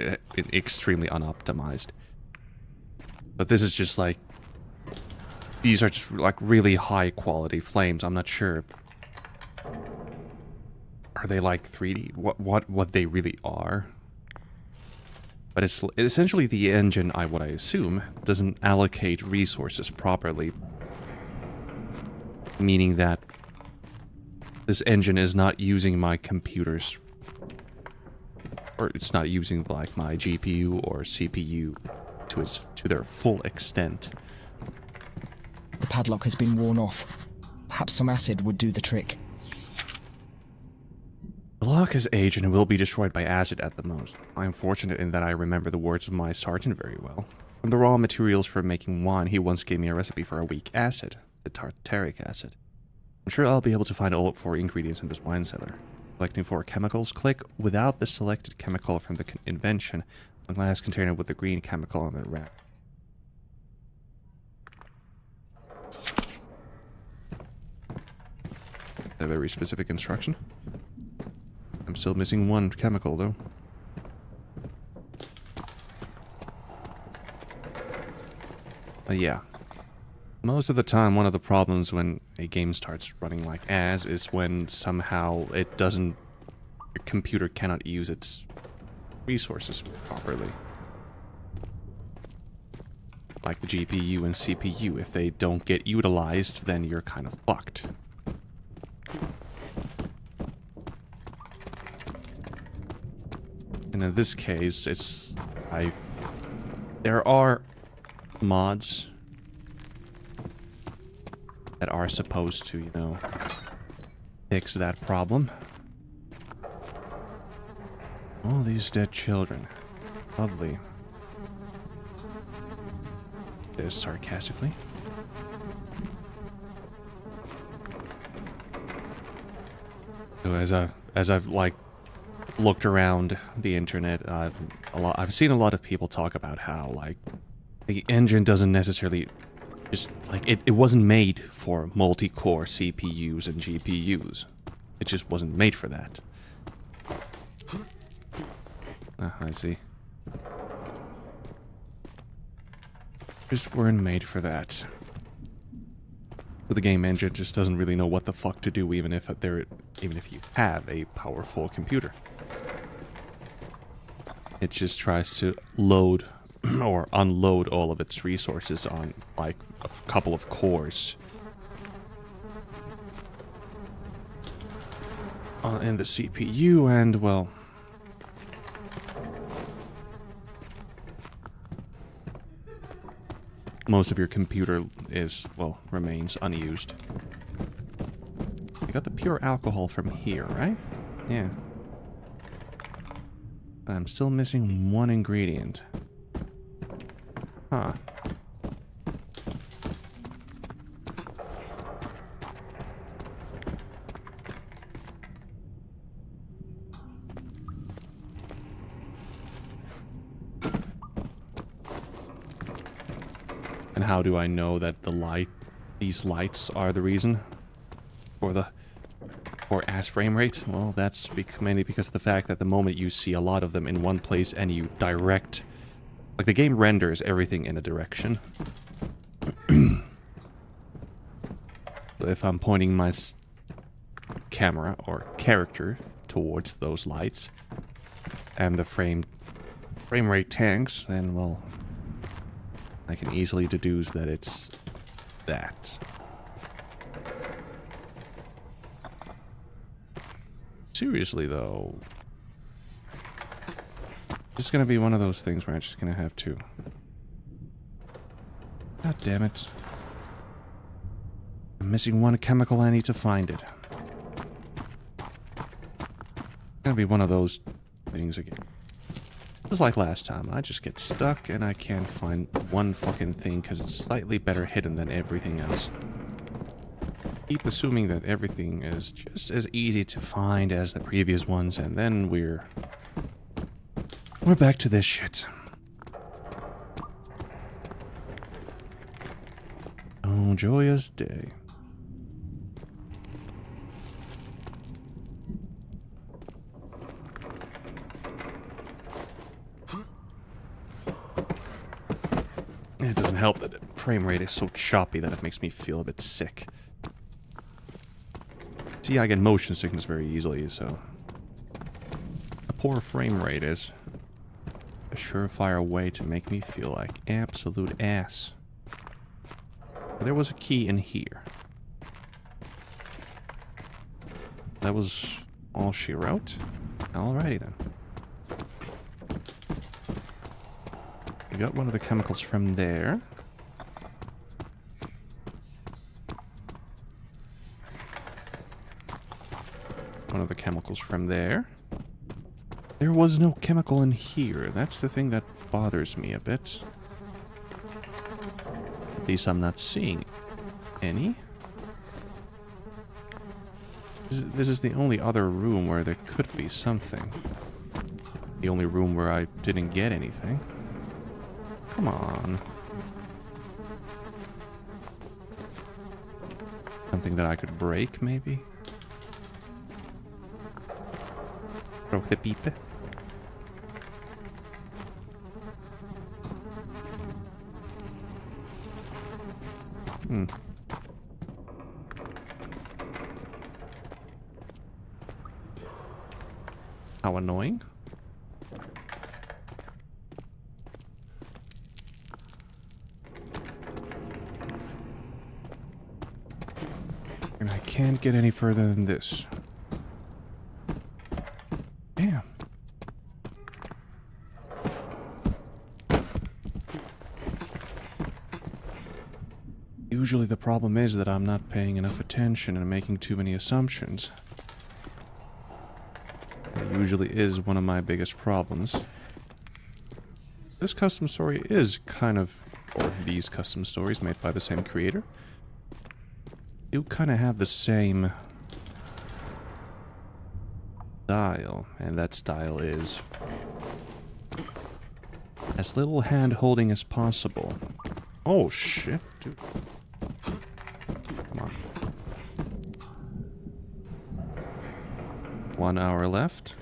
extremely unoptimized. But this is just like, these are just like really high quality flames. I'm not sure. Are they like 3D? What they really are? But it's essentially the engine, what I assume, doesn't allocate resources properly. Meaning that this engine is not using my computer's, or it's not using like my GPU or CPU to their full extent. The padlock has been worn off. Perhaps some acid would do the trick. The lock is aged and will be destroyed by acid at the most. I am fortunate in that I remember the words of my sergeant very well. From the raw materials for making wine, he once gave me a recipe for a weak acid, the tartaric acid. I'm sure I'll be able to find all 4 ingredients in this wine cellar. Selecting 4 chemicals, click without the selected chemical from the invention, a glass container with the green chemical on the rack. A very specific instruction. I'm still missing 1 chemical, though. But yeah. Most of the time, one of the problems when a game starts running like as is when somehow it doesn't... your computer cannot use its resources properly. Like the GPU and CPU. If they don't get utilized, then you're kind of fucked. And in this case, there are mods that are supposed to, you know, fix that problem. All these dead children. Lovely. This sarcastically. So as I've like looked around the internet, I've seen a lot of people talk about how like the engine doesn't necessarily just like it wasn't made for multi-core CPUs and GPUs. It just wasn't made for that. Ah, I see. Just weren't made for that. But the game engine just doesn't really know what the fuck to do, even if you have a powerful computer. It just tries to load or unload all of its resources on like a couple of cores in the CPU, and well, most of your computer remains unused. You got the pure alcohol from here, right? Yeah. I'm still missing one ingredient. Huh. And how do I know that these lights are the reason for the poor ass frame rate? Well, that's mainly because of the fact that the moment you see a lot of them in one place and you direct, like the game renders everything in a direction. So if I'm pointing my camera or character towards those lights and the frame rate tanks, then well, I can easily deduce that it's that. Seriously, though, it's gonna be one of those things where I'm just gonna have to... God damn it. I'm missing one chemical, I need to find it. It's gonna be one of those things again. Just like last time, I just get stuck and I can't find one fucking thing because it's slightly better hidden than everything else. Keep assuming that everything is just as easy to find as the previous ones, and then we're back to this shit. Oh, joyous day. It doesn't help that the frame rate is so choppy that it makes me feel a bit sick. See, I get motion sickness very easily, so a poor frame rate is a surefire way to make me feel like absolute ass. There was a key in here. That was all she wrote? Alrighty then. We got one of the chemicals from there. One of the chemicals from there. There was no chemical in here. That's the thing that bothers me a bit. At least I'm not seeing any. This is the only other room where there could be something. The only room where I didn't get anything. Come on. Something that I could break, maybe? Broke the pipe. How annoying. And I can't get any further than this. Damn. Usually the problem is that I'm not paying enough attention and making too many assumptions. That usually is one of my biggest problems. This custom story is kind of, or these custom stories made by the same creator, do kind of have the same style, and that style is as little hand-holding as possible. Oh shit, dude. Come on. 1 hour left.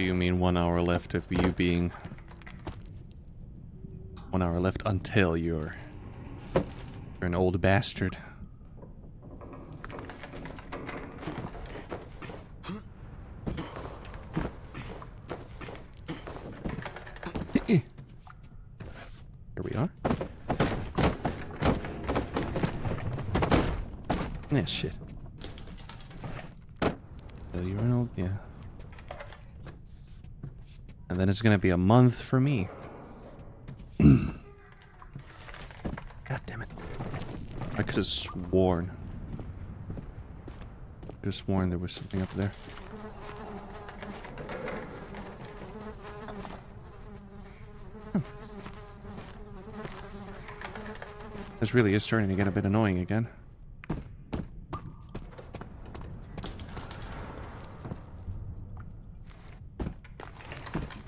you mean 1 hour left of you being... 1 hour left until you're an old bastard. Here we are. Yeah, shit. The urinal, yeah. And then it's gonna be a month for me. God damn it. I could have sworn. There was something up there. This really is starting to get a bit annoying again.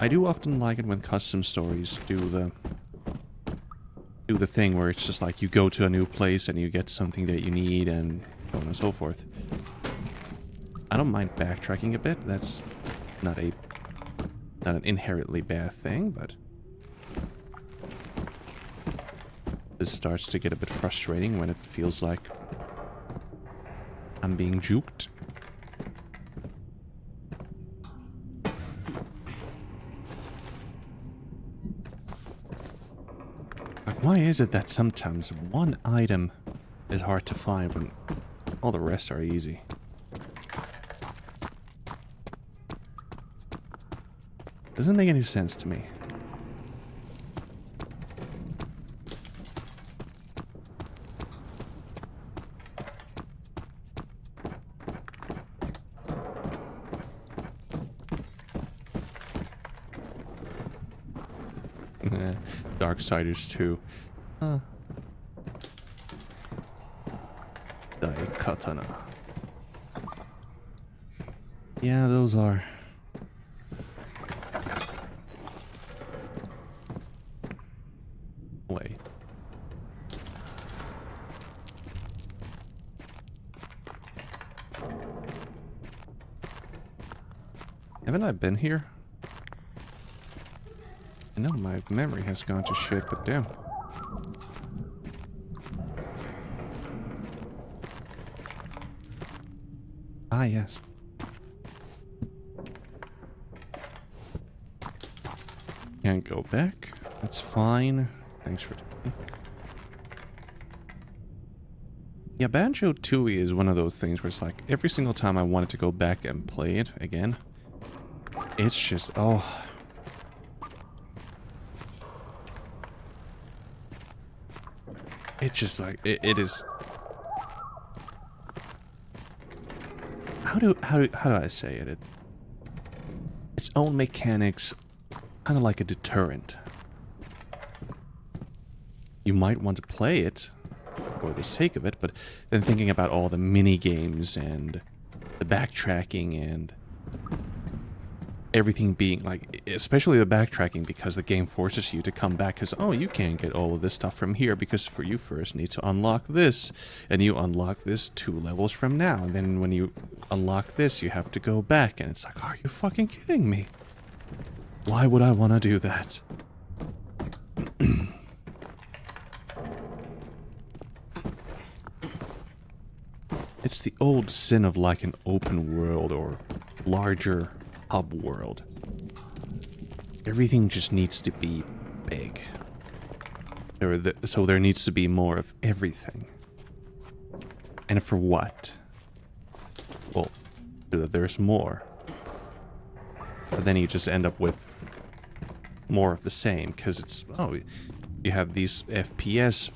I do often like it when custom stories do the thing where it's just like you go to a new place and you get something that you need and so on and so forth. I don't mind backtracking a bit. That's not an inherently bad thing, but this starts to get a bit frustrating when it feels like I'm being juked. Like, why is it that sometimes one item is hard to find when all the rest are easy? Doesn't make any sense to me. Darksiders 2. Huh. Daikatana. Yeah, those are. Wait. Haven't I been here? I know my memory has gone to shit, but damn. Ah, yes. Can't go back. That's fine. Thanks for... Yeah, Banjo-Tooie is one of those things where it's like, every single time I wanted to go back and play it again, it's just, oh... It's just like, it is... How do I say it? Its own mechanics, kind of like a deterrent. You might want to play it for the sake of it, but then thinking about all the mini games and the backtracking and everything being like, especially the backtracking, because the game forces you to come back because, oh, you can't get all of this stuff from here because for you first need to unlock this, and you unlock this 2 levels from now, and then when you unlock this you have to go back, and it's like, are you fucking kidding me? Why would I want to do that? It's the old sin of like an open world or larger hub world. Everything just needs to be big. So there needs to be more of everything. And for what? Well, there's more. But then you just end up with more of the same, because it's, oh, you have these FPS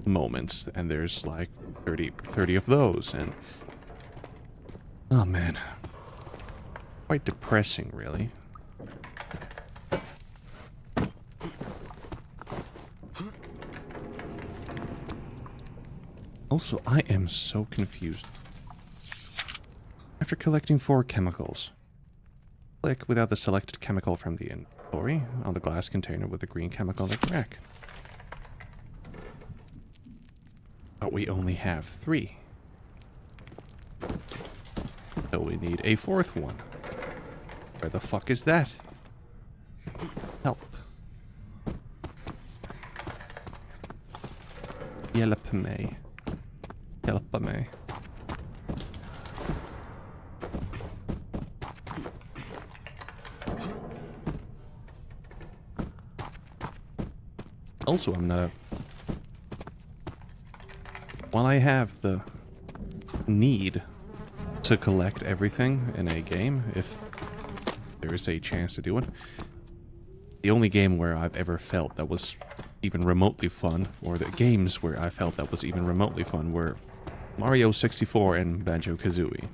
moments, and there's like 30 of those, and oh man. Quite depressing, really. Also, I am so confused. After collecting 4 chemicals, click without the selected chemical from the inventory on the glass container with the green chemical in the rack. But we only have 3. So we need a 4th one. Where the fuck is that? Help. Hjälp mig. Hjälpa mig. Also, I'm not... While I have the need to collect everything in a game, if there is a chance to do it, the only game where I've ever felt that was even remotely fun, or the games where I felt that was even remotely fun, were Mario 64 and Banjo-Kazooie.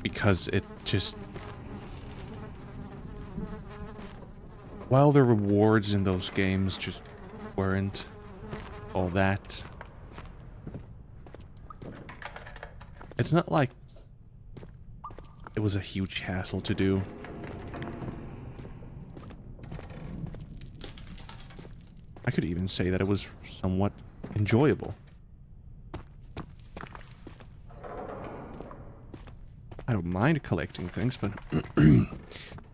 Because it just... While the rewards in those games just weren't all that... It's not like it was a huge hassle to do. I could even say that it was somewhat enjoyable. I don't mind collecting things, but when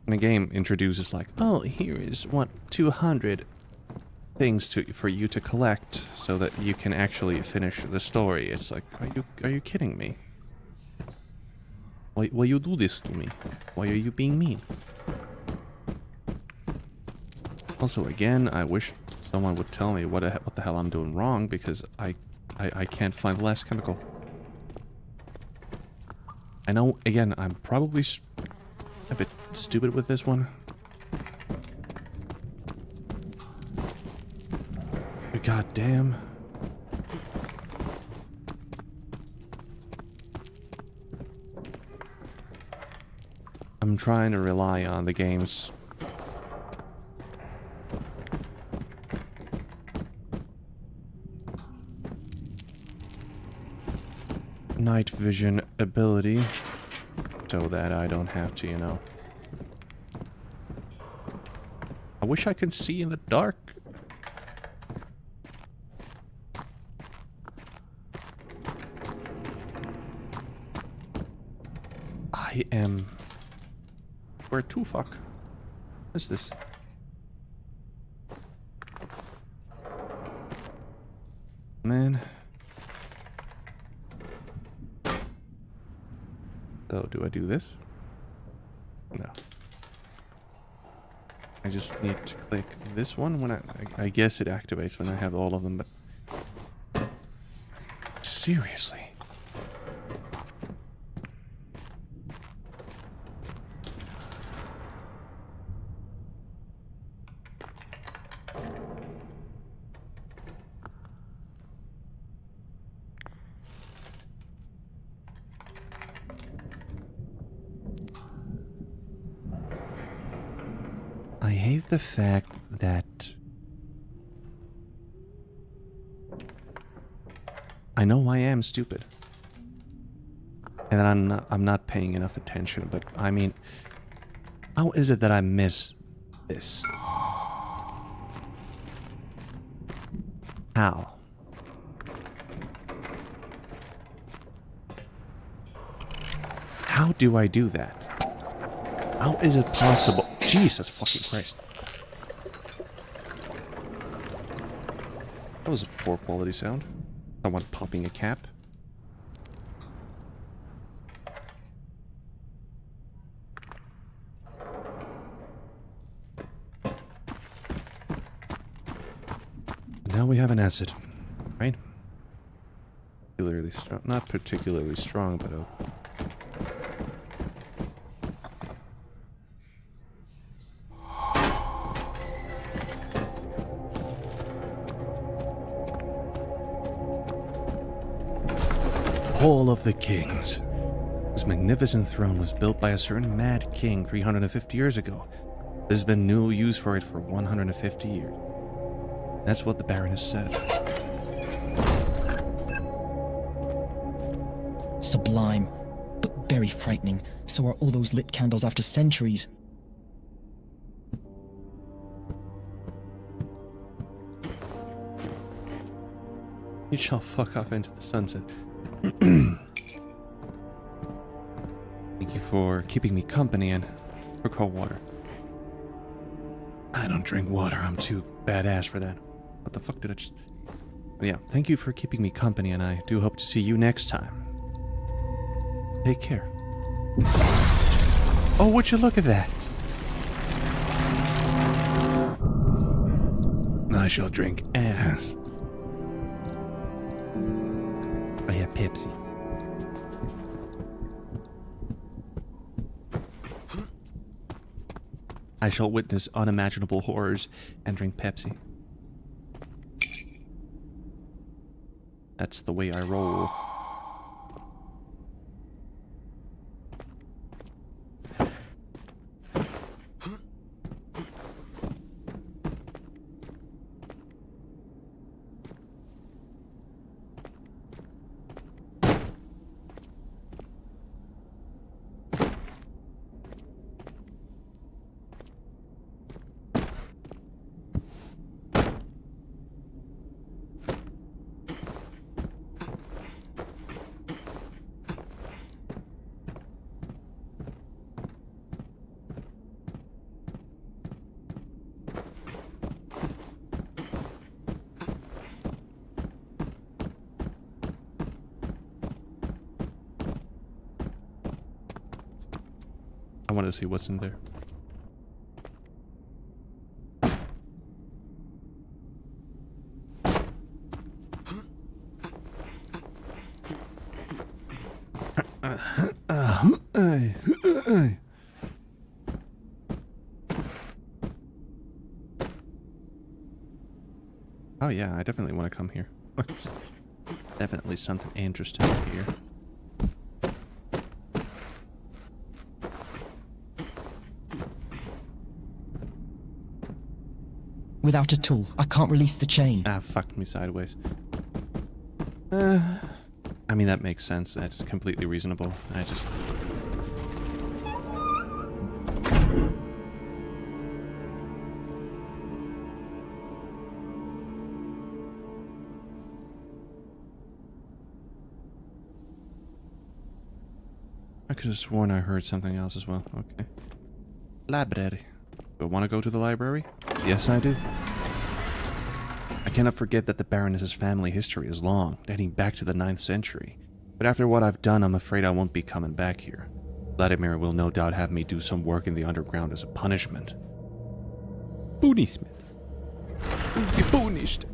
a game introduces like, oh, here is 200 things for you to collect so that you can actually finish the story. It's like, are you kidding me? Why you do this to me? Why are you being mean? Also, again, I wish someone would tell me what the hell I'm doing wrong, because I can't find the last chemical. I know, again, I'm probably a bit stupid with this one. But goddamn. I'm trying to rely on the game's night vision ability so that I don't have to, you know. I wish I could see in the dark. I am... Where to fuck? What is this? Man. So, do I do this? No. I just need to click this one when I guess it activates when I have all of them, but... Seriously? I hate the fact that I know I am stupid, and that I'm not paying enough attention. But I mean, how is it that I miss this? How? How do I do that? How is it possible? Jesus fucking Christ. That was a poor quality sound. Someone popping a cap. Now we have an acid, right? Particularly strong. Not particularly strong, but Hall of the Kings. This magnificent throne was built by a certain mad king 350 years ago. There's been no use for it for 150 years. That's what the Baroness said. Sublime, but very frightening. So are all those lit candles after centuries. You shall fuck off into the sunset. Thank you for keeping me company and for cold water. I don't drink water. I'm too badass for that. What the fuck did I just... Yeah, thank you for keeping me company, and I do hope to see you next time. Take care. Oh, would you look at that? I shall drink ass. Oh yeah, Pepsi. I shall witness unimaginable horrors and drink Pepsi. That's the way I roll. I want to see what's in there. Oh yeah, I definitely want to come here. Definitely something interesting here. Without a tool, I can't release the chain. Ah, fucked me sideways. I mean, that makes sense. That's completely reasonable. I just... I could have sworn I heard something else as well. Okay. Library. Do I want to go to the library? Yes, I do. I cannot forget that the Baroness's family history is long, dating back to the 9th century. But after what I've done, I'm afraid I won't be coming back here. Vladimir will no doubt have me do some work in the underground as a punishment. Punishment. Be punished.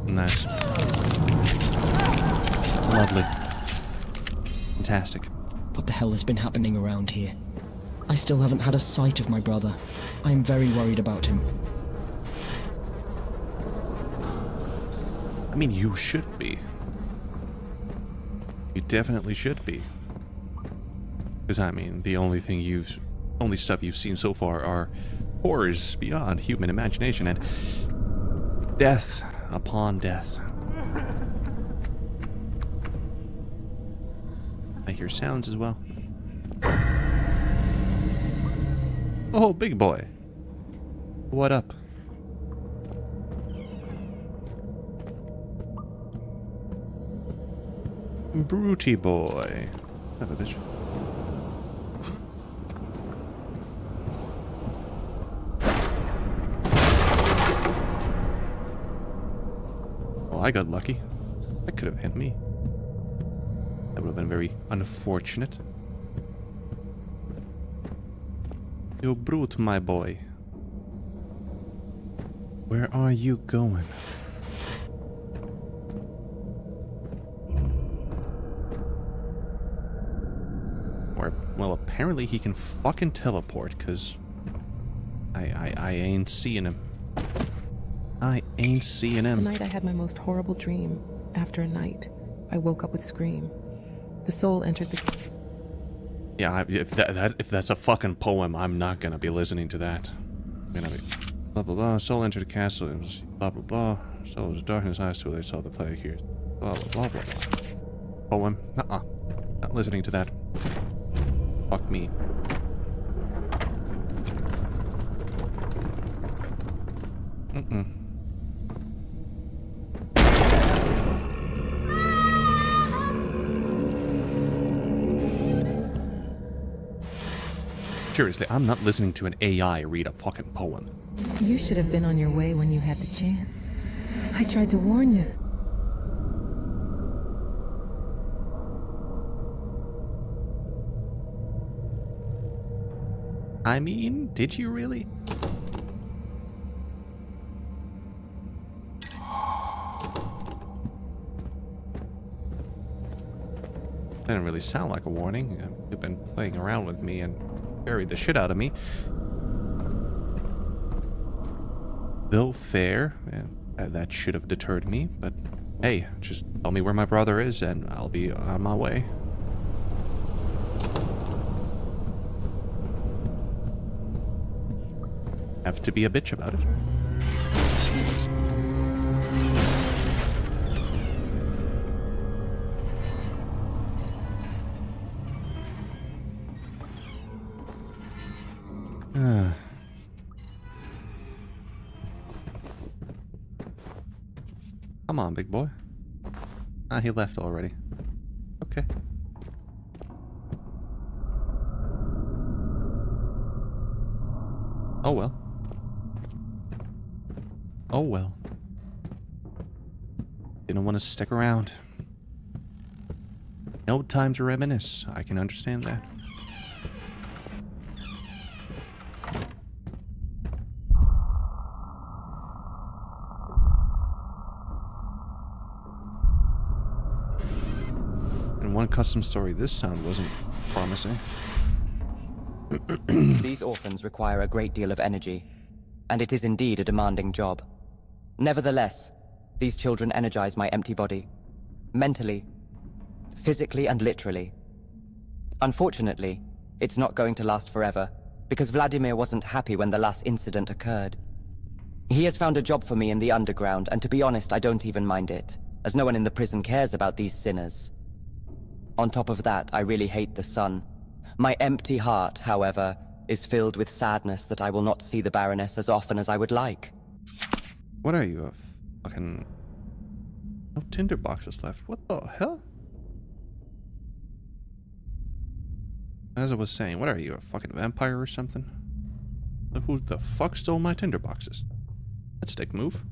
Nice. Lovely. Fantastic. What the hell has been happening around here? I still haven't had a sight of my brother. I am very worried about him. I mean, you should be. You definitely should be. Because, I mean, the only stuff you've seen so far are horrors beyond human imagination and death upon death. I hear sounds as well. Oh, big boy. What up? Brutey boy. Have a bitch. Well, I got lucky. That could have hit me. That would have been very unfortunate. You brute, my boy. Where are you going? Well, apparently he can fucking teleport, cause I ain't seeing him. I ain't seeing him. The night I had my most horrible dream. After a night, I woke up with scream. The soul entered the... Yeah, if that's a fucking poem, I'm not gonna be listening to that. I'm gonna be... Blah, blah, blah. Soul entered the castle. It was blah, blah, blah. Soul was darkness eyes till they saw the plague here. Blah, blah, blah, blah. Poem. Nuh-uh. Not listening to that. Fuck me. Seriously, I'm not listening to an AI read a fucking poem. You should have been on your way when you had the chance. I tried to warn you. I mean, did you really? Didn't really sound like a warning. You've been playing around with me and buried the shit out of me. Though fair, that should have deterred me, but hey, just tell me where my brother is and I'll be on my way. Have to be a bitch about it. Come on, big boy. Ah, he left already. Okay. Oh well. Oh well. Didn't want to stick around. No time to reminisce. I can understand that. In one custom story, this sound wasn't promising. These orphans require a great deal of energy, and it is indeed a demanding job. Nevertheless, these children energize my empty body. Mentally, physically, and literally. Unfortunately, it's not going to last forever, because Vladimir wasn't happy when the last incident occurred. He has found a job for me in the underground, and to be honest, I don't even mind it, as no one in the prison cares about these sinners. On top of that, I really hate the sun. My empty heart, however, is filled with sadness that I will not see the Baroness as often as I would like. What are you, a fucking... No tinder boxes left. What the hell? As I was saying, what are you, a fucking vampire or something? Who the fuck stole my tinder boxes? That's a dick move.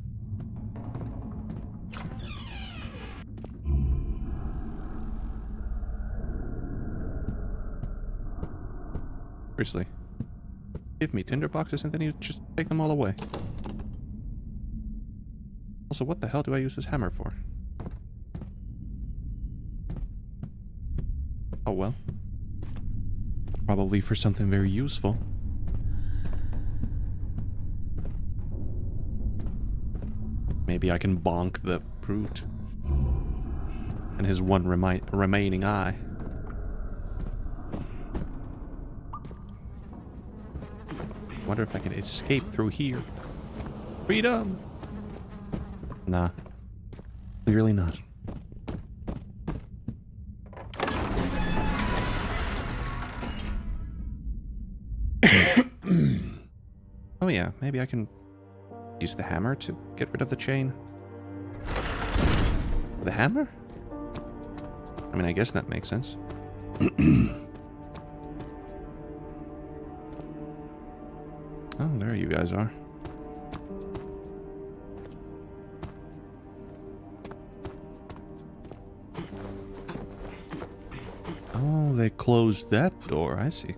Seriously. Give me tinder boxes and then you just take them all away. Also, what the hell do I use this hammer for? Oh well. Probably for something very useful. Maybe I can bonk the brute. And his one remaining eye. Wonder if I can escape through here. Freedom! Nah. Clearly not. Oh yeah, maybe I can use the hammer to get rid of the chain. The hammer? I mean, I guess that makes sense. Oh, there you guys are. Oh, they closed that door, I see.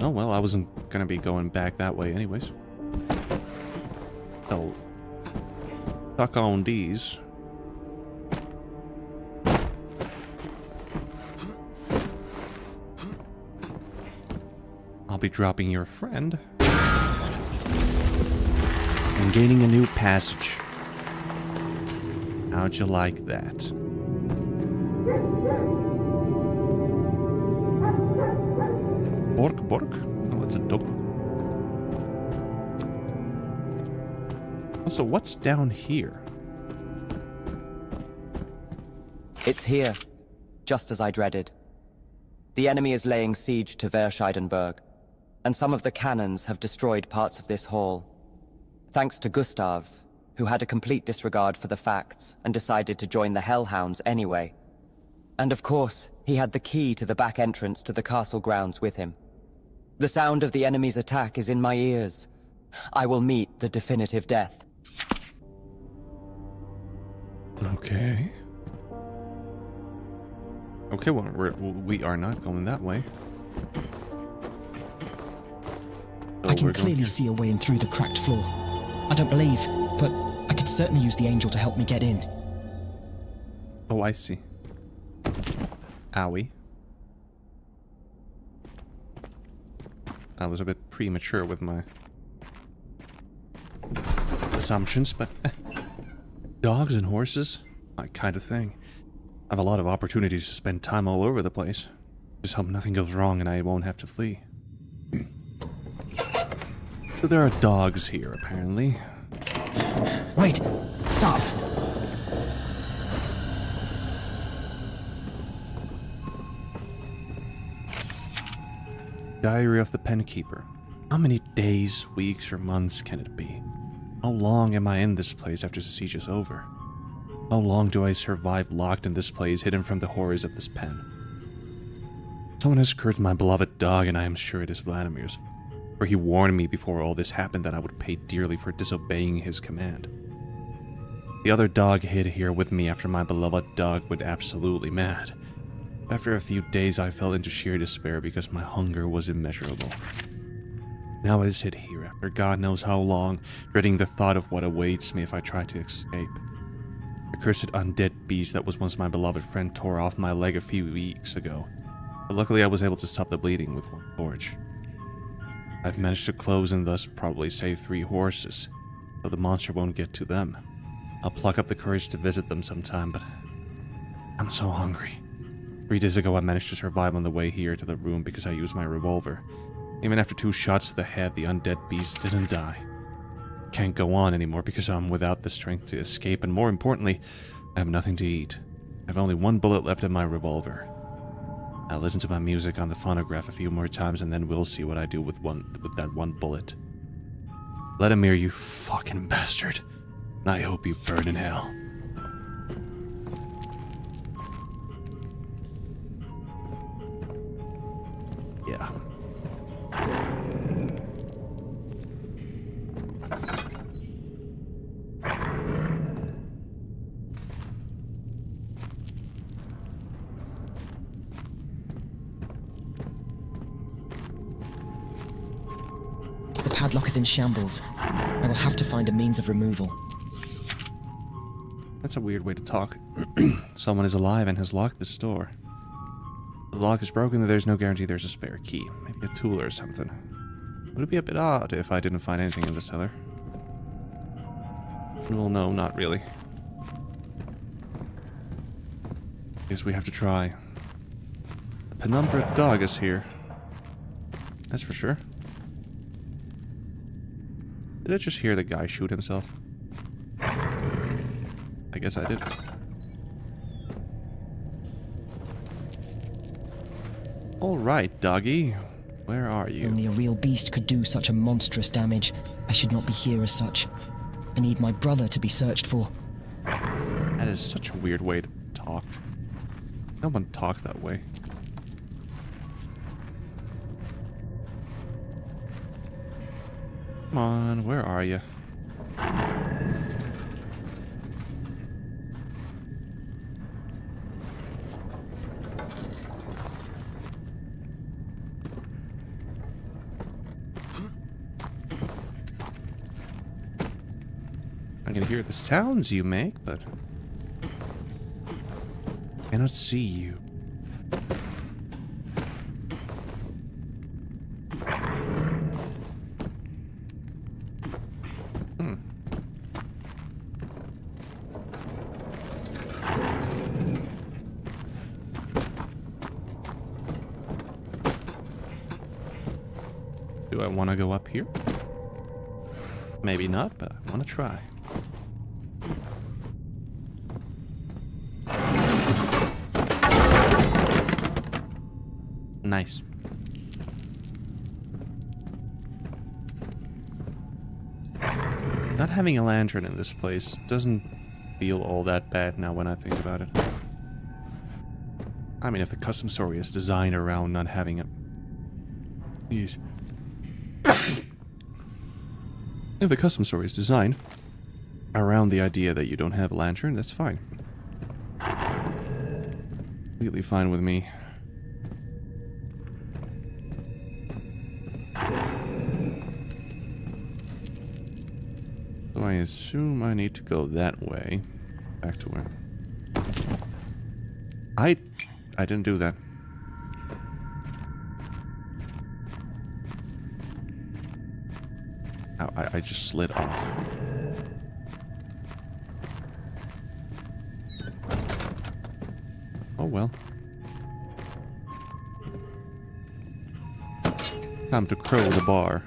Oh, well, I wasn't gonna be going back that way anyways. Oh. Tuck on these. I'll be dropping your friend. And gaining a new passage. How'd you like that? Bork, bork? Oh, it's a dog. Also, what's down here? It's here, just as I dreaded. The enemy is laying siege to Verscheidenberg, and some of the cannons have destroyed parts of this hall. Thanks to Gustav, who had a complete disregard for the facts and decided to join the Hellhounds anyway. And of course, he had the key to the back entrance to the castle grounds with him. The sound of the enemy's attack is in my ears. I will meet the definitive death. Okay. Okay, well, we are not going that way. So I can we're going clearly here. see a way in through the cracked floor. I don't believe, but I could certainly use the angel to help me get in. Oh, I see. Owie. I was a bit premature with my assumptions, but dogs and horses, my kind of thing. I have a lot of opportunities to spend time all over the place. Just hope nothing goes wrong and I won't have to flee. So there are dogs here, apparently. Wait! Stop! Diary of the Penkeeper. How many days, weeks, or months can it be? How long am I in this place after the siege is over? How long do I survive locked in this place, hidden from the horrors of this pen? Someone has cursed my beloved dog, and I am sure it is Vladimir's. For he warned me before all this happened that I would pay dearly for disobeying his command. The other dog hid here with me after my beloved dog went absolutely mad. After a few days, I fell into sheer despair because my hunger was immeasurable. Now I sit here after God knows how long, dreading the thought of what awaits me if I try to escape. The cursed undead beast that was once my beloved friend tore off my leg a few weeks ago, but luckily I was able to stop the bleeding with one torch. I've managed to close and thus probably save 3 horses, so the monster won't get to them. I'll pluck up the courage to visit them sometime, but I'm so hungry. 3 days ago I managed to survive on the way here to the room because I used my revolver. Even after 2 shots to the head, the undead beast didn't die. Can't go on anymore because I'm without the strength to escape, and more importantly, I have nothing to eat. I have only 1 bullet left in my revolver. I'll listen to my music on the phonograph a few more times and then we'll see what I do with that 1 bullet. Vladimir, you fucking bastard. I hope you burn in hell. Yeah. The padlock is in shambles. I will have to find a means of removal. That's a weird way to talk. Someone is alive and has locked this door. The lock is broken and there's no guarantee there's a spare key. Maybe a tool or something. Would it be a bit odd if I didn't find anything in the cellar? Well, no, not really. Guess we have to try. The penumbra dog is here. That's for sure. Did I just hear the guy shoot himself? I guess I did. Alright, doggy. Where are you? Only a real beast could do such a monstrous damage. I should not be here as such. I need my brother to be searched for. That is such a weird way to talk. No one talks that way. Come on, where are you? I can hear the sounds you make, but I cannot see you. Do I want to go up here? Maybe not, but I want to try. Nice. Not having a lantern in this place doesn't feel all that bad now when I think about it. I mean, if the custom story is designed around not having a... Jeez. If the custom story is designed around the idea that you don't have a lantern, that's fine. Completely fine with me. So I assume I need to go that way. Back to where... I didn't do that. Ow, I just slid off. Oh well. Time to crow the bar.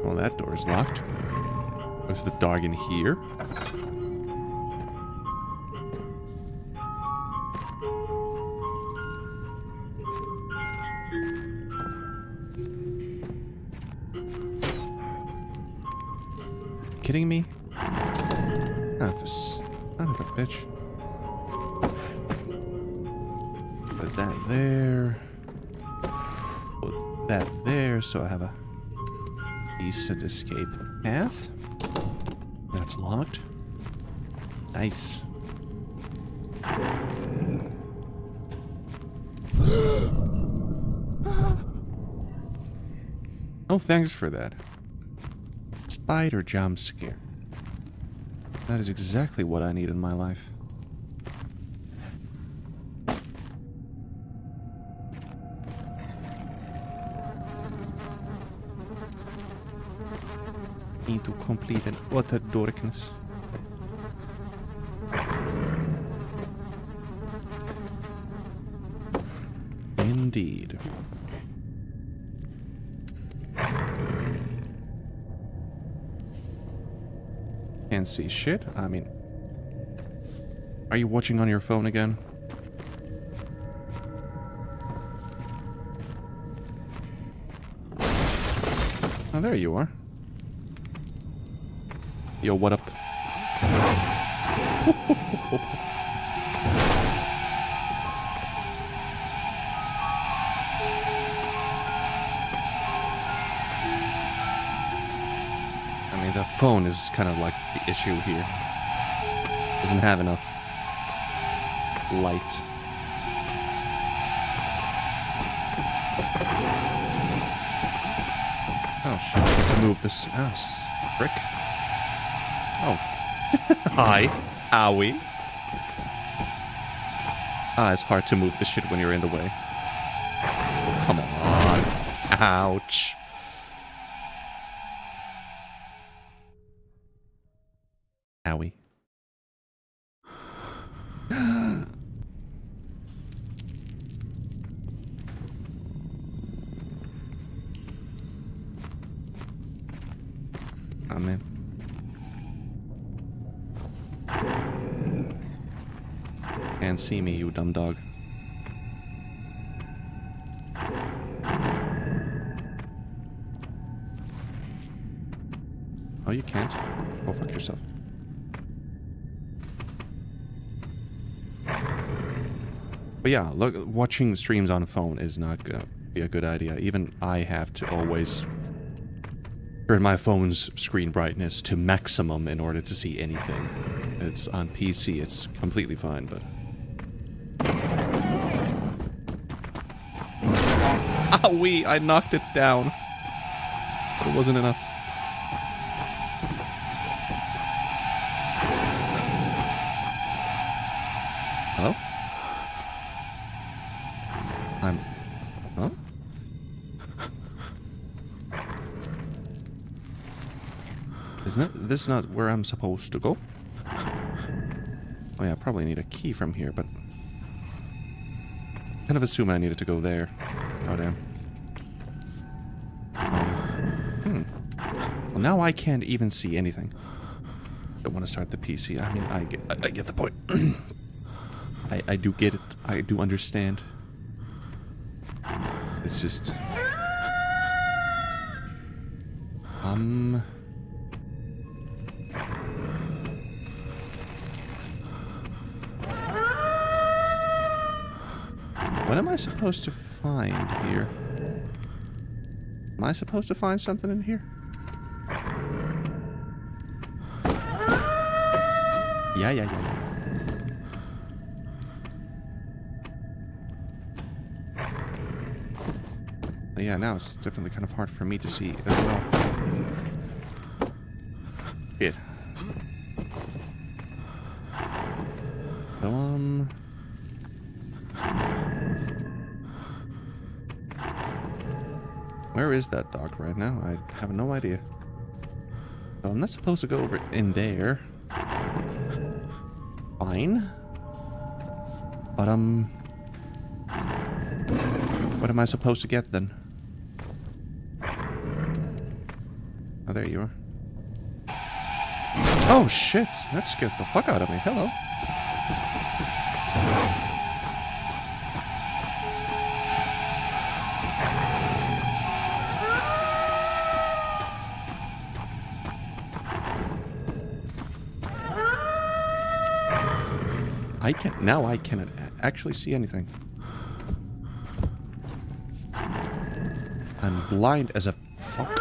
Well, that door's locked. Is the dog in here? Kidding me? Son of a bitch. Put that there. Put that there, so I have a decent escape path. That's locked. Nice. Oh, thanks for that. Spider jump scare. That is exactly what I need in my life. Need to complete an utter darkness. Indeed. Can't see shit. I mean, are you watching on your phone again? Oh, there you are. Yo, what up? I mean, the phone is kind of like the issue here. Doesn't have enough light. Oh shit, I need to move this. Oh, frick. Oh. Hi. Owie. It's hard to move the shit when you're in the way. Oh, come on. Ouch. Owie. Oh, man. Can't see me, you dumb dog. Oh, you can't? Go fuck yourself. But yeah, look, watching streams on a phone is not gonna be a good idea. Even I have to always turn my phone's screen brightness to maximum in order to see anything. It's on PC, it's completely fine, but... Owie! I knocked it down. But it wasn't enough. Hello? Huh? Isn't this not where I'm supposed to go? Oh yeah, I probably need a key from here, but... kind of assume I needed to go there. Oh damn. Well, now I can't even see anything. don't want to start the PC. I mean, I get the point. I do get it. I do understand. It's just... What am I supposed to find here? Am I supposed to find something in here? Yeah. But yeah, now it's definitely kind of hard for me to see as well. Shit. So, where is that dock right now? I have no idea. So I'm not supposed to go over in there. Fine. But, what am I supposed to get then? Oh, there you are. Oh, shit! That scared the fuck out of me. Hello. Now I cannot actually see anything. I'm blind as a fuck.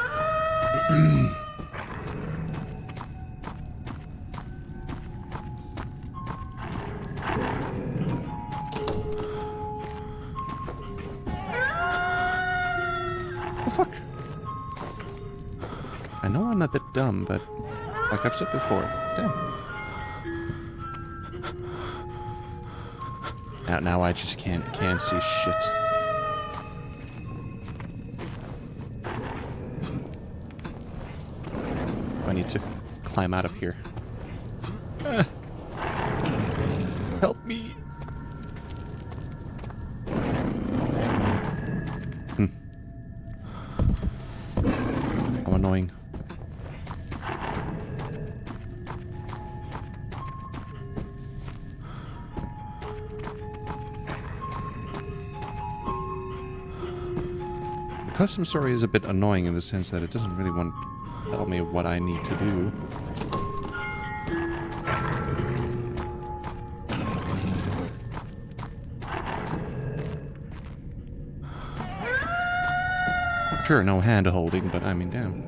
The fuck? I know I'm not that dumb, but like I've said before, damn. Now I just can't see shit. I need to climb out of here. Help me. How annoying. The custom story is a bit annoying in the sense that it doesn't really want to tell me what I need to do. Sure, no hand holding, but I mean, damn.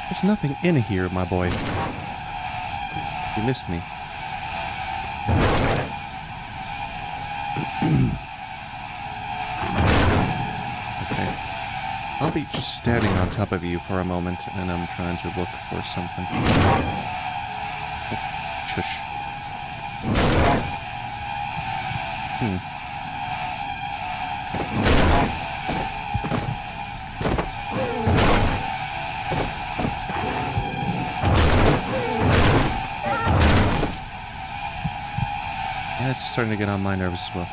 There's nothing in here, my boy. You missed me. Okay. I'll be just standing on top of you for a moment, and I'm trying to look for something. Oh, shush. Yeah, it's starting to get on my nerves as well.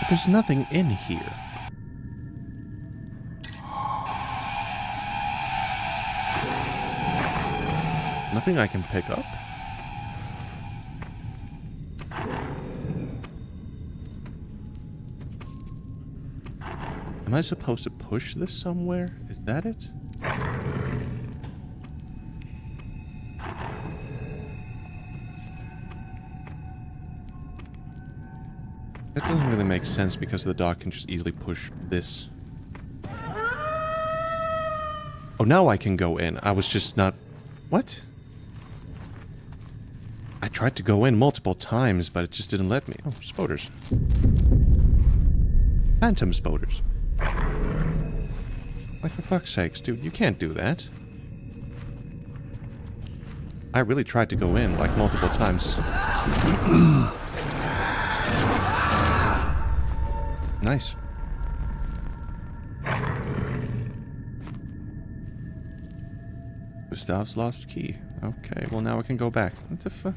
There's nothing in here. Nothing I can pick up? Am I supposed to push this somewhere? Is that it? That doesn't really make sense because the dog can just easily push this. Oh, now I can go in. I was just not... What? I tried to go in multiple times, but it just didn't let me. Oh, spoders. Phantom spoders. Like, for fuck's sakes, dude, you can't do that. I really tried to go in, like, multiple times. Nice. Gustav's lost key. Okay, well now I can go back. What the fuck?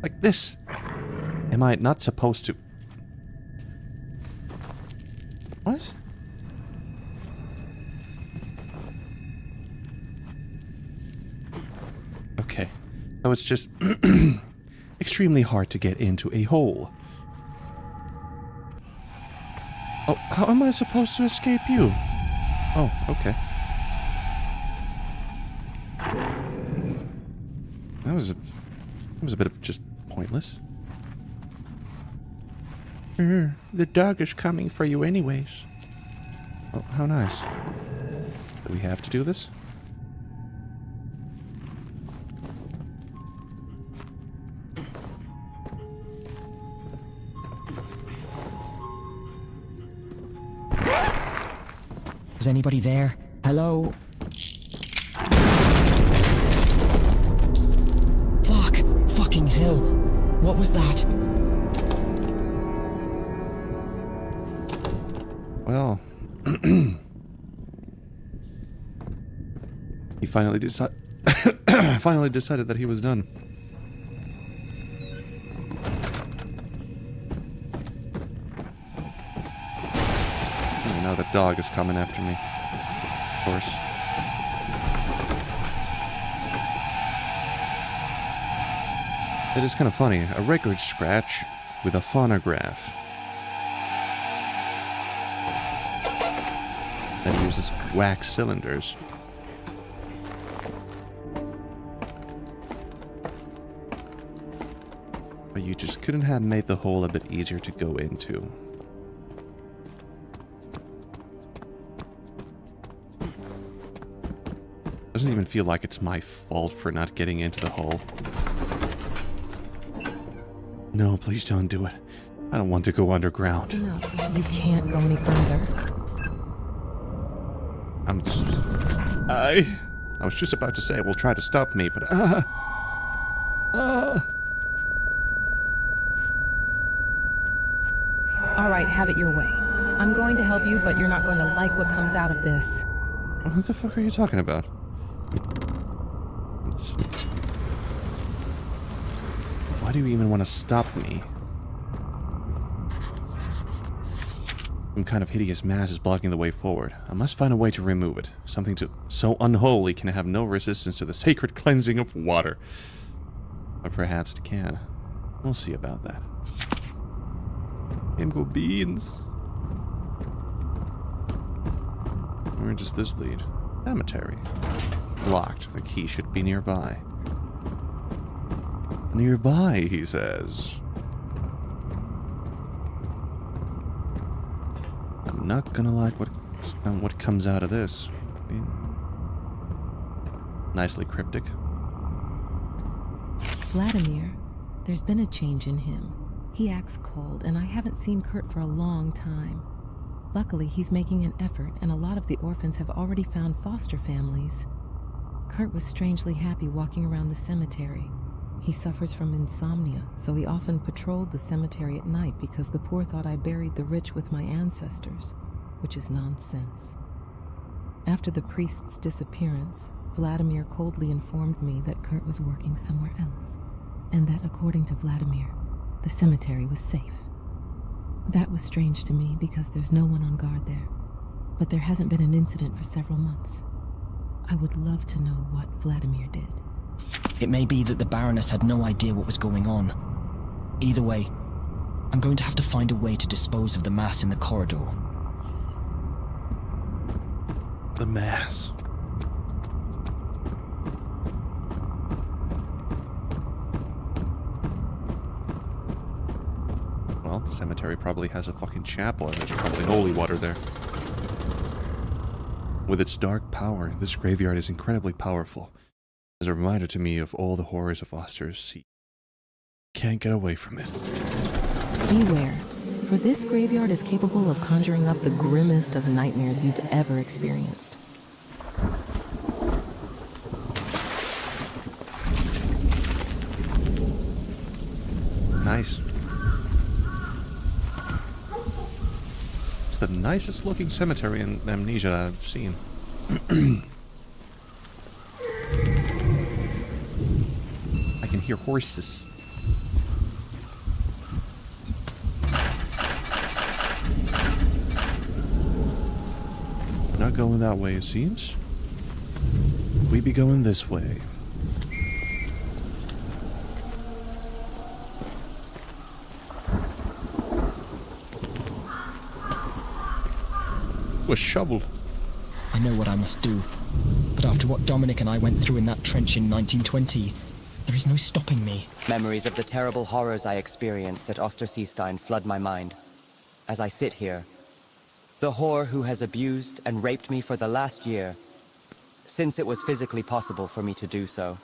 Like this? Am I not supposed to? What? Okay. So it's just extremely hard to get into a hole. Oh, how am I supposed to escape you? Oh, okay. That was a bit of just pointless. The dog is coming for you anyways. Oh, how nice. Do we have to do this? Is anybody there? Hello? Fuck! Fucking hell! What was that? Well, he finally decided that he was done. Oh, now the dog is coming after me. Of course. It is kind of funny. A record scratch with a phonograph. That uses wax cylinders. But you just couldn't have made the hole a bit easier to go into. Doesn't even feel like it's my fault for not getting into the hole. No, please don't do it. I don't want to go underground. No, you can't go any further. I was just about to say it will try to stop me, but All right, have it your way. I'm going to help you, but you're not going to like what comes out of this. What the fuck are you talking about? Why do you even want to stop me? Some kind of hideous mass is blocking the way forward. I must find a way to remove it. Something so unholy can have no resistance to the sacred cleansing of water. Or perhaps it can. We'll see about that. Go beans. Where does this lead? Cemetery. Locked. The key should be nearby. Nearby, he says. I'm not gonna like what comes out of this. Nicely cryptic. Vladimir, there's been a change in him. He acts cold, and I haven't seen Kurt for a long time. Luckily, he's making an effort, and a lot of the orphans have already found foster families. Kurt was strangely happy walking around the cemetery. He suffers from insomnia, so he often patrolled the cemetery at night because the poor thought I buried the rich with my ancestors, which is nonsense. After the priest's disappearance, Vladimir coldly informed me that Kurt was working somewhere else, and that according to Vladimir, the cemetery was safe. That was strange to me because there's no one on guard there, but there hasn't been an incident for several months. I would love to know what Vladimir did. It may be that the Baroness had no idea what was going on. Either way, I'm going to have to find a way to dispose of the mass in the corridor. The mass. Well, the cemetery probably has a fucking chapel, and there's probably holy water there. With its dark power, this graveyard is incredibly powerful. As a reminder to me of all the horrors of Oster's Sea. Can't get away from it. Beware, for this graveyard is capable of conjuring up the grimmest of nightmares you've ever experienced. Nice. It's the nicest looking cemetery in Amnesia I've seen. can hear horses. Not going that way, it seems. We be going this way. A shovel. I know what I must do, but after what Dominic and I went through in that trench in 1920, there is no stopping me. Memories of the terrible horrors I experienced at Osterseestein flood my mind. As I sit here, the whore who has abused and raped me for the last year, since it was physically possible for me to do so,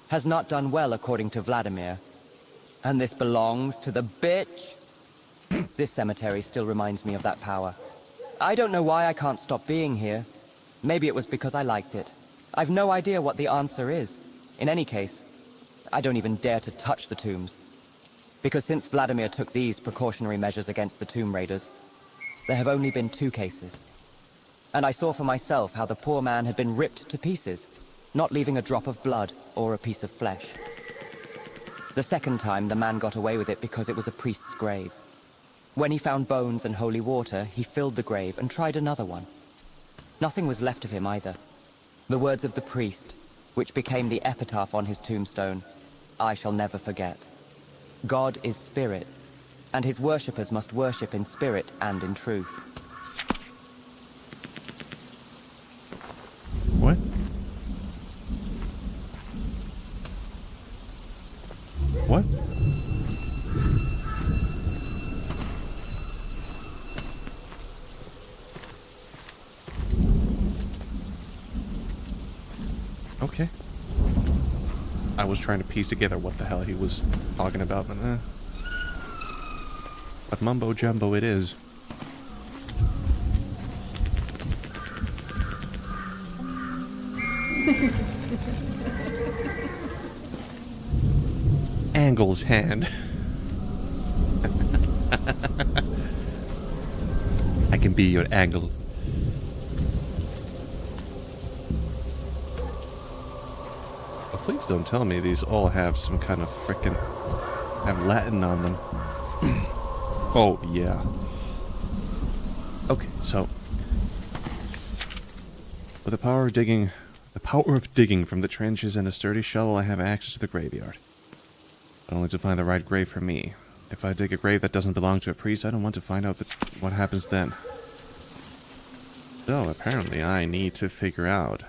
has not done well according to Vladimir. And this belongs to the bitch? This cemetery still reminds me of that power. I don't know why I can't stop being here. Maybe it was because I liked it. I've no idea what the answer is. In any case, I don't even dare to touch the tombs. Because since Vladimir took these precautionary measures against the tomb raiders, there have only been 2 cases. And I saw for myself how the poor man had been ripped to pieces, not leaving a drop of blood or a piece of flesh. The second time, the man got away with it because it was a priest's grave. When he found bones and holy water, he filled the grave and tried another one. Nothing was left of him either. The words of the priest, which became the epitaph on his tombstone, I shall never forget. God is spirit, and his worshippers must worship in spirit and in truth. What? What? Okay. I was trying to piece together what the hell he was talking about, but mumbo jumbo it is. Angle's hand. I can be your angle. Oh, please don't tell me these all have some kind of frickin' have Latin on them. Oh yeah. Okay, so with the power of digging from the trenches and a sturdy shovel, I have access to the graveyard. But only to find the right grave for me. If I dig a grave that doesn't belong to a priest, I don't want to find out what happens then. So, apparently I need to figure out.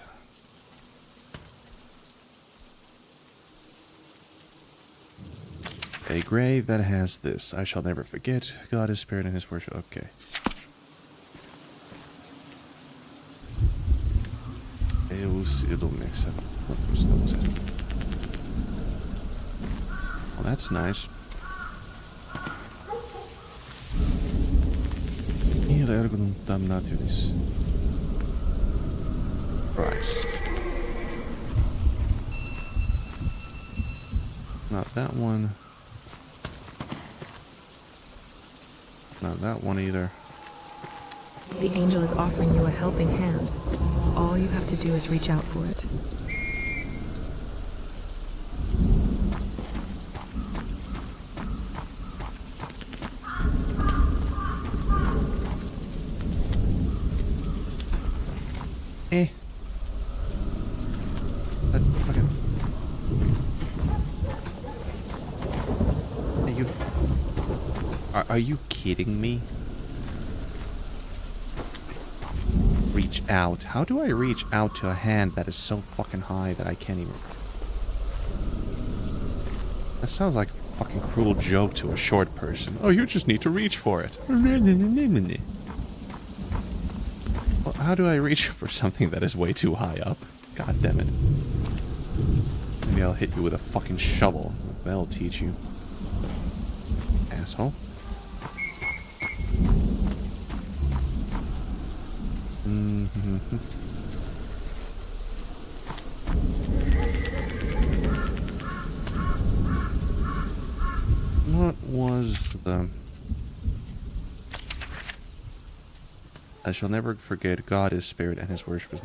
A grave that has this. I shall never forget. God is spirit and his worship. Okay. Well, that's nice. Christ. Not that one. Not that one either. The angel is offering you a helping hand. All you have to do is reach out for it. Fucking... Are you kidding me? Reach out. How do I reach out to a hand that is so fucking high that I can't even... That sounds like a fucking cruel joke to a short person. Oh, you just need to reach for it. Well, how do I reach for something that is way too high up? God damn it. Maybe I'll hit you with a fucking shovel. That'll teach you. Asshole. What was the... I shall never forget God is spirit and his worship is...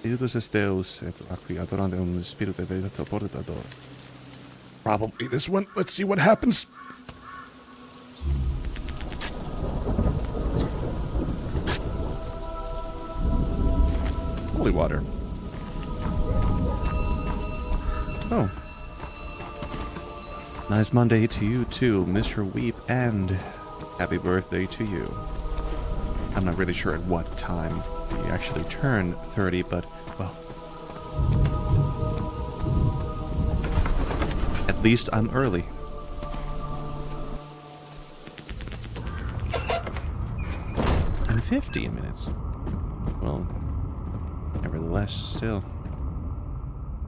Spiritus es Deus, et qui adorandum spiritu vedato portador. Probably this one. Let's see what happens. Holy water. Oh. Nice Monday to you too, Mr. Weep, and happy birthday to you. I'm not really sure at what time you actually turn 30, but, well. At least I'm early. In 15 minutes. Well, nevertheless, still.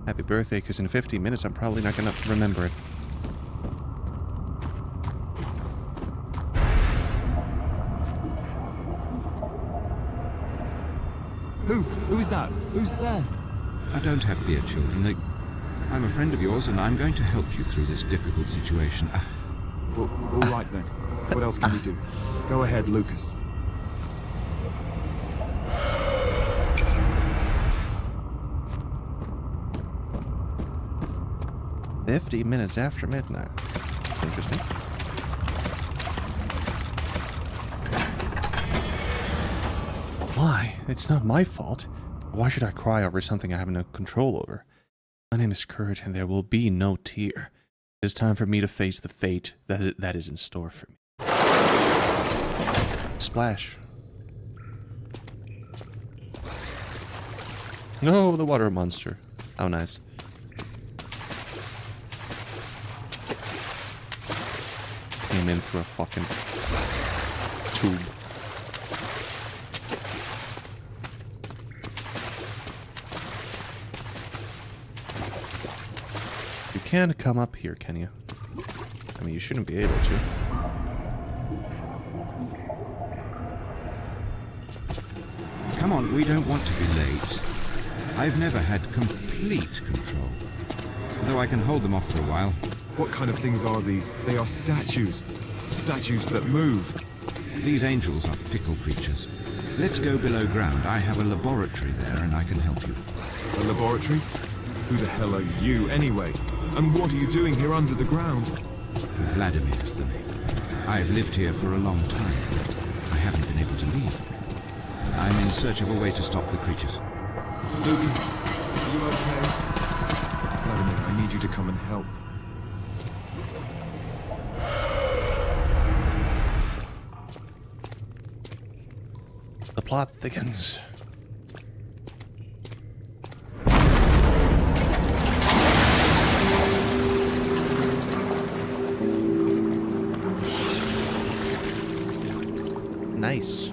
Happy birthday, because in 15 minutes I'm probably not going to remember it. Who is that? Who's there? Don't have fear, children. I'm a friend of yours, and I'm going to help you through this difficult situation. All right, then. What else can we do? Go ahead, Lucas. "50 minutes after midnight." Interesting. Why? It's not my fault. Why should I cry over something I have no control over? My name is Kurt, and there will be no tear. It is time for me to face the fate that is in store for me. Splash. No, the water monster. How nice. Came in through a fucking tube. You can't come up here, can you? I mean, you shouldn't be able to. Come on, we don't want to be late. I've never had complete control. Though I can hold them off for a while. What kind of things are these? They are statues. Statues that move. These angels are fickle creatures. Let's go below ground. I have a laboratory there and I can help you. A laboratory? Who the hell are you, anyway? And what are you doing here under the ground? Vladimir's the name. I've lived here for a long time. I haven't been able to leave. I'm in search of a way to stop the creatures. Lucas, are you okay? Vladimir, I need you to come and help. The plot thickens. Nice.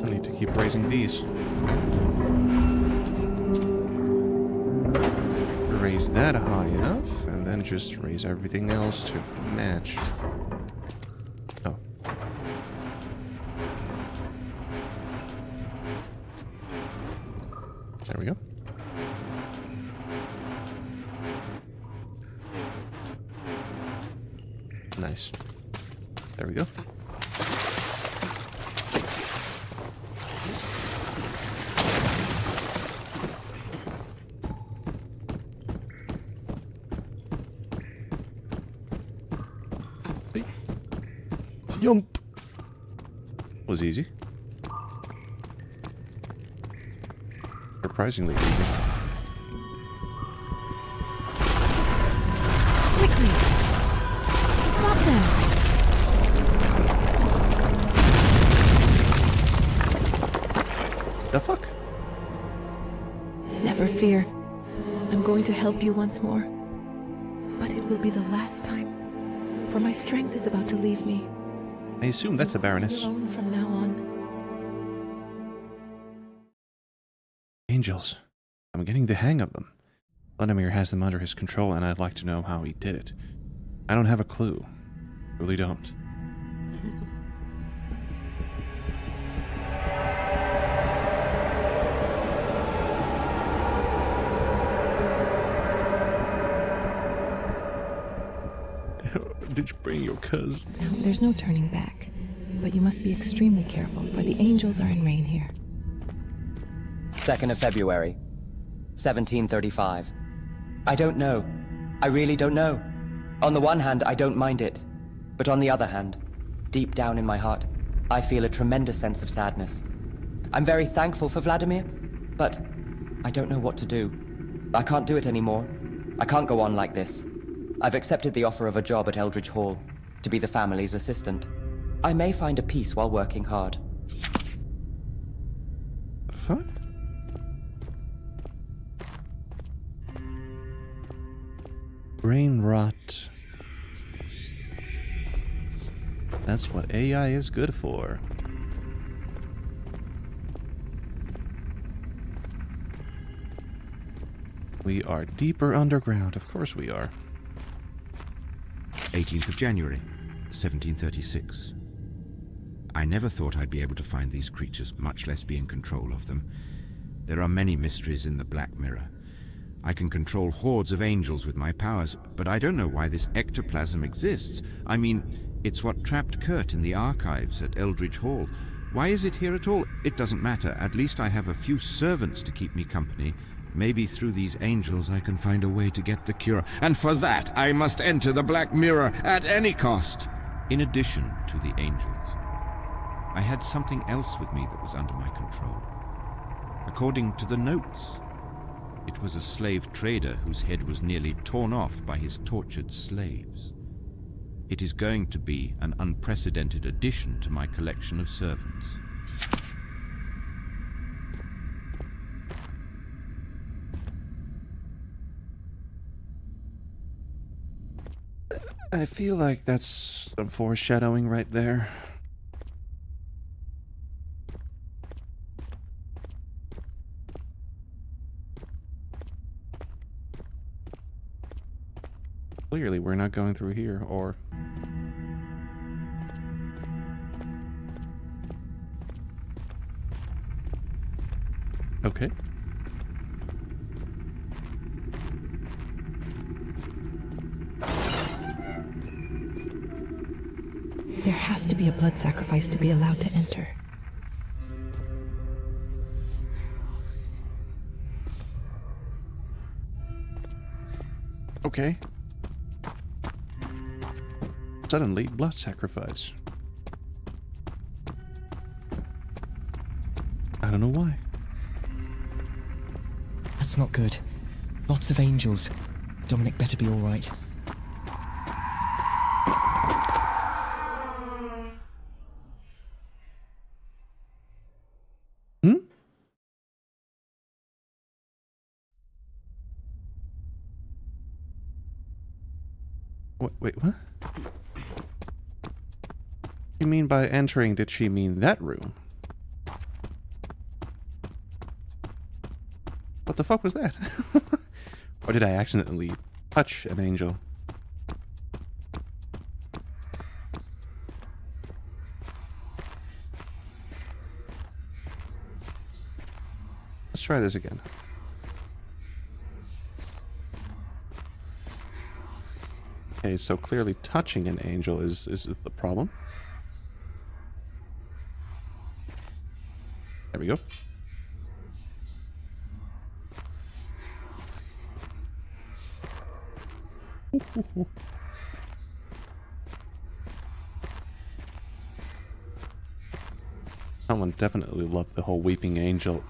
I need to keep raising these. Raise that high enough, and then just raise everything else to match. Oh. There we go. Nice. There we go. Yump. Was easy. Surprisingly easy. Quickly! Stop them! The fuck? Never fear. I'm going to help you once more. But it will be the last time. For my strength is about to leave me. I assume that's the Baroness. Alone from now on. Angels. I'm getting the hang of them. Vladimir has them under his control, and I'd like to know how he did it. I don't have a clue. Really don't. Did you bring your cousin? Now, there's no turning back, but you must be extremely careful, for the angels are in reign here. 2nd of February, 1735. I don't know. I really don't know. On the one hand, I don't mind it. But on the other hand, deep down in my heart, I feel a tremendous sense of sadness. I'm very thankful for Vladimir, but I don't know what to do. I can't do it anymore. I can't go on like this. I've accepted the offer of a job at Eldridge Hall, to be the family's assistant. I may find a peace while working hard. Fuck? Brain rot. That's what AI is good for. We are deeper underground. Of course we are. 18th of January, 1736. I never thought I'd be able to find these creatures, much less be in control of them. There are many mysteries in the Black Mirror. I can control hordes of angels with my powers, but I don't know why this ectoplasm exists. I mean, it's what trapped Kurt in the archives at Eldridge Hall. Why is it here at all? It doesn't matter. At least I have a few servants to keep me company. Maybe through these angels I can find a way to get the cure. And for that, I must enter the Black Mirror at any cost. In addition to the angels, I had something else with me that was under my control. According to the notes, it was a slave trader whose head was nearly torn off by his tortured slaves. It is going to be an unprecedented addition to my collection of servants. I feel like that's some foreshadowing right there. Clearly, we're not going through here, or... Okay. There has to be a blood sacrifice to be allowed to enter. Okay. Suddenly, blood sacrifice. I don't know why. That's not good. Lots of angels. Dominic better be all right. Wait, what? You mean by entering, did she mean that room? What the fuck was that? Or did I accidentally touch an angel? Let's try this again. Okay, so clearly touching an angel is the problem. There we go. Someone definitely loved the whole weeping angel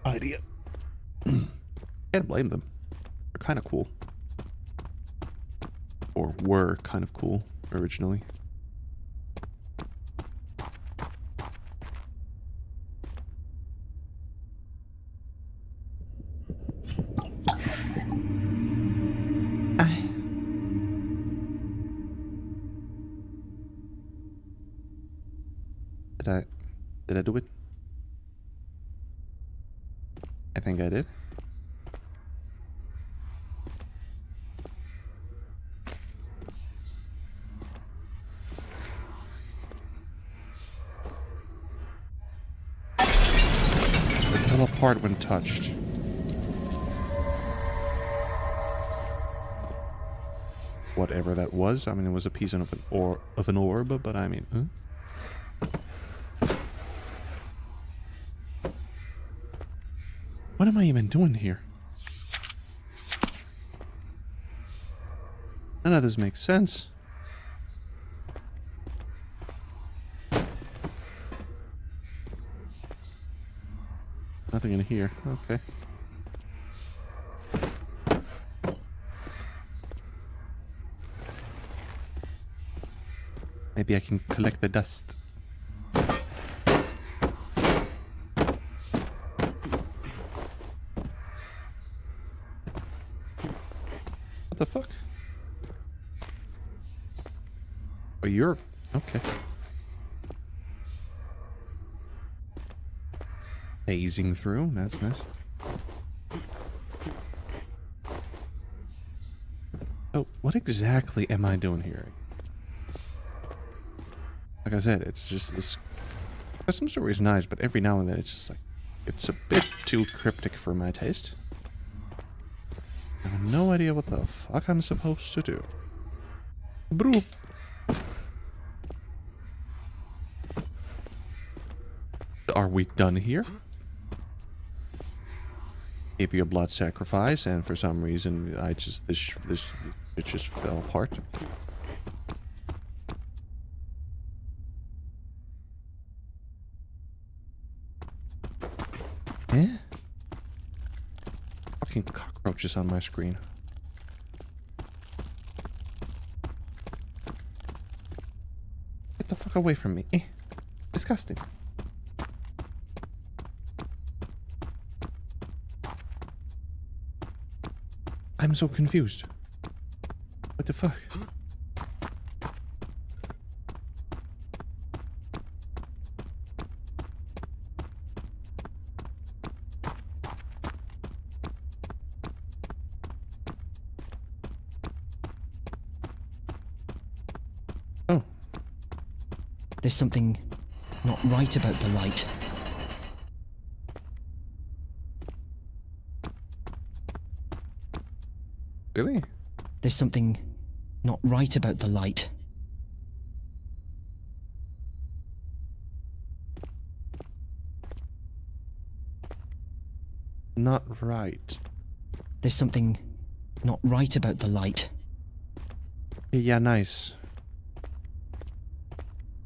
idea. Can't blame them. They're kind of cool. Or were kind of cool originally. Did I do it? I think I did. It fell apart when touched. What whatever that was. I mean, it was a piece of an orb, but I mean, huh? What am I even doing here? None of this makes sense. Nothing in here. Okay. Maybe I can collect the dust. What the fuck? Oh, you're... okay. Phasing through, that's nice. Oh, what exactly am I doing here? Like I said, it's just this... Some story is nice, but every now and then it's just like... It's a bit too cryptic for my taste. I have no idea what the fuck I'm supposed to do. Bro. Are we done here? Gave you a blood sacrifice, and for some reason, this it just fell apart. Eh? Fucking cockroaches on my screen. Get the fuck away from me. Eh? Disgusting. I'm so confused. What the fuck? Oh. There's something not right about the light. Really? There's something not right about the light. Not right. There's something not right about the light. Yeah, nice.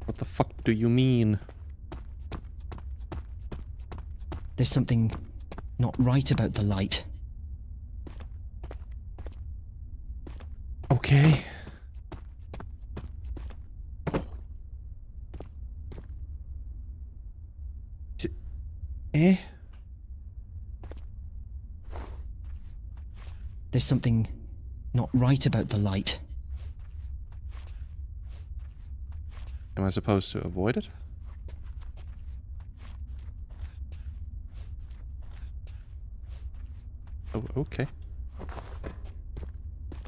What the fuck do you mean? There's something not right about the light. Okay. Eh? There's something not right about the light. Am I supposed to avoid it? Oh, okay.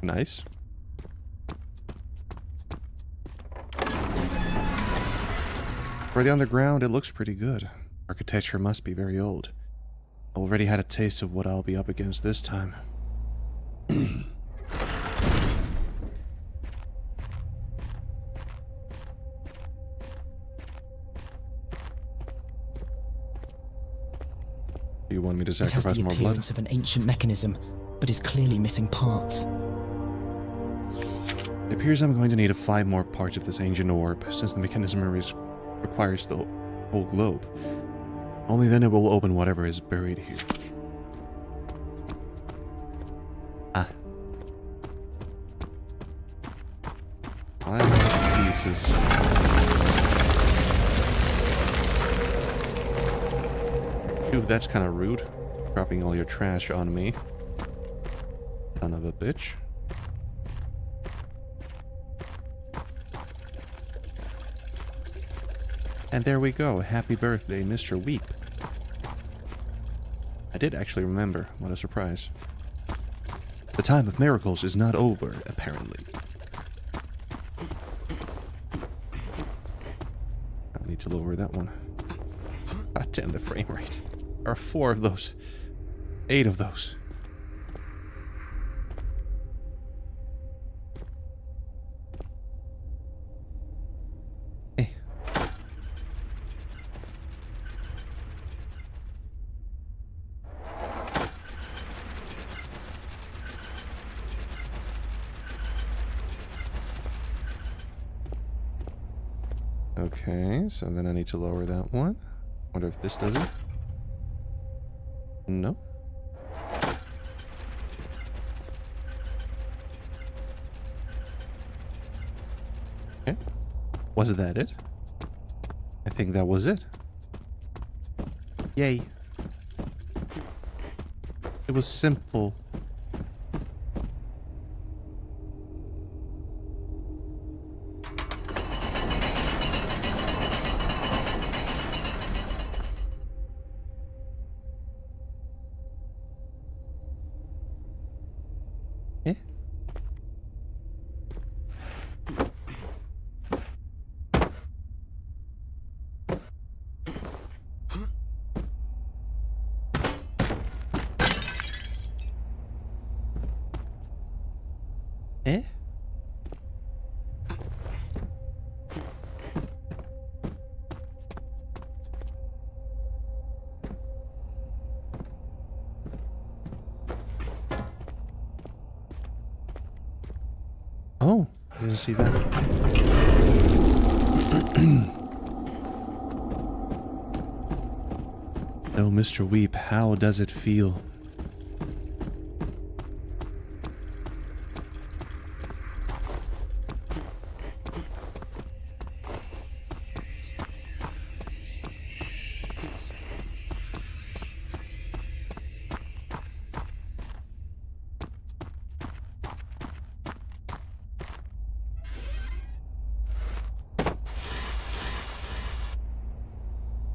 Nice. For the underground, it looks pretty good. Architecture must be very old. I already had a taste of what I'll be up against this time. Do you want me to sacrifice more blood? It has the appearance of an ancient mechanism, but is clearly missing parts. It appears I'm going to need 5 more parts of this ancient orb, since the mechanism requires the whole globe. Only then it will open whatever is buried here. Ah. 5 pieces. Dude, that's kind of rude. Dropping all your trash on me. Son of a bitch. And there we go. Happy birthday, Mr. Weep. I did actually remember. What a surprise. The time of miracles is not over, apparently. I need to lower that one. God damn the frame rate. There are 4 of those. 8 of those. Okay, so then I need to lower that one. Wonder if this does it. No. Okay. Was that it? I think that was it. Yay. It was simple. Eh? Eh? Oh, I didn't see that. Oh, Mr. Weep, how does it feel?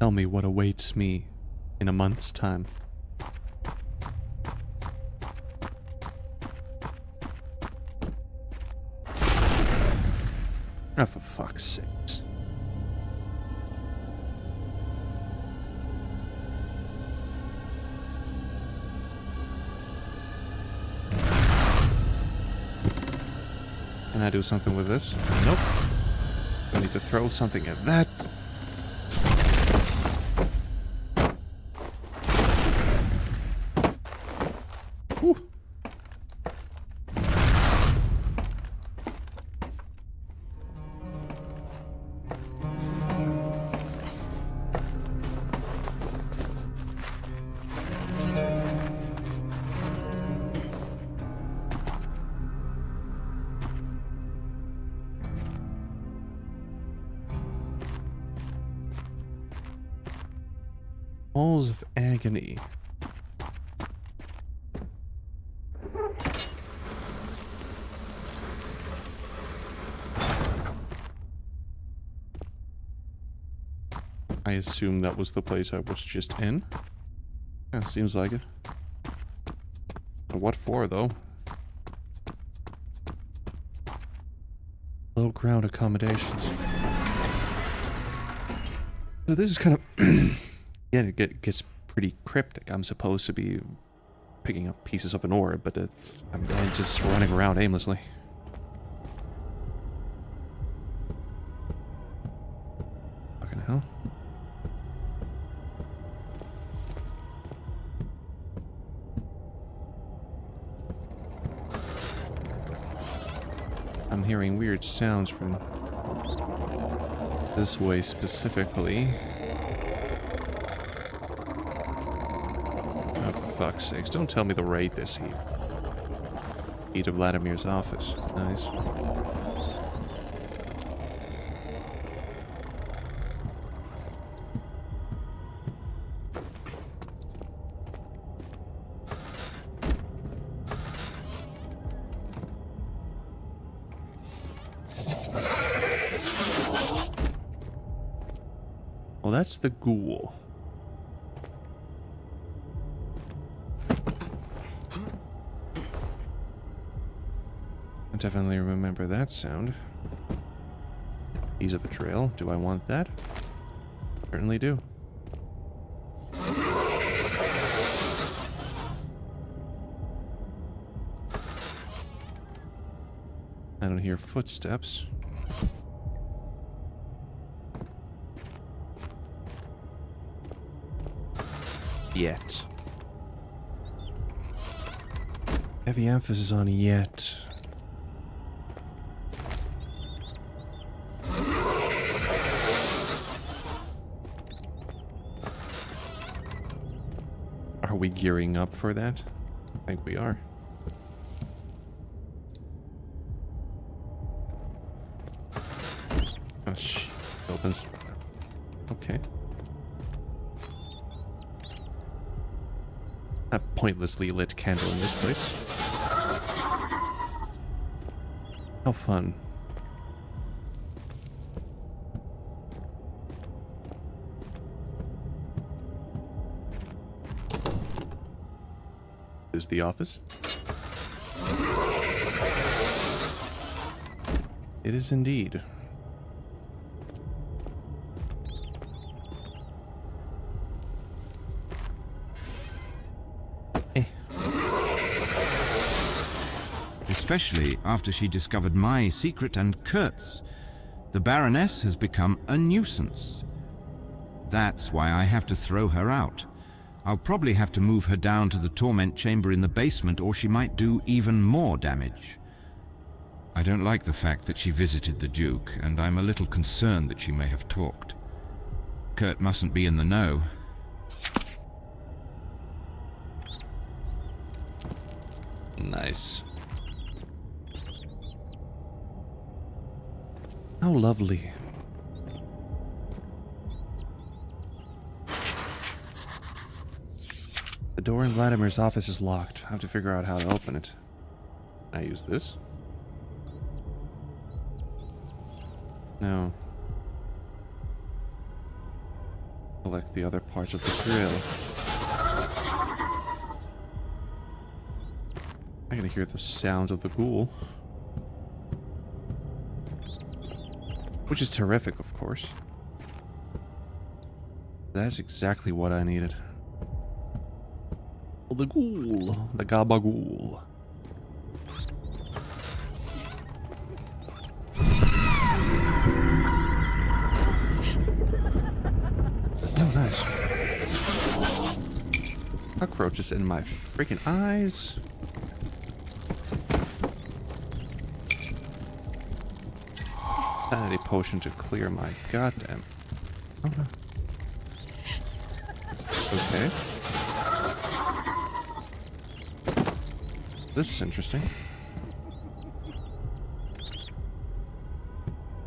Tell me what awaits me in a month's time. Oh, for fuck's sakes. Can I do something with this? Nope. I need to throw something at that. Whew. Halls of Agony. I assume that was the place I was just in. Yeah, seems like it. What for, though? Low ground accommodations. So this is kind of... yeah, it gets pretty cryptic. I'm supposed to be picking up pieces of an orb, but I'm just running around aimlessly. Fucking hell. I'm hearing weird sounds from this way specifically. Oh, for fuck's sakes, don't tell me the wraith is here. Key to Vladimir's office. Nice. Well, that's the ghoul. I definitely remember that sound. Ease of a trail. Do I want that? Certainly do. I don't hear footsteps. Yet. Heavy emphasis on yet. Are we gearing up for that? I think we are. Oh, shh. It opens. Okay. A pointlessly lit candle in this place. How fun. Is the office? It is indeed. Especially after she discovered my secret and Kurt's. The Baroness has become a nuisance. That's why I have to throw her out. I'll probably have to move her down to the torment chamber in the basement, or she might do even more damage. I don't like the fact that she visited the Duke, and I'm a little concerned that she may have talked. Kurt mustn't be in the know. Nice. How lovely. The door in Vladimir's office is locked. I have to figure out how to open it. Can I use this? No. Collect the other parts of the grill. I can hear the sounds of the ghoul. Which is terrific, of course. That's exactly what I needed. The ghoul. The gabagool. Oh, nice. Cockroaches in my freaking eyes. Sanity potion to clear my goddamn. Oh no. Okay. This is interesting.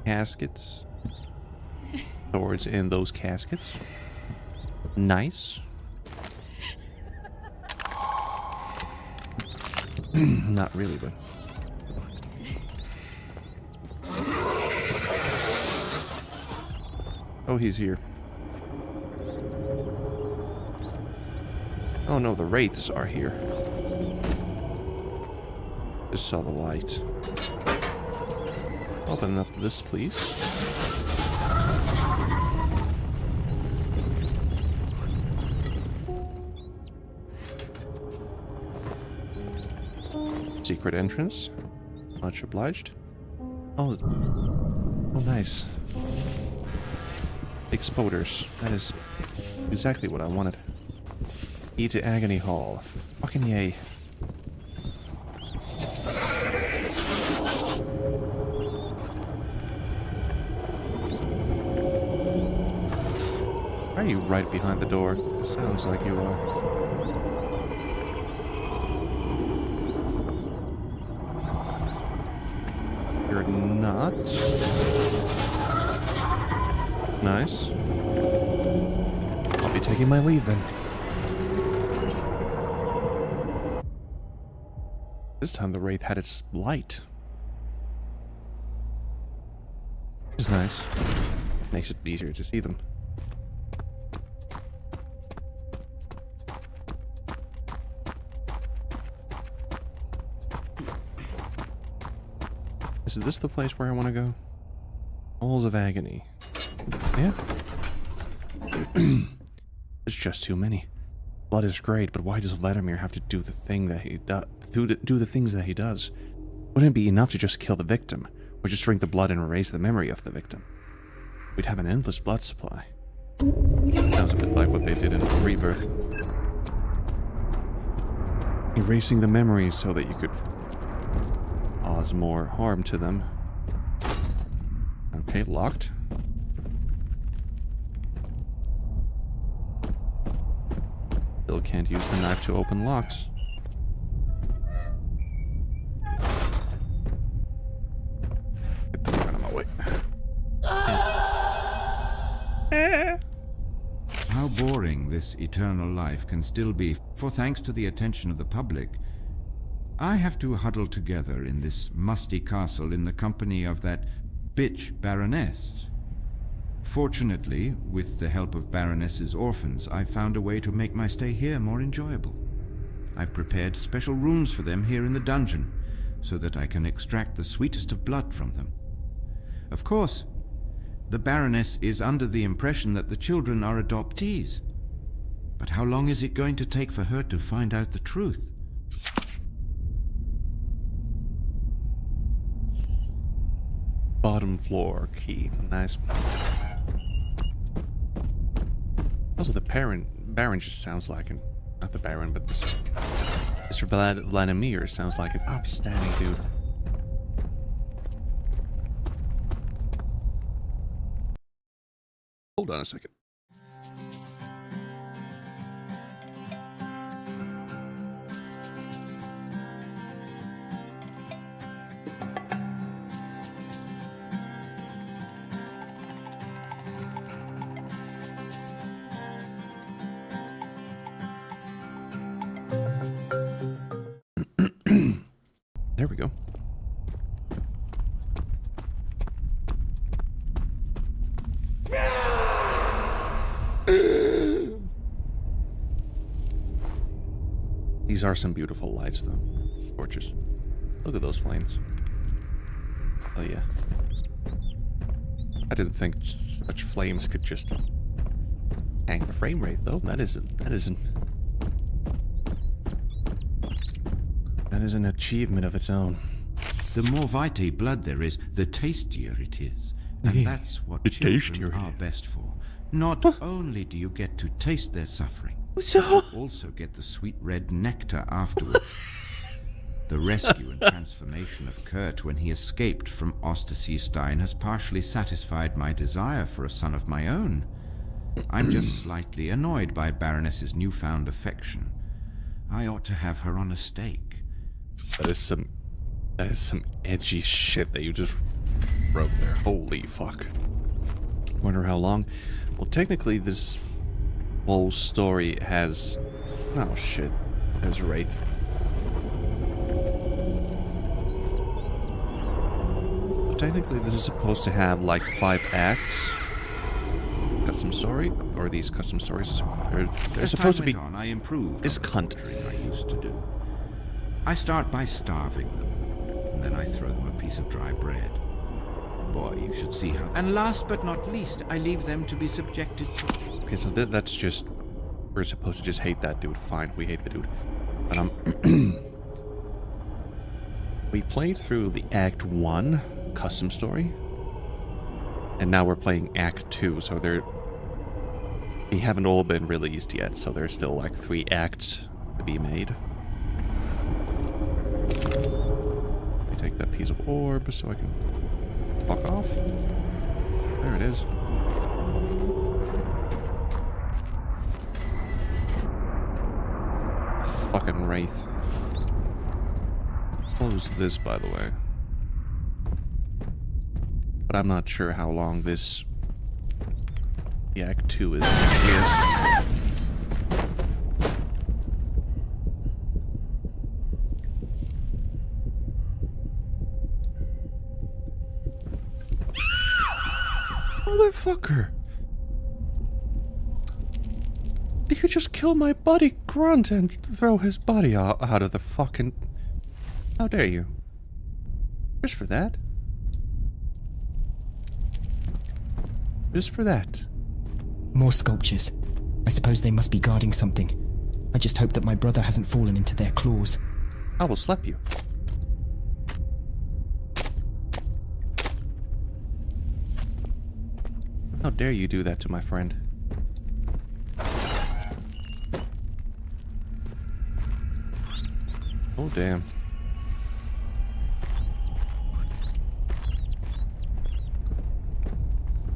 Caskets. Swords in those caskets. Nice. Not really, but. Oh, he's here. Oh no, the wraiths are here. Just saw the light. Open up this, please. Secret entrance. Much obliged. Oh. Oh, nice. Exploders. That is exactly what I wanted. E to Agony Hall. Fucking yay. Are you right behind the door? It sounds like you are. You're not. Nice. I'll be taking my leave then. This time the wraith had its light. Which is nice. Makes it easier to see them. Is this the place where I want to go? Halls of Agony. Yeah. It's just too many. Blood is great, but why does Vladimir have to do the thing that he does? Do the things that he does? Wouldn't it be enough to just kill the victim, or just drink the blood and erase the memory of the victim? We'd have an endless blood supply. Sounds a bit like what they did in Rebirth. Erasing the memories so that you could cause more harm to them. Okay, locked. Still can't use the knife to open locks. Get the fuck out of my way. How boring this eternal life can still be, for thanks to the attention of the public, I have to huddle together in this musty castle in the company of that bitch Baroness. Fortunately, with the help of Baroness's orphans, I've found a way to make my stay here more enjoyable. I've prepared special rooms for them here in the dungeon, so that I can extract the sweetest of blood from them. Of course, the Baroness is under the impression that the children are adoptees. But how long is it going to take for her to find out the truth? Bottom floor key. Nice. Also, the Baron just sounds like an... Not the Baron, but this... Mr. Vladimir sounds like an upstanding dude. Hold on a second. There we go. These are some beautiful lights, though. Gorgeous. Look at those flames. Oh, yeah. I didn't think such flames could just hang the frame rate, though. That is an achievement of its own. The more vitae blood there is, the tastier it is. And that's what children are best for. Not only do you get to taste their suffering, you also get the sweet red nectar afterwards. The rescue and transformation of Kurt when he escaped from Osterseestein has partially satisfied my desire for a son of my own. I'm just slightly annoyed by Baroness's newfound affection. I ought to have her on a stake. That is some edgy shit that you just wrote there. Holy fuck. Wonder how long. Well, technically this whole story has... Oh shit. There's a Wraith. Technically this is supposed to have like 5 acts. Custom story, or these custom stories they're supposed to be... I improved this cunt. I used to do. I start by starving them, and then I throw them a piece of dry bread. Boy, you should see how... And last but not least, I leave them to be subjected to... Okay, so that's just... We're supposed to just hate that dude. Fine, we hate the dude. But, we played through the Act 1 custom story. And now we're playing Act 2, so they haven't all been released yet, so there's still like 3 acts to be made. Let me take that piece of orb so I can fuck off. There it is. Fucking Wraith. Close this, by the way. But I'm not sure how long this... The Act 2 is. Motherfucker! You could just kill my buddy Grunt and throw his body out of the fucking... How dare you? Just for that? Just for that. More sculptures. I suppose they must be guarding something. I just hope that my brother hasn't fallen into their claws. I will slap you. How dare you do that to my friend? Oh, damn.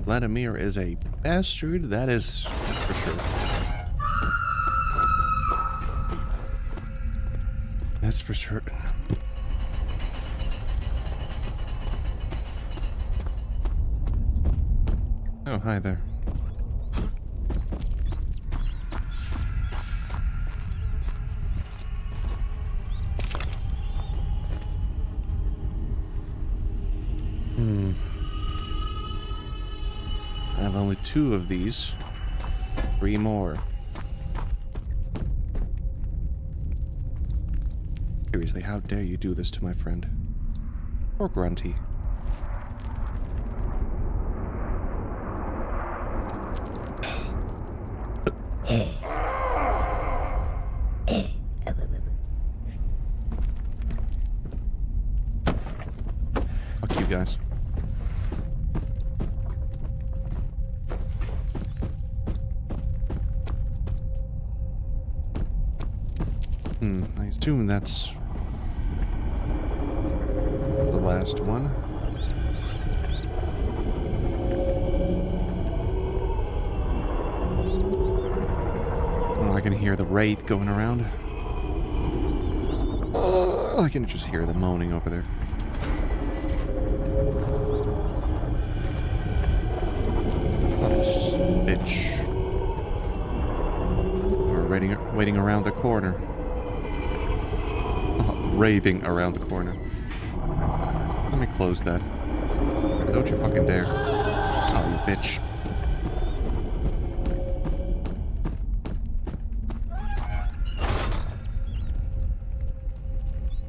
Vladimir is a bastard, that is for sure. That's for certain. Oh, hi there. I have only 2 of these. 3 more. Seriously, how dare you do this to my friend? Or Grunty. Fuck you guys. I assume that's the last one. Oh, I can hear the wraith going around. I can just hear the moaning over there. Oh, bitch. We're waiting around the corner. Raving around the corner. Let me close that. Don't you fucking dare. Oh, you bitch.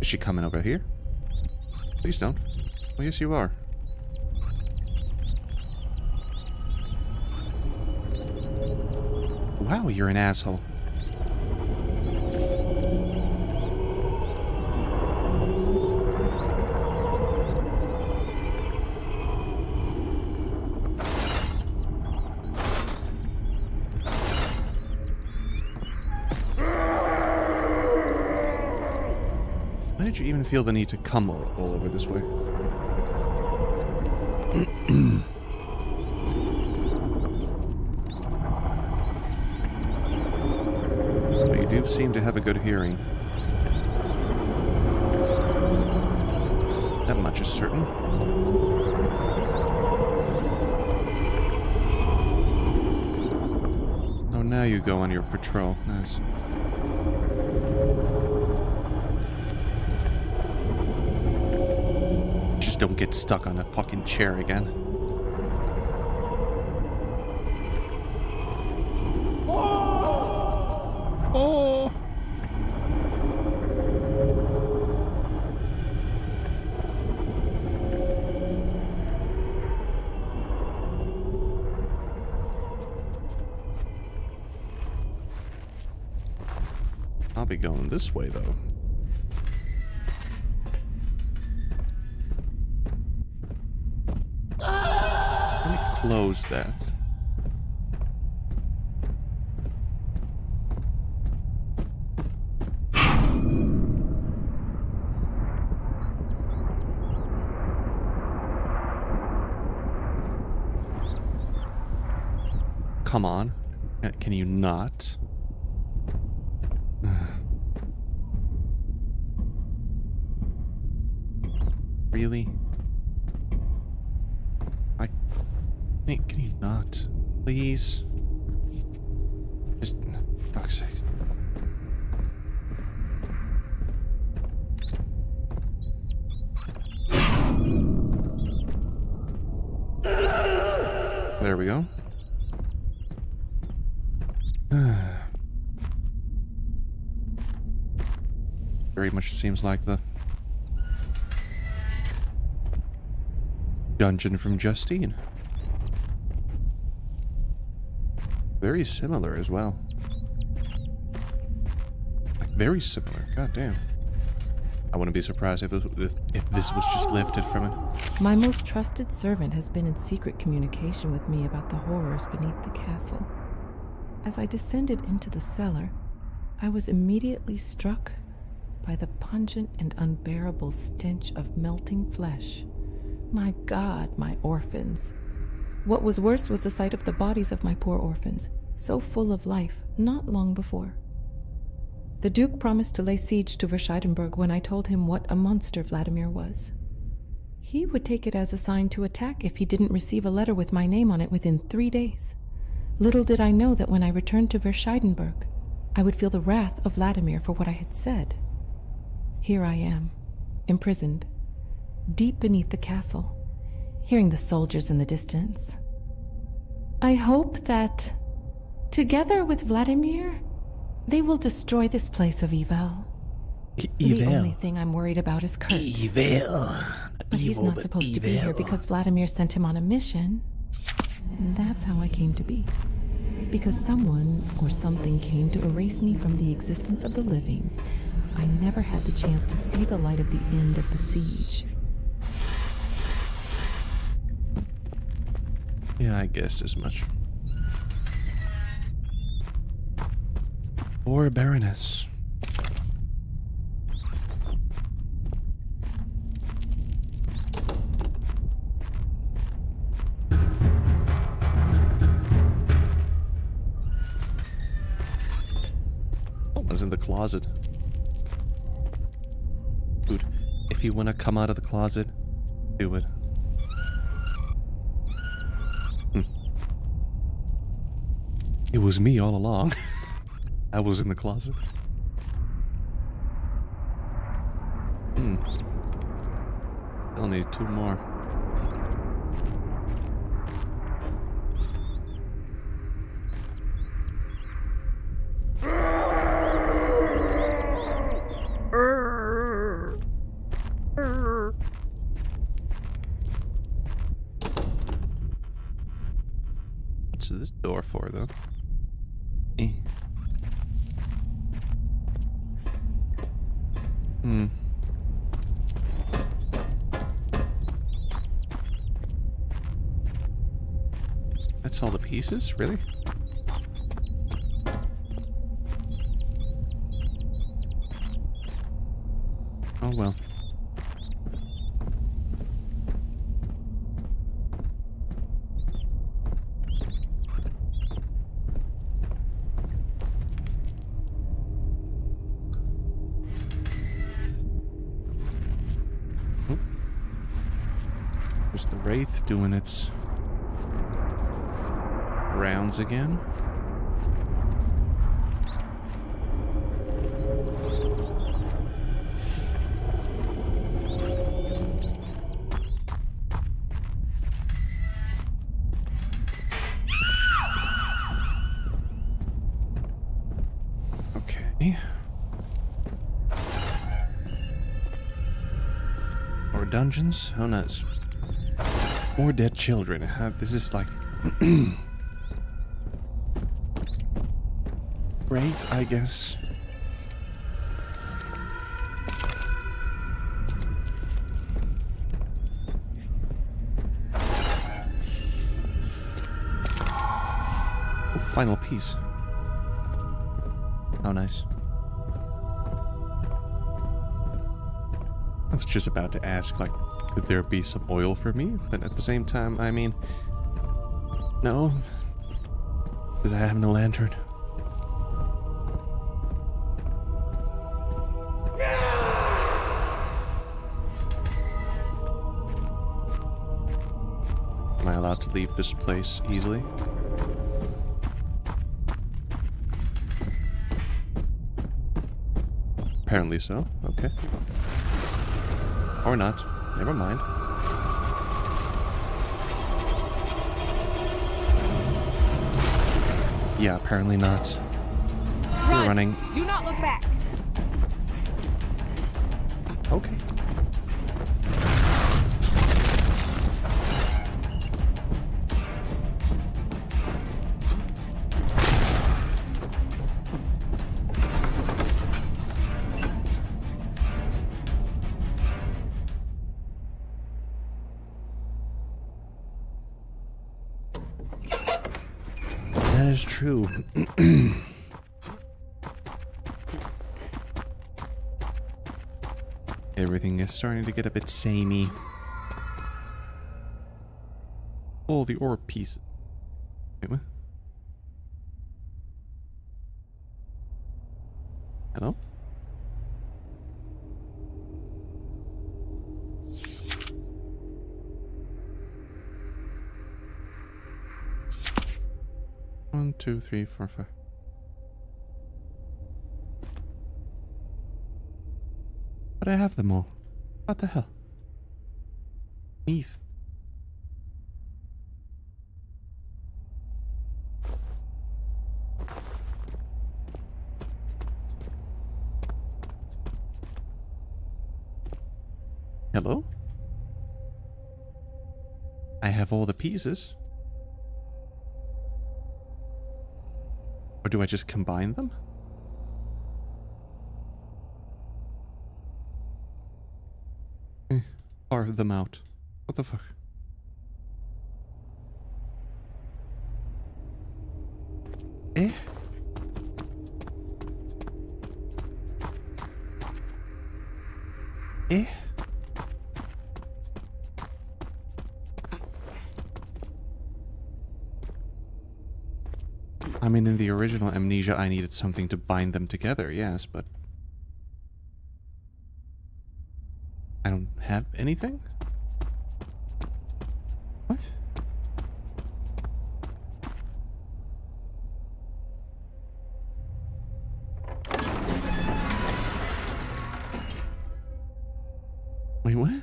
Is she coming over here? Please don't. Well, yes, you are. Wow, you're an asshole. Why did you even feel the need to come all over this way? Well, you do seem to have a good hearing. That much is certain. Oh, now you go on your patrol. Nice. Don't get stuck on a fucking chair again. Oh! I'll be going this way, though. Close that. Come on. Can you not? Really? Can you not? Please? Just... fuck's sake. There we go. Very much seems like the dungeon from Justine. Very similar as well. Like, very similar. God damn. I wouldn't be surprised if this was just lifted from it. My most trusted servant has been in secret communication with me about the horrors beneath the castle. As I descended into the cellar, I was immediately struck by the pungent and unbearable stench of melting flesh. My God, my orphans. What was worse was the sight of the bodies of my poor orphans, so full of life, not long before. The Duke promised to lay siege to Verscheidenberg when I told him what a monster Vladimir was. He would take it as a sign to attack if he didn't receive a letter with my name on it within 3 days. Little did I know that when I returned to Verscheidenberg, I would feel the wrath of Vladimir for what I had said. Here I am, imprisoned, deep beneath the castle, hearing the soldiers in the distance. I hope that, together with Vladimir, they will destroy this place of evil. The only thing I'm worried about is Kurt. But he's not supposed to be here because Vladimir sent him on a mission. And that's how I came to be. Because someone or something came to erase me from the existence of the living, I never had the chance to see the light of the end of the siege. Yeah, I guessed as much. Poor Baroness. In the closet. Dude, if you want to come out of the closet, do it. It was me all along. I was in the closet. Still need 2 more. What's this door for, though? That's all the pieces? Really? Oh well. There's the Wraith doing its rounds again. Okay. More dungeons? Oh, nice. More dead children. This is like... great, I guess. Oh, final piece. Oh, nice. I was just about to ask, like, could there be some oil for me? But at the same time, I mean, no, because I have no lantern. Am I allowed to leave this place easily? Apparently so. Okay. Or not. Never mind. Yeah, apparently not. We're running. Do not look back. Okay. That is true. Everything is starting to get a bit samey. Oh, the ore pieces. Wait, what? Hello? One, two, three, four, five. But I have them all. What the hell? Eve. Hello? I have all the pieces. Or do I just combine them? Carve them out. What the fuck? Eh? Eh? I mean, in the original Amnesia, I needed something to bind them together, yes, but... I don't have anything? What? Wait, what?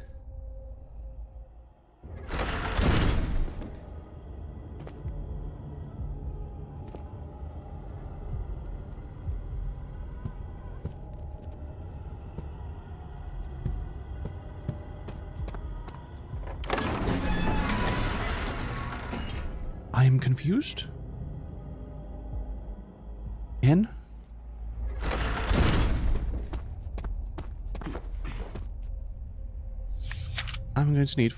I am confused. Again? I'm going to need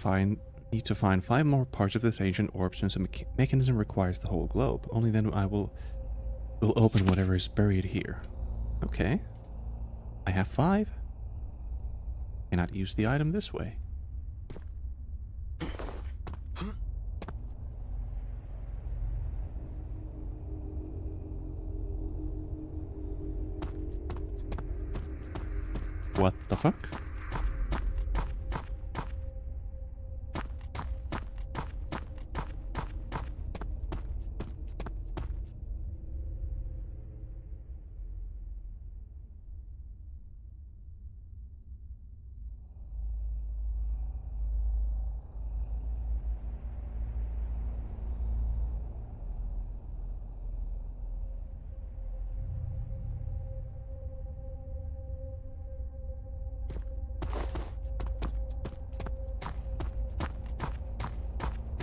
to find 5 more parts of this ancient orb, since the mechanism requires the whole globe. Only then I will open whatever is buried here. Okay. I have 5. Cannot use the item this way. What the fuck?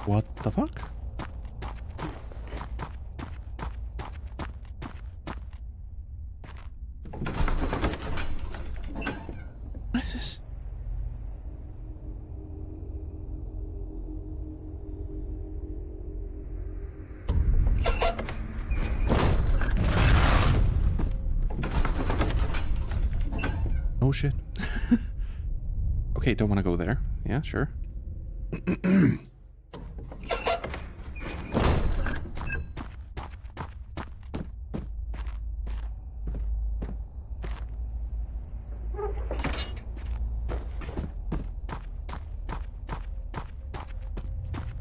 What the fuck? What is this? Oh shit. Okay, don't want to go there. Yeah, sure.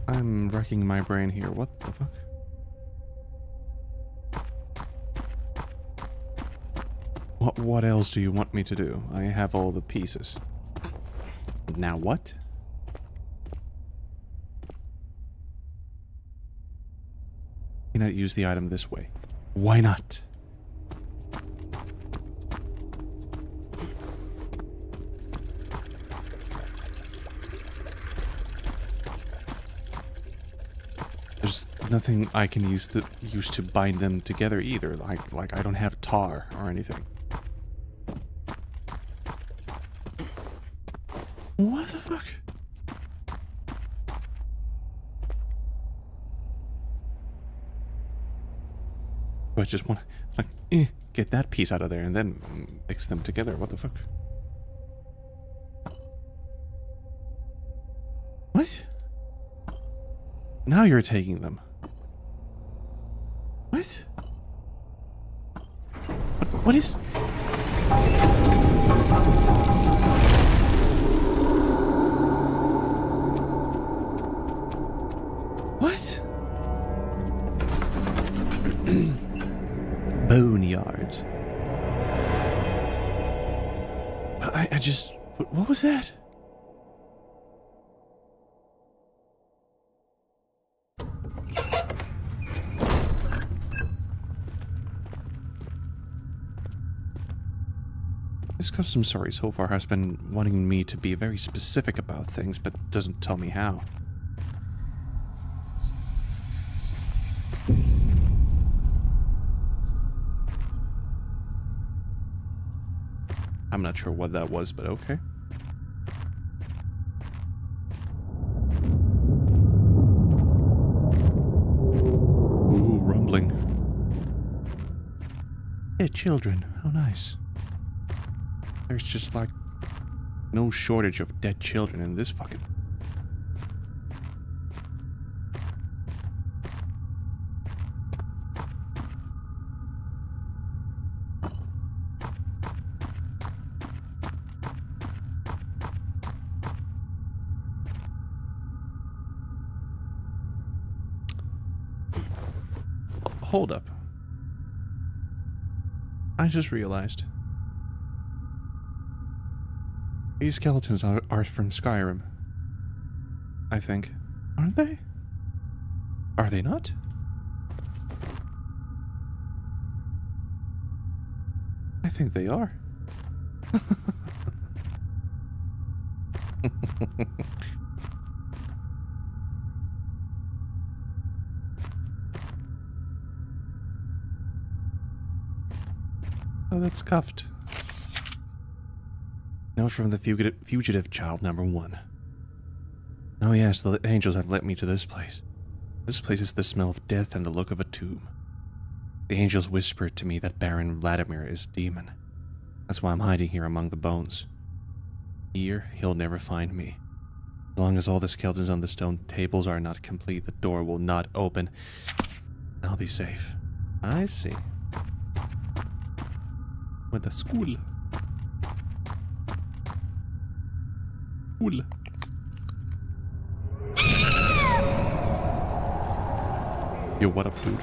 I'm wrecking my brain here. What the fuck? What else do you want me to do? I have all the pieces. Now what? Cannot use the item this way. Why not? There's nothing I can use to bind them together either. Like I don't have tar or anything. What the fuck? I just want to, like, get that piece out of there and then mix them together. What the fuck? What? Now you're taking them. What? What is... What? Boneyard. I just... What was that? This custom story so far has been wanting me to be very specific about things, but doesn't tell me how. I'm not sure what that was, but okay. Ooh, rumbling. Dead children, how nice. There's just like no shortage of dead children in this fucking... Hold up. I just realized. These skeletons are from Skyrim. I think. Aren't they? Are they not? I think they are. Oh, that's scuffed. Note from the fugitive child number 1. Oh yes, the angels have led me to this place. This place is the smell of death and the look of a tomb. The angels whispered to me that Baron Vladimir is a demon. That's why I'm hiding here among the bones. Here, he'll never find me. As long as all the skeletons on the stone tables are not complete, the door will not open. I'll be safe. I see. With the school. Cool. Yo, what up, dude?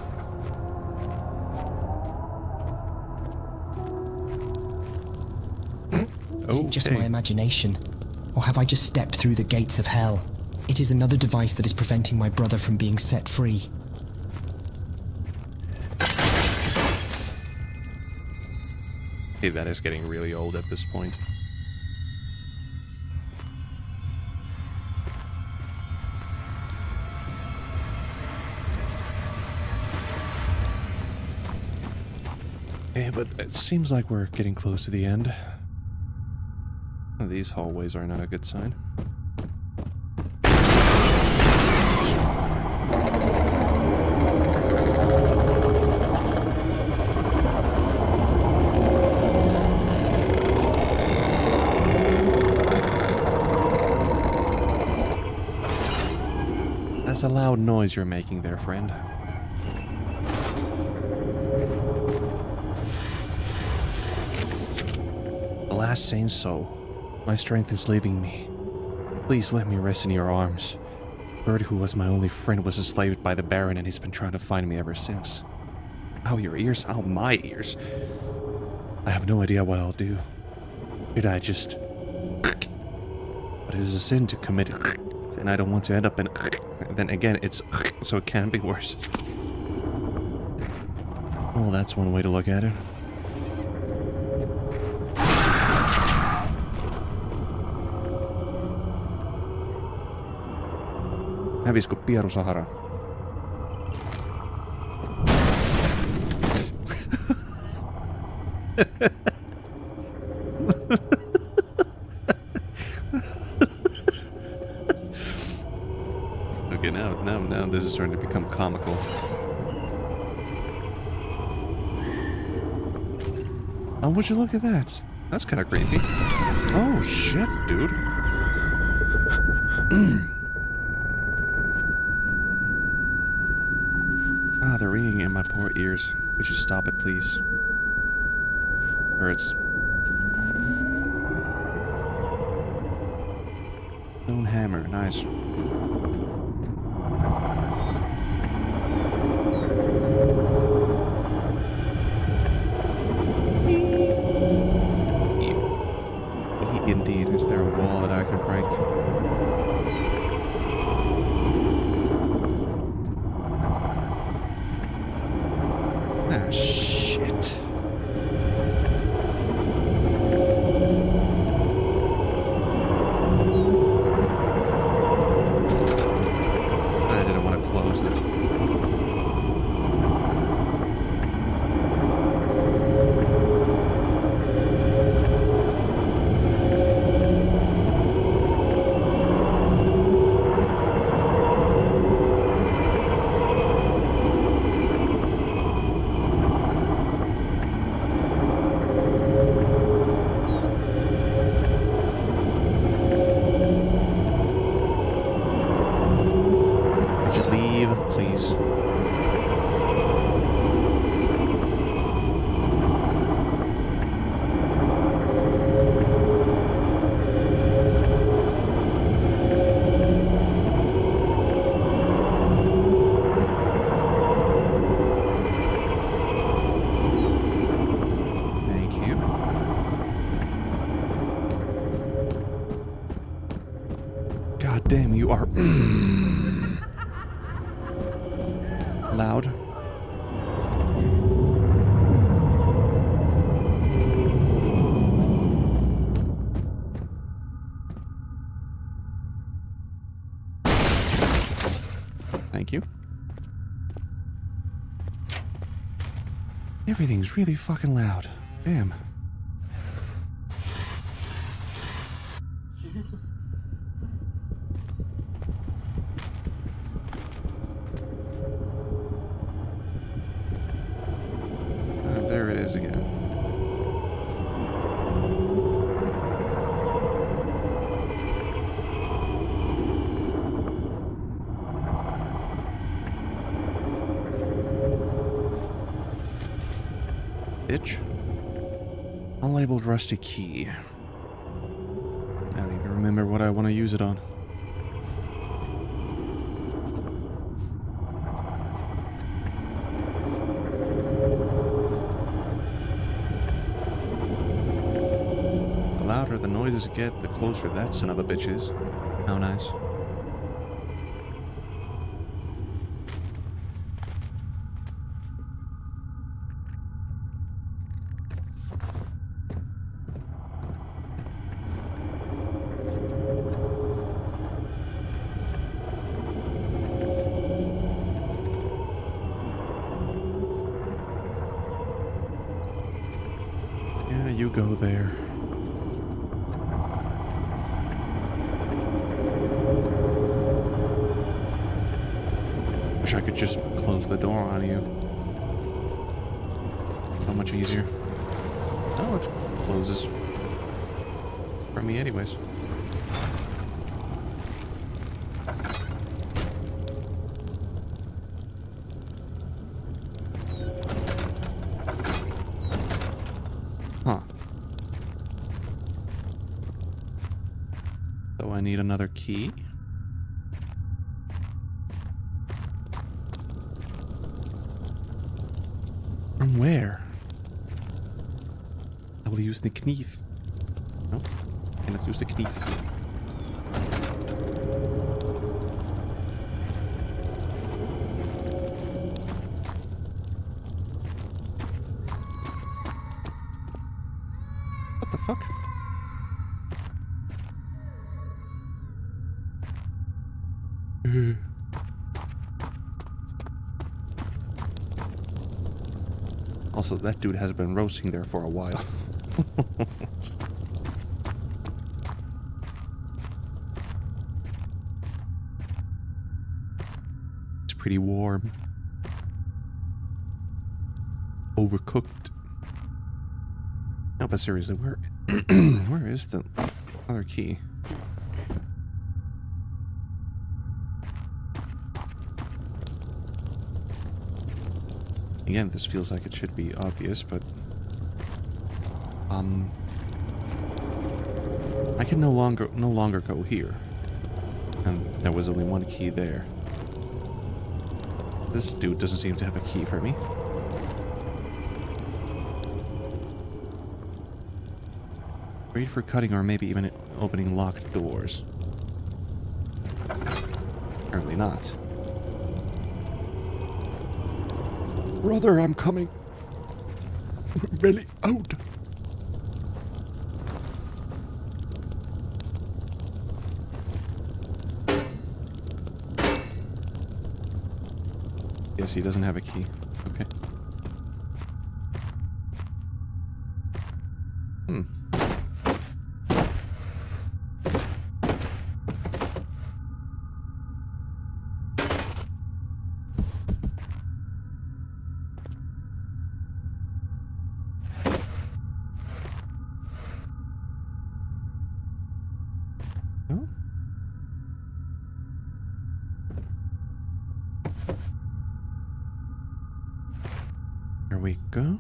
Is it just my imagination? Or have I just stepped through the gates of hell? It is another device that is preventing my brother from being set free. Hey, that is getting really old at this point. Okay, but it seems like we're getting close to the end. These hallways are not a good sign. That's a loud noise you're making there, friend. Alas, saying so, my strength is leaving me. Please let me rest in your arms. Bird, who was my only friend, was enslaved by the Baron, and he's been trying to find me ever since. Ow, your ears? Ow, my ears. I have no idea what I'll do. Should I just... But it is a sin to commit, and I don't want to end up in... Then again, it's... So it can be worse. Well, that's one way to look at it. Hävisikö Pieru Sahara? Okay, now this is starting to become comical. Oh, would you look at that? That's kind of creepy. Oh shit, dude. Ah, they're ringing in my poor ears. Could you stop it, please? Hurts. Stone hammer, nice. Indeed, is there a wall that I could break? Ah, shit. I didn't want to close it. Would you leave, please? Thank you. God damn, you are loud. Thank you. Everything's really fucking loud. Damn. There it is again. Bitch. Unlabeled rusty key. I don't even remember what I want to use it on. The louder the noises get, the closer that son of a bitch is. How nice. Yeah, you go there. Wish I could just close the door on you. So much easier. Oh, it closes from me anyways. Huh. So I need another key. From where? I will use the knife. No, cannot use the knife. What the fuck? Also, that dude has been roasting there for a while. It's pretty warm. Overcooked. No, but seriously, where where is the other key? Again, this feels like it should be obvious, but I can no longer go here. And there was only one key there. This dude doesn't seem to have a key for me. Great for cutting or maybe even opening locked doors. Apparently not. Brother, I'm coming. We're really out. Yes, he doesn't have a key. Okay. Oh. Here we go.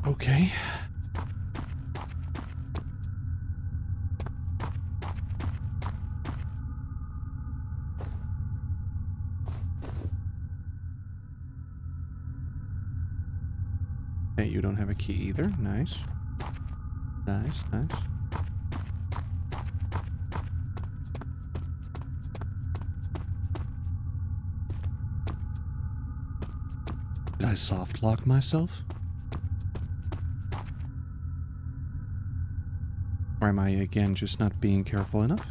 Okay. Hey, you don't have a key either. Nice. Nice, nice. Did I soft lock myself? Or am I again just not being careful enough?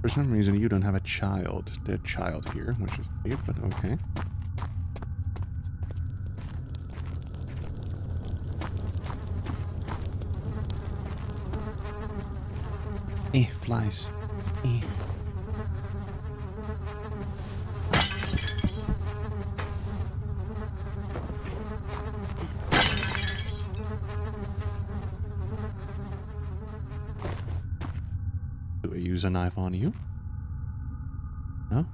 For some reason, you don't have a dead child here, which is weird, but okay. Flies. Do I use a knife on you? No?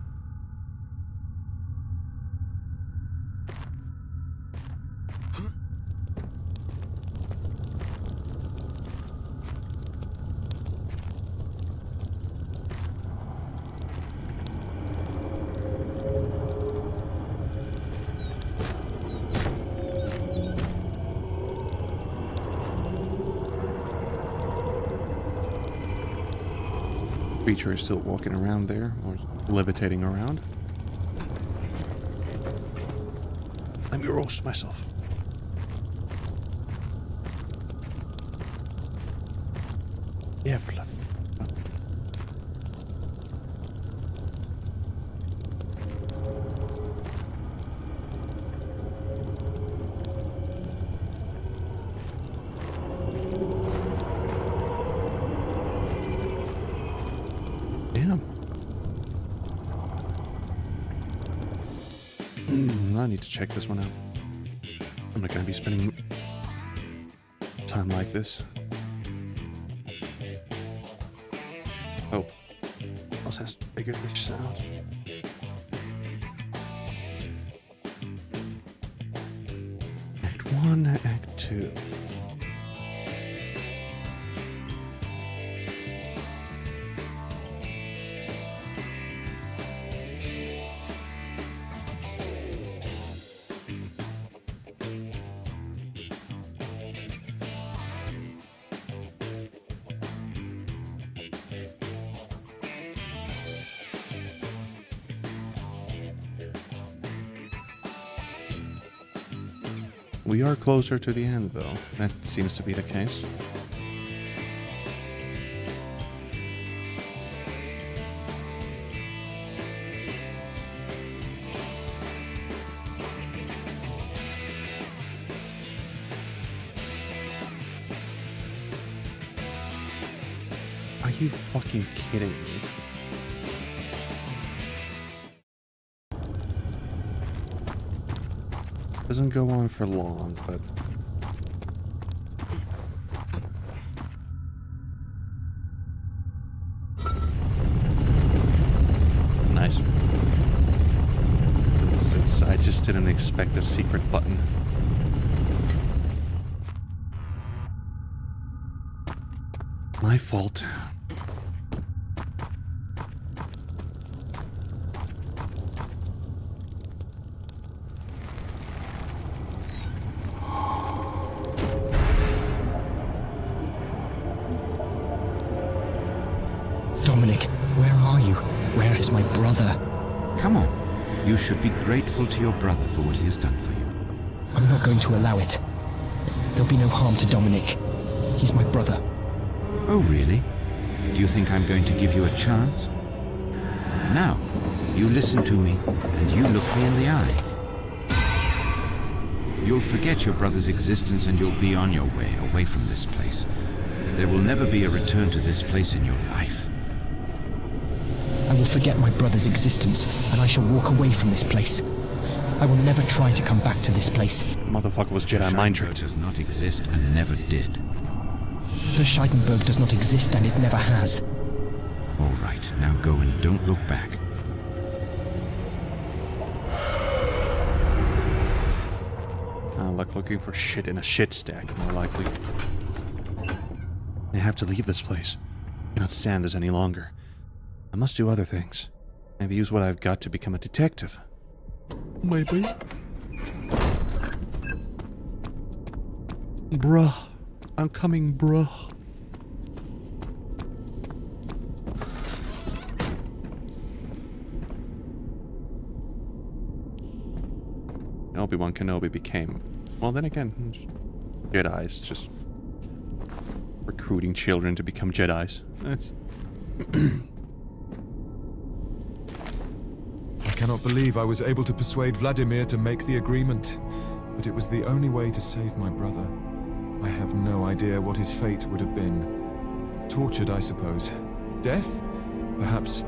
Creature is still walking around there, or levitating around. Let me roast myself. Yeah, fluff. I need to check this one out. I'm not going to be spending time like this. Oh. Else has to figure this out. Act 1, Act 2. We are closer to the end, though. That seems to be the case. Are you fucking kidding me? Doesn't go on for long, but... Nice. I just didn't expect a secret button. My fault. Dominic, where are you? Where is my brother? Come on. You should be grateful to your brother for what he has done for you. I'm not going to allow it. There'll be no harm to Dominic. He's my brother. Oh, really? Do you think I'm going to give you a chance? Now, you listen to me, and you look me in the eye. You'll forget your brother's existence, and you'll be on your way, away from this place. There will never be a return to this place in your life. I will forget my brother's existence, and I shall walk away from this place. I will never try to come back to this place. Motherfucker was Jedi mind tricked. does not exist and never did. The Scheidenberg does not exist, and it never has. All right, now go and don't look back. Like looking for shit in a shit stack, more likely. I have to leave this place. I cannot stand this any longer. I must do other things. Maybe use what I've got to become a detective. Maybe. Bruh. I'm coming, bruh. Obi-Wan Kenobi became... Well, then again, Jedis, just recruiting children to become Jedis. That's... I cannot believe I was able to persuade Vladimir to make the agreement, but it was the only way to save my brother. I have no idea what his fate would have been. Tortured, I suppose. Death? Perhaps.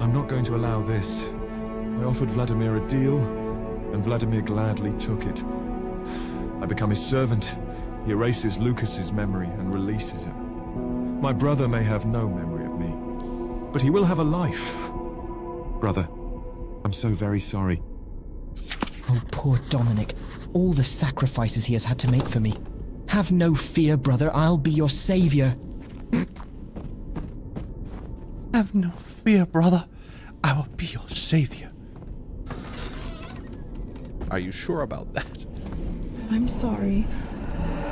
I'm not going to allow this. I offered Vladimir a deal, and Vladimir gladly took it. I become his servant. He erases Lucas's memory and releases him. My brother may have no memory of me, but he will have a life. Brother, I'm so very sorry. Oh, poor Dominic. All the sacrifices he has had to make for me. Have no fear, brother. I'll be your savior. Have no fear, brother. I will be your savior. Are you sure about that? I'm sorry.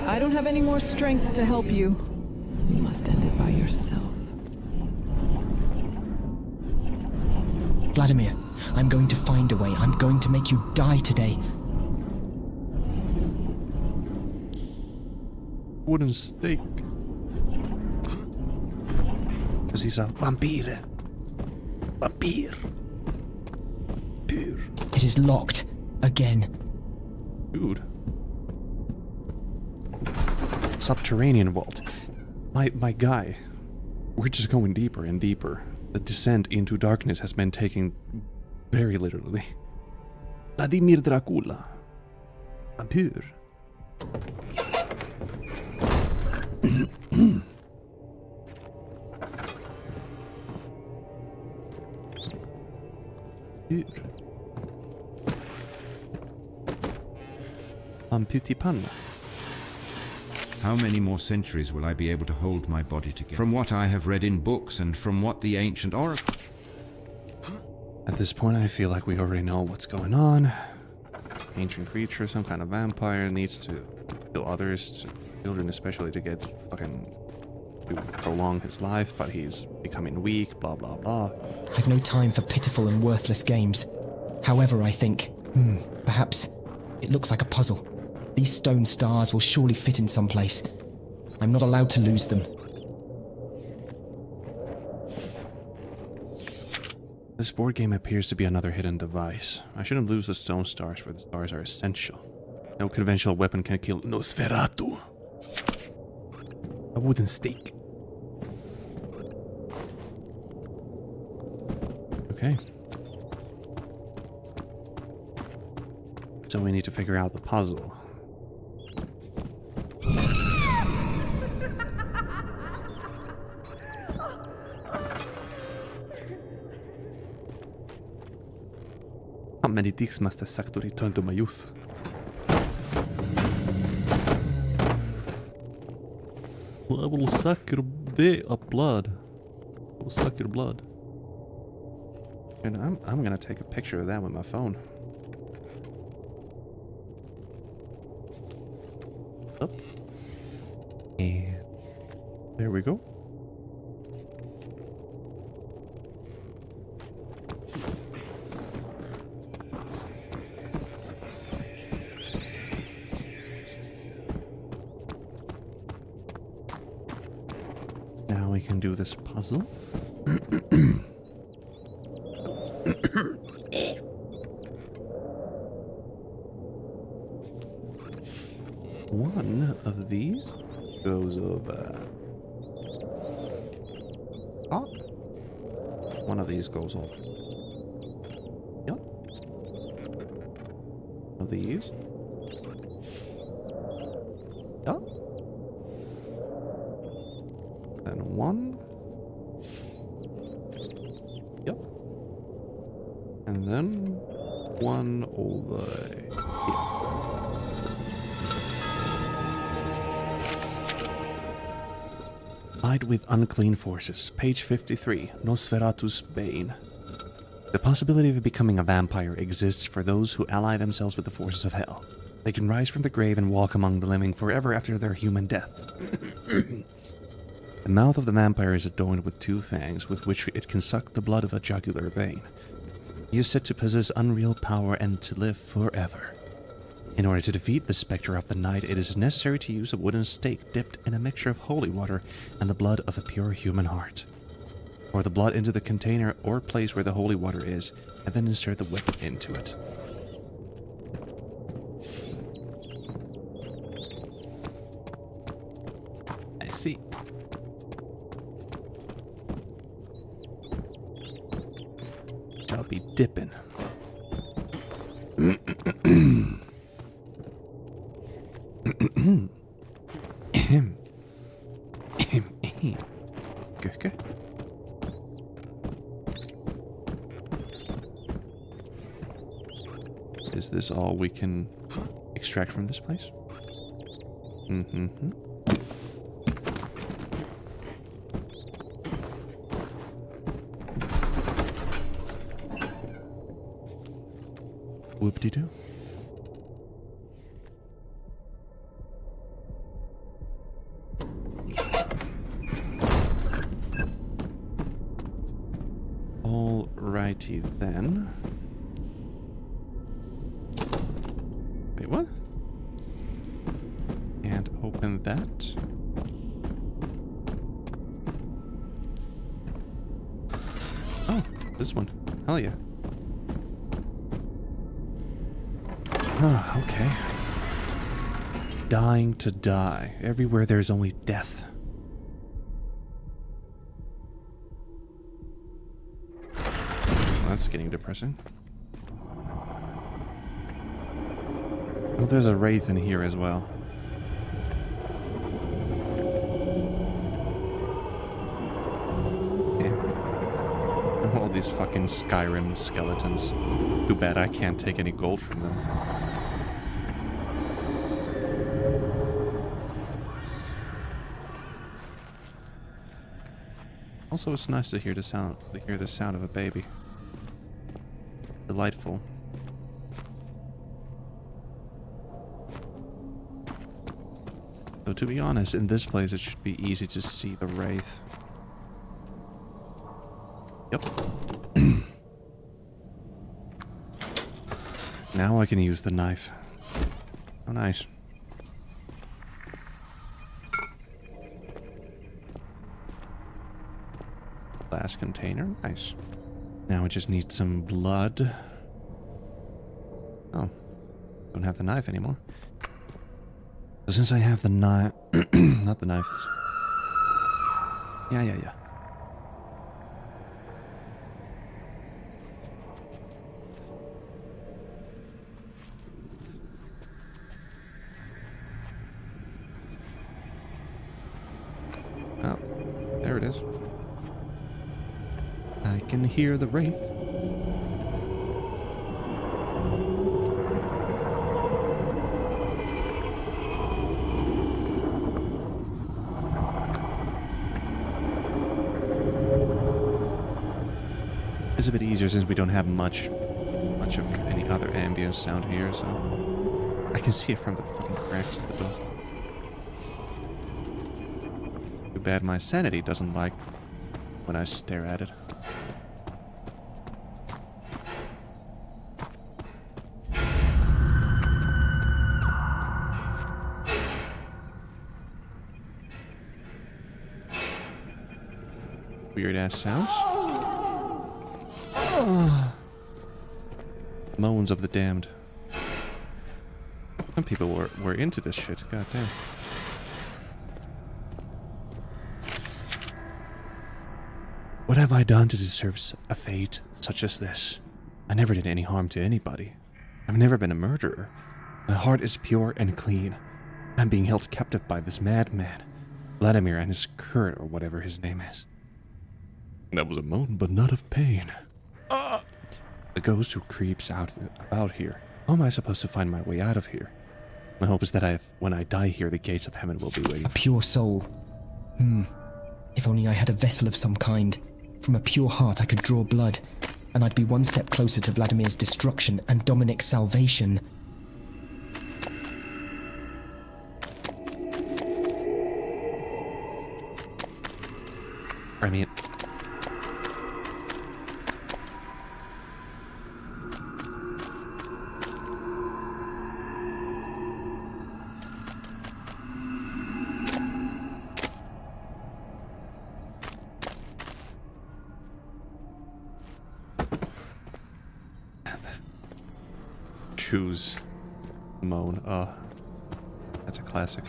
I don't have any more strength to help you. You must end it by yourself. Vladimir, I'm going to find a way. I'm going to make you die today. Wooden stake. Because he's a vampire. Vampire. Pure. It is locked. Again. Dude. Subterranean vault. My guy. We're just going deeper and deeper. The descent into darkness has been taken very literally. Vladimir Dracula. Vampire. Pyttipanna. How many more centuries will I be able to hold my body together? From what I have read in books and from what the ancient oracle... At this point, I feel like we already know what's going on. Ancient creature, some kind of vampire, needs to kill others, children especially, to get fucking... to prolong his life, but he's becoming weak, blah blah blah. I've no time for pitiful and worthless games. However, I think, perhaps, it looks like a puzzle. These stone stars will surely fit in someplace. I'm not allowed to lose them. This board game appears to be another hidden device. I shouldn't lose the stone stars, for the stars are essential. No conventional weapon can kill Nosferatu. A wooden stake. Okay. So we need to figure out the puzzle. How many dicks must I suck to return to my youth? I will suck your blood. I will suck your blood. And I'm gonna take a picture of that with my phone. Up. And there we go. Now we can do this puzzle. One of these goes over top. One of these goes over. Yep. One of these. Yep. Then one. Yep. And then one over here. Allied with unclean forces. Page 53. Nosferatu's Bane. The possibility of becoming a vampire exists for those who ally themselves with the forces of hell. They can rise from the grave and walk among the living forever after their human death. The mouth of the vampire is adorned with two fangs with which it can suck the blood of a jugular vein. He is said to possess unreal power and to live forever. In order to defeat the specter of the night, it is necessary to use a wooden stake dipped in a mixture of holy water and the blood of a pure human heart. Pour the blood into the container or place where the holy water is, and then insert the weapon into it. I see. I'll be dipping. Is this all we can extract from this place? Whoop-de-doo. Alrighty then. Wait, what? And open that. Oh, this one. Hell yeah. Oh, okay. Dying to die. Everywhere there's only death. Well, that's getting depressing. Oh, there's a wraith in here as well. Yeah. All these fucking Skyrim skeletons. Too bad I can't take any gold from them. Also, it's nice to hear the sound of a baby. Delightful. Though to be honest, in this place it should be easy to see the wraith. Yep. Now I can use the knife. Oh, nice. glass container. Nice. Now we just need some blood. Oh. Don't have the knife anymore. So since I have the knife... not the knives. Yeah. Oh, there it is. I can hear the wraith. It's a bit easier since we don't have much of any other ambient sound here, so I can see it from the fucking cracks of the door. Too bad my sanity doesn't like when I stare at it. Weird ass sounds. Moans of the damned. Some people were into this shit, goddamn. What have I done to deserve a fate such as this? I never did any harm to anybody. I've never been a murderer. My heart is pure and clean. I'm being held captive by this madman, Vladimir, and his Kurt, or whatever his name is. That was a moan, but not of pain. The ghost who creeps about here. How am I supposed to find my way out of here? My hope is that when I die here, the gates of heaven will be waiting. A pure soul. If only I had a vessel of some kind. From a pure heart I could draw blood, and I'd be one step closer to Vladimir's destruction and Dominic's salvation. I mean... Choose moan. That's a classic.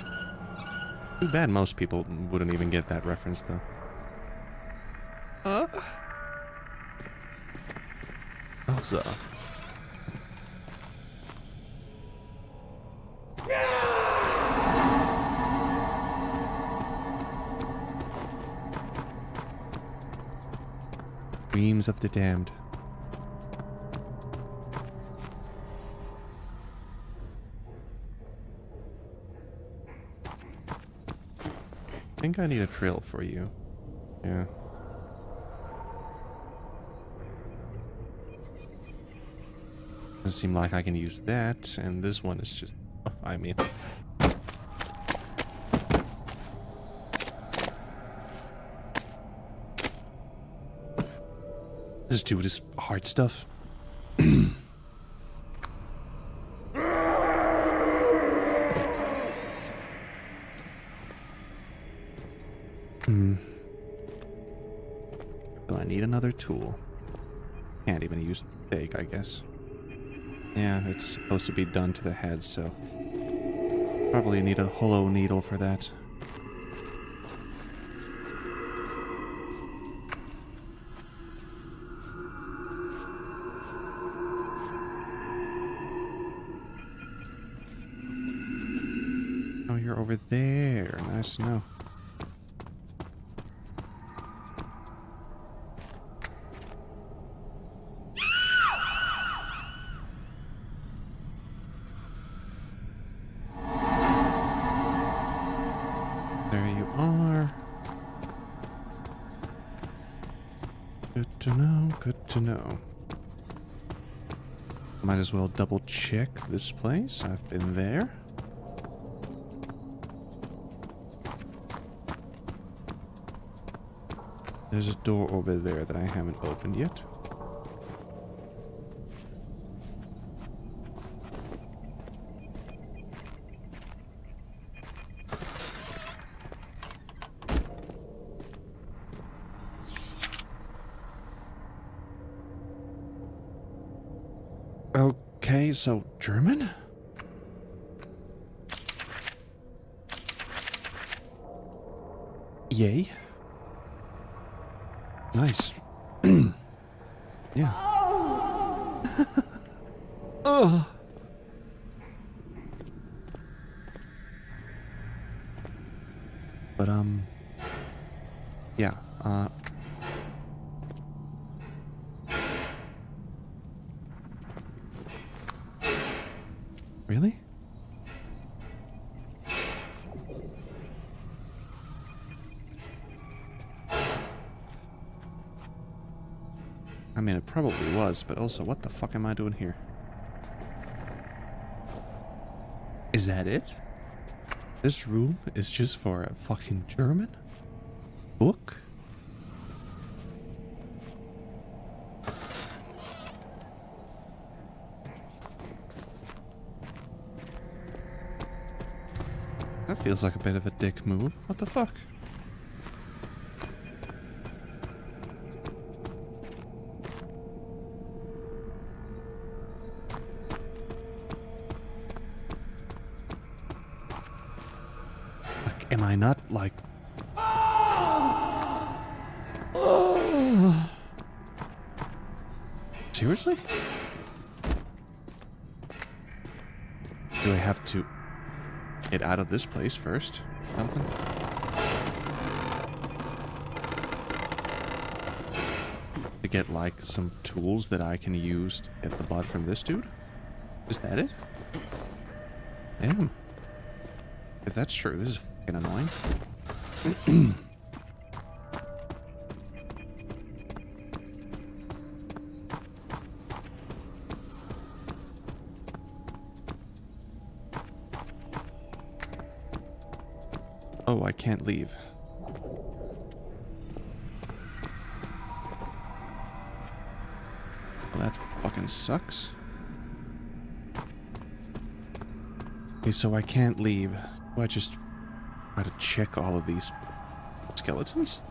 Too bad most people wouldn't even get that reference, though. Elsa. Dreams of the damned. I think I need a drill for you. Yeah. Doesn't seem like I can use that, and this one is just... Oh, I mean... This dude is hard stuff. Do I need another tool? Can't even use the stake, I guess. Yeah, it's supposed to be done to the head, so... Probably need a hollow needle for that. Oh, you're over there. Nice to know. There you are. Good to know, good to know. Might as well double check this place. I've been there. There's a door over there that I haven't opened yet. Okay, so German? Yay. Nice. Yeah. Ugh. But, yeah, really? I mean, it probably was, but also, what the fuck am I doing here? Is that it? This room is just for a fucking German book? That feels like a bit of a dick move. What the fuck? Am I not like... Seriously? Do I have to get out of this place first? Something? To get like some tools that I can use to get the blood from this dude? Is that it? Damn. If that's true, this is fucking annoying. Oh, I can't leave. Well, that fucking sucks. Okay, so I can't leave. Do I just try to check all of these skeletons?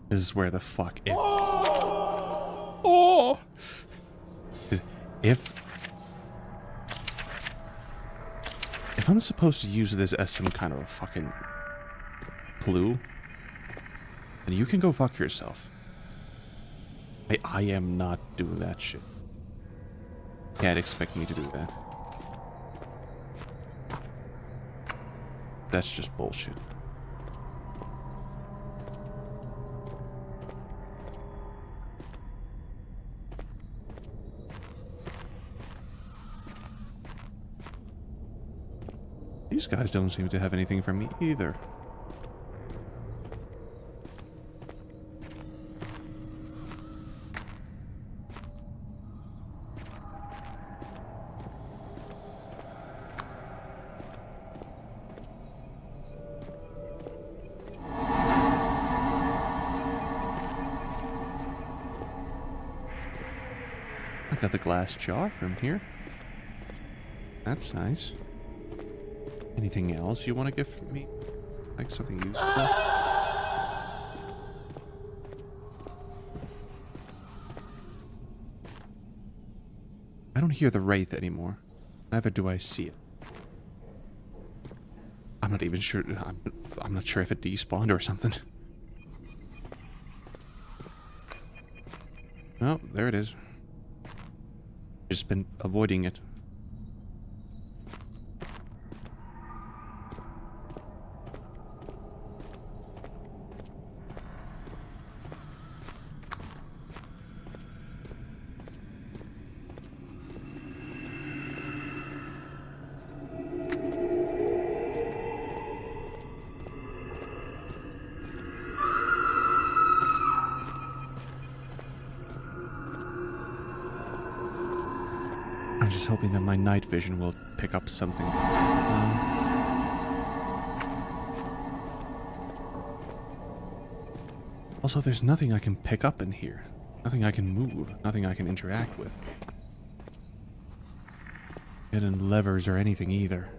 This is where the fuck if... Oh! If I'm supposed to use this as some kind of a fucking clue, then you can go fuck yourself. I am not doing that shit. Can't expect me to do that. That's just bullshit. These guys don't seem to have anything for me either. I got the glass jar from here. That's nice. Anything else you want to get from me? Like something useful? I don't hear the wraith anymore. Neither do I see it. I'm not even sure. I'm not sure if it despawned or something. Oh, there it is. Just been avoiding it. I'm just hoping that my night vision will pick up something. Also, there's nothing I can pick up in here. Nothing I can move. Nothing I can interact with. Hidden levers or anything either.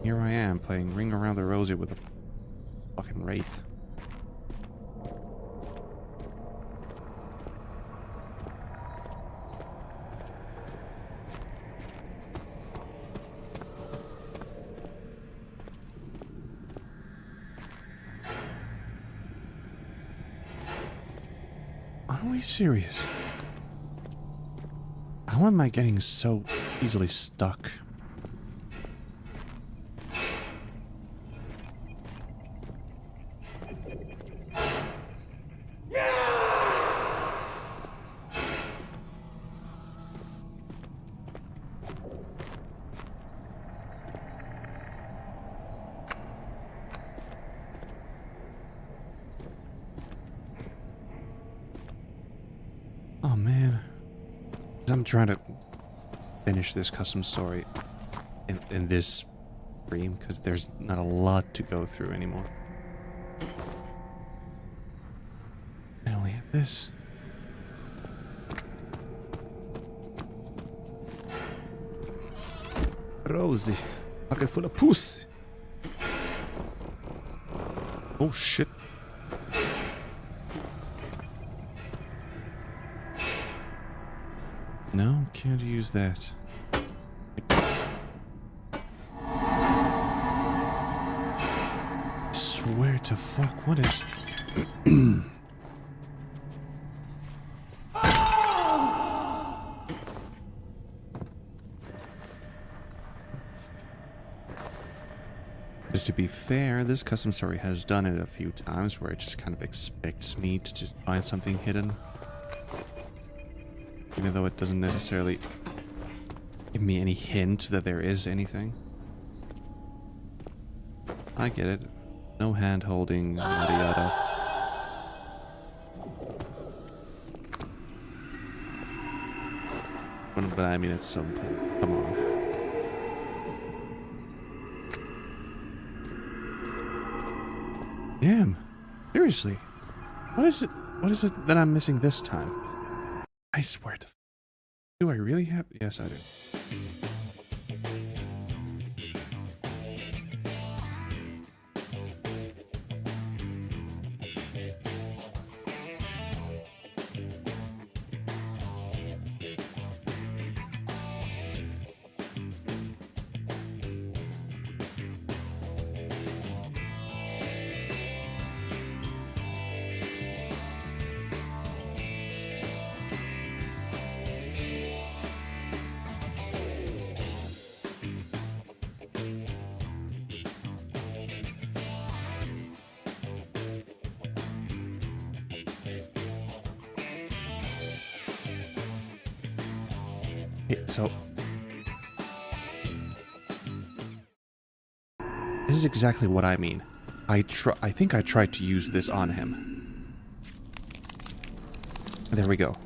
Here I am playing Ring Around the Rosie with a fucking wraith. Are we serious? How am I getting so easily stuck? Oh man, I'm trying to finish this custom story in this stream because there's not a lot to go through anymore. I only have this. Rosie, pocket full of pussy. Oh shit. No, can't use that. I swear to fuck, what is... Just to be fair, this custom story has done it a few times where it just kind of expects me to just find something hidden. Even though it doesn't necessarily give me any hint that there is anything. I get it. No hand holding, yada yada. But I mean, at some point, come on. Damn. Seriously. What is it? What is it that I'm missing this time? I swear to... Do I really have... Yes, I do. So, this is exactly what I mean. I think I tried to use this on him. There we go.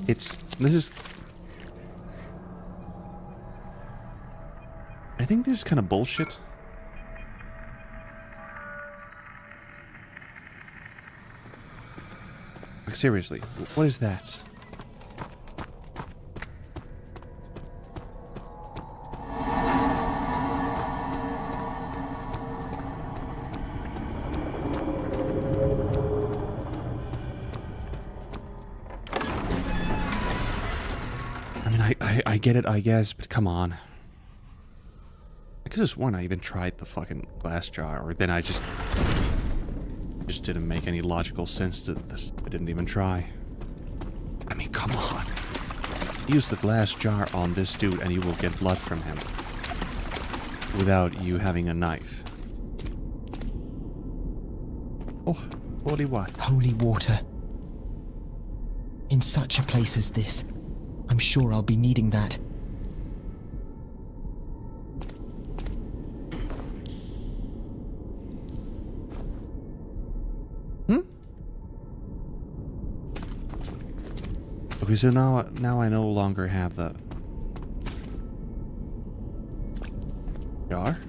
This is... I think this is kind of bullshit. Like, seriously, what is that? I get it, I guess, but come on. I could have sworn I even tried the fucking glass jar, or then I just didn't make any logical sense to this. I didn't even try. I mean, come on. Use the glass jar on this dude and you will get blood from him. Without you having a knife. Oh, holy what? Holy water. In such a place as this, I'm sure I'll be needing that. Hmm? Okay, so now I no longer have the jar.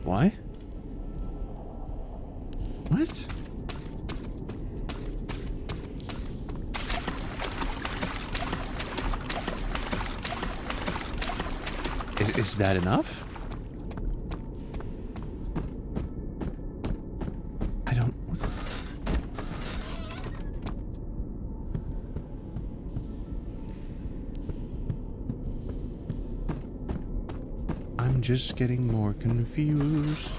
Why? What? Is that enough? I don't... I'm just getting more confused.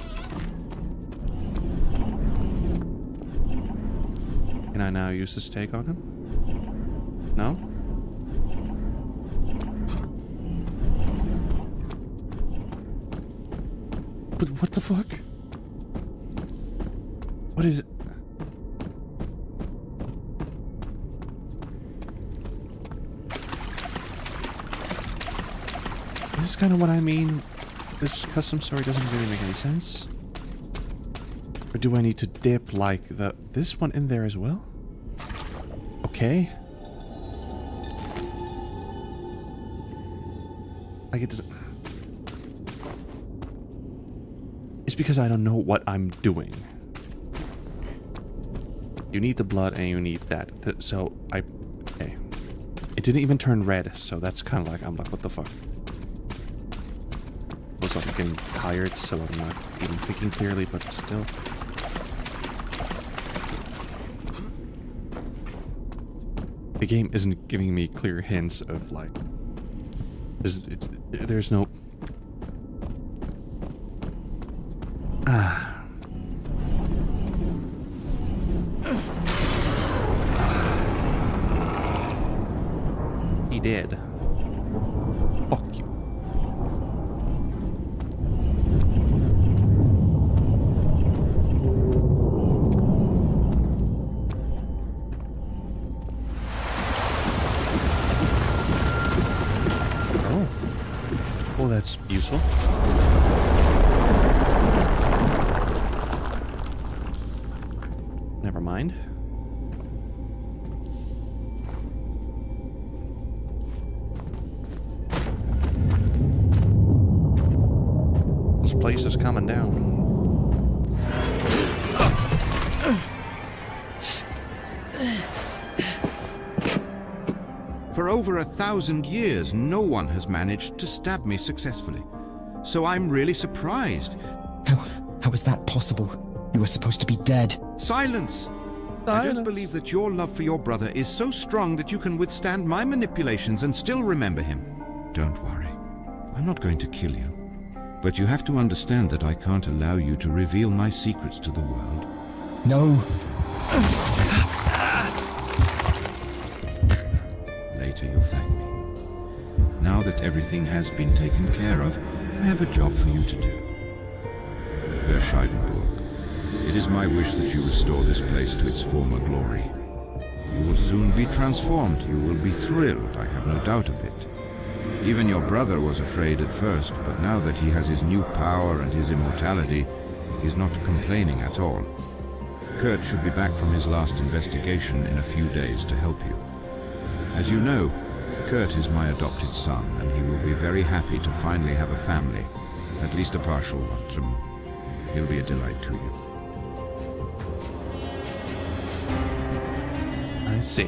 Can I now use the stake on him? No? But what the fuck? What is... This is kind of what I mean. This custom story doesn't really make any sense. Or do I need to dip like this one in there as well? Okay. Like it doesn't... It's because I don't know what I'm doing. You need the blood and you need that. So okay. It didn't even turn red, so that's kind of like, I'm like, what the fuck? Also, I'm getting tired, so I'm not even thinking clearly, but still. The game isn't giving me clear hints of like, there's no... He did. Fuck you. Oh. Well, that's useful. Never mind. This place is coming down. For over 1,000 years, no one has managed to stab me successfully. So I'm really surprised. How is that possible? You were supposed to be dead. Silence! I don't believe that your love for your brother is so strong that you can withstand my manipulations and still remember him. Don't worry. I'm not going to kill you. But you have to understand that I can't allow you to reveal my secrets to the world. No. Later you'll thank me. Now that everything has been taken care of, I have a job for you to do. Verscheidenburg. It is my wish that you restore this place to its former glory. You will soon be transformed. You will be thrilled, I have no doubt of it. Even your brother was afraid at first, but now that he has his new power and his immortality, he's not complaining at all. Kurt should be back from his last investigation in a few days to help you. As you know, Kurt is my adopted son, and he will be very happy to finally have a family. At least a partial one. He'll be a delight to you. I see.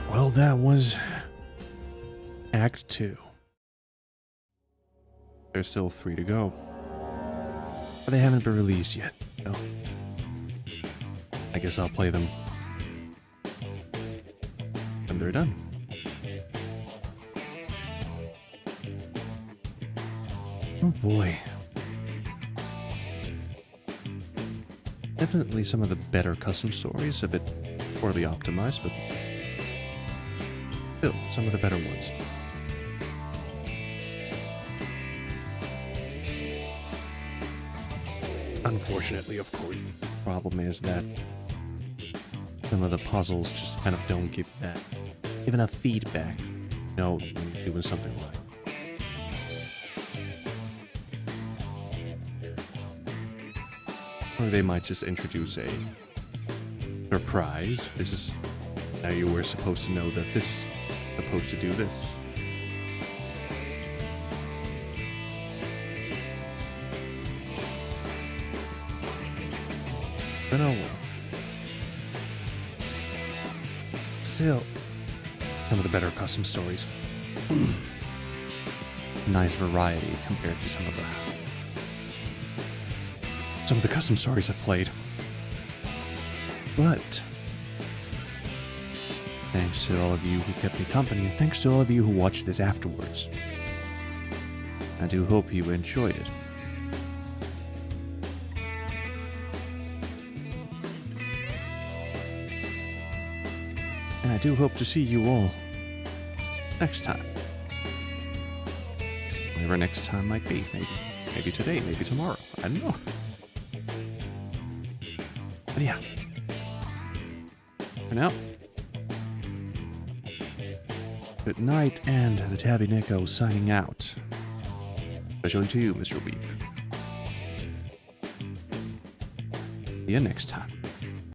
Well, that was Act 2. There's still 3 to go. But they haven't been released yet, so I guess I'll play them when they're done. Oh boy. Definitely some of the better custom stories, a bit poorly optimized, but still some of the better ones. Unfortunately, of course, the problem is that some of the puzzles just kind of don't give that, give enough feedback, you know, when you're doing something right. Or they might just introduce a surprise. This is, now you were supposed to know that this is supposed to do this. But oh well. Still, some of the better custom stories. Nice variety compared to some of the custom stories I've played. But thanks to all of you who kept me company, and thanks to all of you who watched this afterwards. I do hope you enjoyed it. And I do hope to see you all next time. Whatever next time might be. Maybe today, maybe tomorrow. I don't know. But yeah. For now, good night, and the Tabby Nico signing out. Especially to you, Mr. Weep. See you next time.